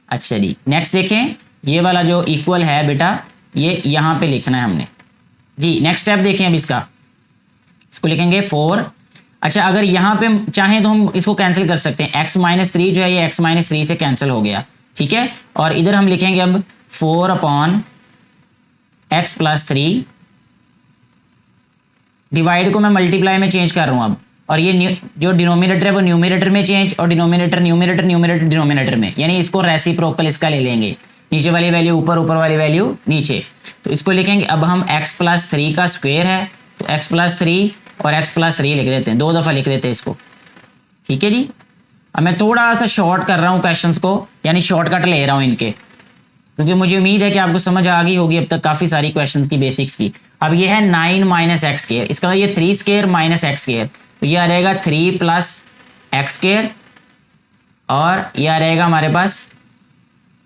अच्छा जी, नेक्स्ट देखें, ये वाला जो इक्वल है बेटा ये यहाँ पे लिखना है हमने जी। नेक्स्ट स्टेप देखें अब इसको लिखेंगे 4। अच्छा, अगर यहाँ पे चाहें तो हम इसको कैंसिल कर सकते हैं, x माइनस 3 जो है ये x माइनस 3 से कैंसिल हो गया, ठीक है। और इधर हम लिखेंगे अब 4 अपॉन x प्लस 3, डिवाइड को मैं मल्टीप्लाई में चेंज कर रहा हूँ अब, और ये जो डिनोमिनेटर है वो न्यूमरेटर में चेंज और डिनोमिनेटर न्यूमरेटर डिनोमिनेटर में, यानी इसको रेसिप्रोकल इसका ले लेंगे, नीचे वाली वैल्यू ऊपर, ऊपर वाली वैल्यू नीचे। तो इसको लिखेंगे अब हम x प्लस 3 का स्क्वायर है तो x प्लस 3 और x प्लस 3 लिख देते हैं, 2 दफ़ा लिख देते हैं इसको, ठीक है जी। अब मैं थोड़ा सा शॉर्ट कर रहा हूँ क्वेश्चंस को, यानी शॉर्टकट ले रहा हूँ इनके, क्योंकि मुझे उम्मीद है कि आपको समझ आ गई होगी अब तक काफ़ी सारी क्वेश्चंस की बेसिक्स की। अब ये है 9 माइनस एक्स स्क्वायर, इसका ये 3 स्क्वायर माइनस एक्स स्क्वायर, तो ये आ जाएगा 3 प्लस एक्स स्क्वायर, और ये आ जाएगा हमारे पास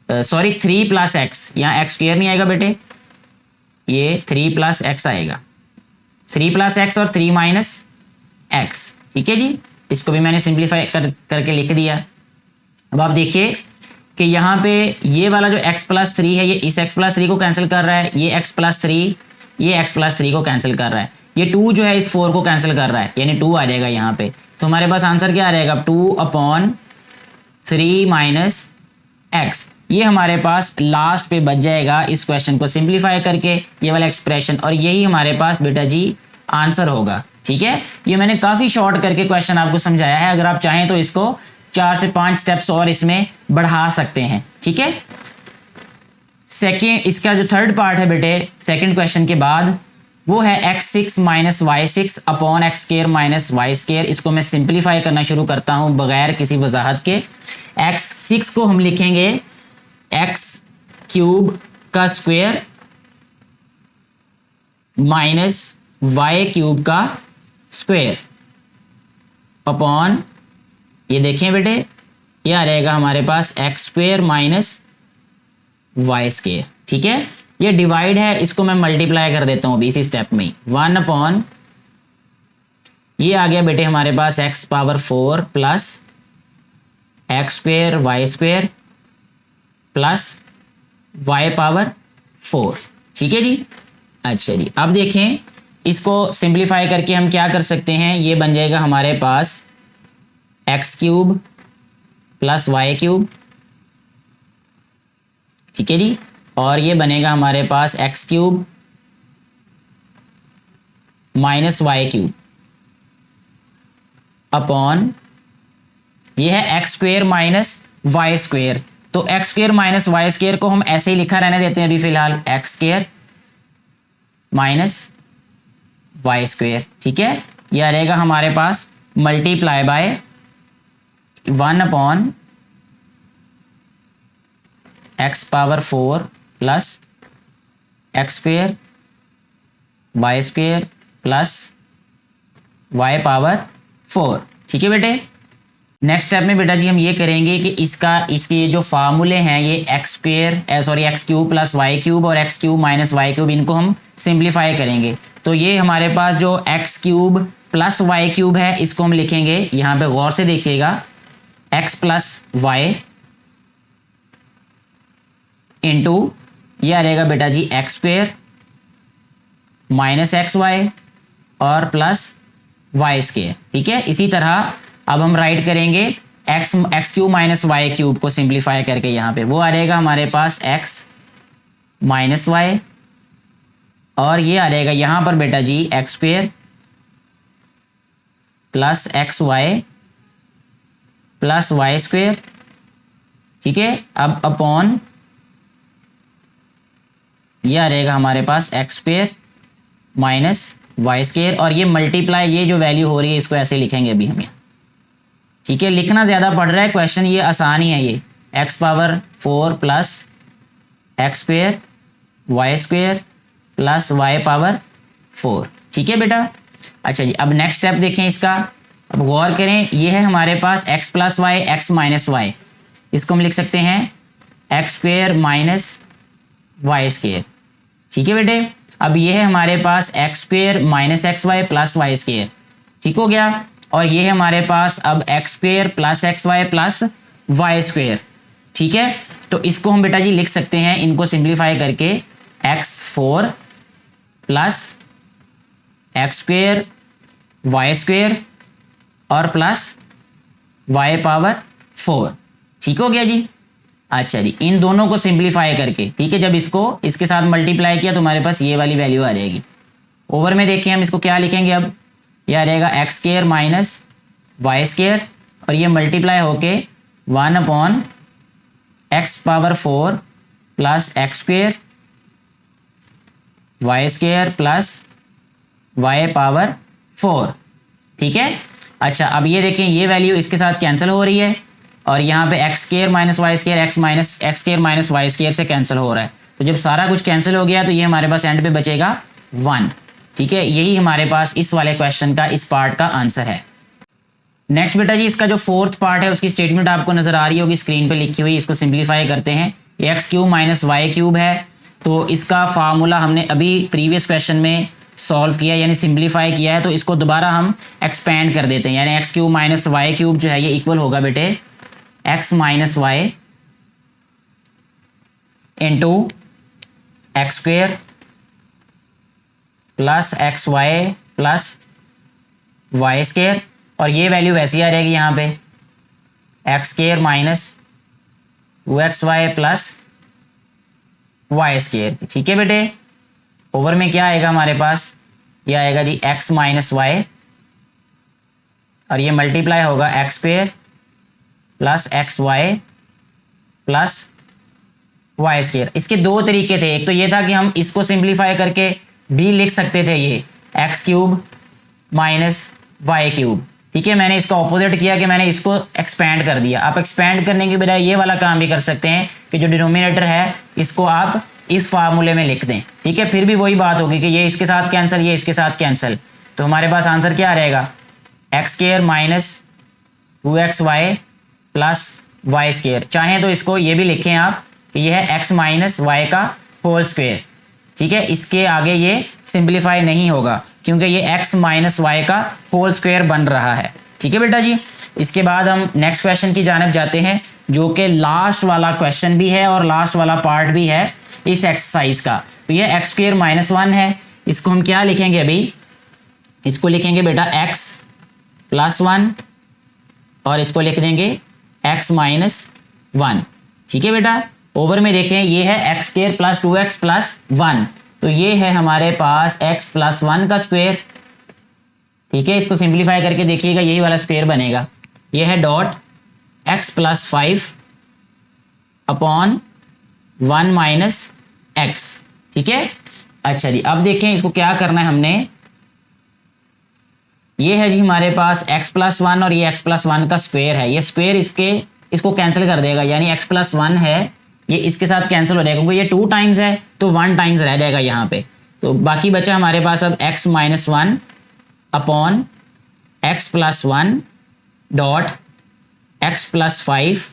सॉरी 3 प्लस एक्स, यहाँ एक्स स्क्वायर नहीं आएगा बेटे, ये 3 प्लस एक्स आएगा, 3 प्लस एक्स और 3 माइनस एक्स, ठीक है जी। इसको भी मैंने सिंप्लीफाई करके लिख दिया। अब आप देखिए कि यहाँ पे ये वाला जो x प्लस 3 है ये इस x प्लस 3 को कैंसिल कर रहा है, ये x प्लस 3 ये x प्लस 3 को कैंसिल कर रहा है, ये 2 जो है इस 4 को कैंसिल कर रहा है, यानी 2 आ जाएगा यहाँ पे। तो हमारे पास आंसर क्या आ जाएगा, 2 अपॉन 3 माइनस एक्स। ये हमारे पास लास्ट पे बच जाएगा इस क्वेश्चन को सिंप्लीफाई करके ये वाला एक्सप्रेशन, और यही हमारे पास बेटा जी आंसर होगा, ठीक है। ये मैंने काफ़ी शॉर्ट करके क्वेश्चन आपको समझाया है, अगर आप चाहें तो इसको 4 से 5 स्टेप्स और इसमें बढ़ा सकते हैं, ठीक है। सेकेंड, इसका जो थर्ड पार्ट है बेटे सेकेंड क्वेश्चन के बाद, वो है x6 minus y6 upon x square minus y square. इसको मैं सिंप्लीफाई करना शुरू करता हूँ बगैर किसी वजाहत के। x6 को हम लिखेंगे x क्यूब का स्क्वायर माइनस वाई क्यूब का स्क्वायर अपॉन, ये देखें बेटे ये आ रहेगा हमारे पास x square minus y square, ठीक है। ये डिवाइड है, इसको मैं मल्टीप्लाई कर देता हूँ इसी स्टेप में, 1 अपॉन ये आ गया बेटे हमारे पास x power 4 plus x square y square plus y power 4, ठीक है जी। अच्छा जी, अब देखें इसको सिंप्लीफाई करके हम क्या कर सकते हैं, ये बन जाएगा हमारे पास x cube plus y cube, ठीक है जी, और ये बनेगा हमारे पास x cube minus y cube upon ये है x square minus y square. तो x square minus y square को हम ऐसे ही लिखा रहने देते हैं अभी फिलहाल, x square minus y square, ठीक है। यह रहेगा हमारे पास multiply by 1 upon x power 4 plus x square y square plus y power 4, ठीक है बेटे। नेक्स्ट स्टेप में बेटा जी हम ये करेंगे कि इसके ये जो फार्मूले हैं, ये x square sorry x cube plus y cube और x cube minus y cube, इनको हम सिंप्लीफाई करेंगे। तो ये हमारे पास जो x cube plus y cube है इसको हम लिखेंगे, यहाँ पे गौर से देखिएगा, एक्स प्लस वाई इंटू ये आ रहेगा बेटा जी x square minus x y और प्लस वाई स्क्वायर, ठीक है। इसी तरह अब हम राइट करेंगे x cube minus y cube को सिंप्लीफाई करके, यहाँ पे वो आ रहेगा हमारे पास एक्स माइनस वाई और ये आ जाएगा यहाँ पर बेटा जी x square plus x y plus y square, ठीक है। अब अपॉन ये आ जाएगा हमारे पास x square minus y square, और ये मल्टीप्लाई, ये जो वैल्यू हो रही है इसको ऐसे लिखेंगे अभी हम यहाँ, ठीक है। लिखना ज़्यादा पड़ रहा है, क्वेश्चन ये आसान ही है। ये x power 4 plus x square y square plus y power 4, ठीक है बेटा। अच्छा जी, अब नेक्स्ट स्टेप देखें इसका। अब गौर करें, ये है हमारे पास x plus y x minus y, इसको हम लिख सकते हैं x square minus y square, ठीक है बेटे। अब ये है हमारे पास x square minus x y plus y square, ठीक हो गया। और ये है हमारे पास अब x square plus x y plus y square, ठीक है। तो इसको हम बेटा जी लिख सकते हैं, इनको सिंप्लीफाई करके x4 plus x square y square और प्लस वाई पावर 4, ठीक हो गया जी। अच्छा जी, इन दोनों को सिंप्लीफाई करके, ठीक है, जब इसको इसके साथ मल्टीप्लाई किया तो हमारे पास ये वाली वैल्यू आ जाएगी। ओवर में देखिए हम इसको क्या लिखेंगे, अब ये आ जाएगा x square minus y square, और ये मल्टीप्लाई होके 1 upon x power 4 plus x square y square plus y power 4, ठीक है। अच्छा, अब ये देखें, ये वैल्यू इसके साथ कैंसिल हो रही है, और यहाँ पे x square minus y square x square minus y square से कैंसिल हो रहा है। तो जब सारा कुछ कैंसिल हो गया तो ये हमारे पास एंड पे बचेगा 1, ठीक है। यही हमारे पास इस वाले क्वेश्चन का इस पार्ट का आंसर है। नेक्स्ट बेटा जी, इसका जो फोर्थ पार्ट है उसकी स्टेटमेंट आपको नजर आ रही होगी स्क्रीन पे लिखी हुई, इसको सिंप्लीफाई करते हैं। ये x cube minus y cube है, तो इसका फार्मूला हमने अभी प्रीवियस क्वेश्चन में सॉल्व किया, यानी सिंप्लीफाई किया है। तो इसको दोबारा हम एक्सपेंड कर देते हैं, यानी x cube minus y cube जो है ये इक्वल होगा बेटे x minus y into x square plus x y plus y square, और ये वैल्यू वैसी आ जाएगी यहाँ पे x square minus two x y plus y square, ठीक है बेटे। ओवर में क्या आएगा हमारे पास, ये आएगा जी एक्स माइनस वाई, और ये मल्टीप्लाई होगा x square plus x y plus y square. इसके दो तरीके थे, एक तो ये था कि हम इसको सिंप्लीफाई करके भी लिख सकते थे ये x cube minus y cube, ठीक है। मैंने इसका ऑपोजिट किया कि मैंने इसको एक्सपैंड कर दिया। आप एक्सपैंड करने के बजाय ये वाला काम भी कर सकते हैं कि जो डिनोमिनेटर है इसको आप इस फार्मूले में लिख दें, ठीक है। फिर भी वही बात होगी कि ये इसके साथ कैंसिल, ये इसके साथ कैंसिल, तो हमारे पास आंसर क्या रहेगा x square minus 2xy plus y square. चाहें तो इसको ये भी लिखें आप कि ये है एक्स माइनस वाई का होल स्क्वेयर, ठीक है। इसके आगे ये सिंप्लीफाई नहीं होगा क्योंकि ये x माइनस वाई का होल स्क्वायर बन रहा है, ठीक है बेटा जी। इसके बाद हम नेक्स्ट क्वेश्चन की जानिब जाते हैं, जो कि लास्ट वाला क्वेश्चन भी है और लास्ट वाला पार्ट भी है इस एक्सरसाइज का। तो ये एक्स स्क्वायर माइनस 1 है, इसको हम क्या लिखेंगे अभी, इसको लिखेंगे बेटा x प्लस 1, और इसको लिख देंगे x माइनस 1, ठीक है बेटा। ओवर में देखें, ये है x square plus 2x plus 1, तो ये है हमारे पास x प्लस 1 का स्क्वायर, ठीक है। इसको सिंप्लीफाई करके देखिएगा यही वाला स्क्वायर बनेगा। ये है dot x plus 5 upon 1 minus x, ठीक है। अच्छा जी, अब देखें इसको क्या करना है हमने, ये है जी हमारे पास x प्लस 1 और ये x प्लस 1 का स्क्वायर है। ये स्क्वायर इसको कैंसिल कर देगा, यानी x प्लस 1 है ये इसके साथ कैंसिल हो जाएगा क्योंकि ये 2 टाइम्स है तो 1 टाइम्स रह जाएगा यहाँ पे। तो बाकी बचा हमारे पास अब x minus 1 upon x plus 1 dot x plus 5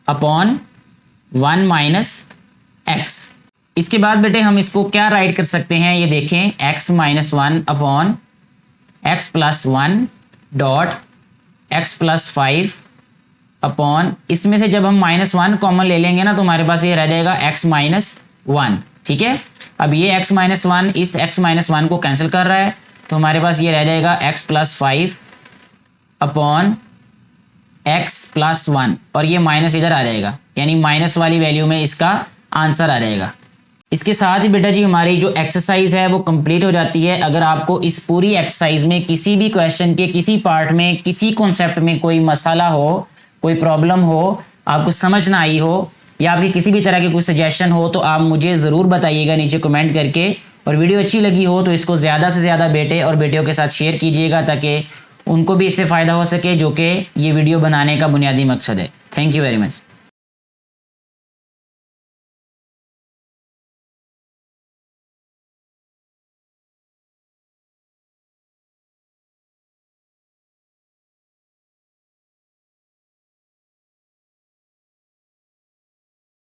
upon 1 minus x। इसके बाद बेटे हम इसको क्या राइट कर सकते हैं, ये देखें x minus 1 upon x plus 1 dot x plus 5 upon, इसमें से जब हम -1 कॉमन ले लेंगे ना तो हमारे पास ये रह जाएगा x माइनस 1, ठीक है। अब ये x माइनस 1 इस x माइनस 1 को कैंसिल कर रहा है तो हमारे पास ये रह जाएगा x plus 5 upon x plus 1, और ये माइनस इधर आ जाएगा, यानी माइनस वाली वैल्यू में इसका आंसर आ जाएगा। इसके साथ ही बेटा जी हमारी जो एक्सरसाइज है वो कंप्लीट हो जाती है। अगर आपको इस पूरी एक्सरसाइज में किसी भी क्वेश्चन के किसी पार्ट में किसी कॉन्सेप्ट में कोई मसाला हो, कोई प्रॉब्लम हो, आपको समझ ना आई हो या आपकी किसी भी तरह की कोई सजेशन हो तो आप मुझे ज़रूर बताइएगा नीचे कमेंट करके। और वीडियो अच्छी लगी हो तो इसको ज़्यादा से ज़्यादा बेटे और बेटियों के साथ शेयर कीजिएगा ताकि उनको भी इससे फ़ायदा हो सके, जो कि ये वीडियो बनाने का बुनियादी मकसद है। Thank you very much.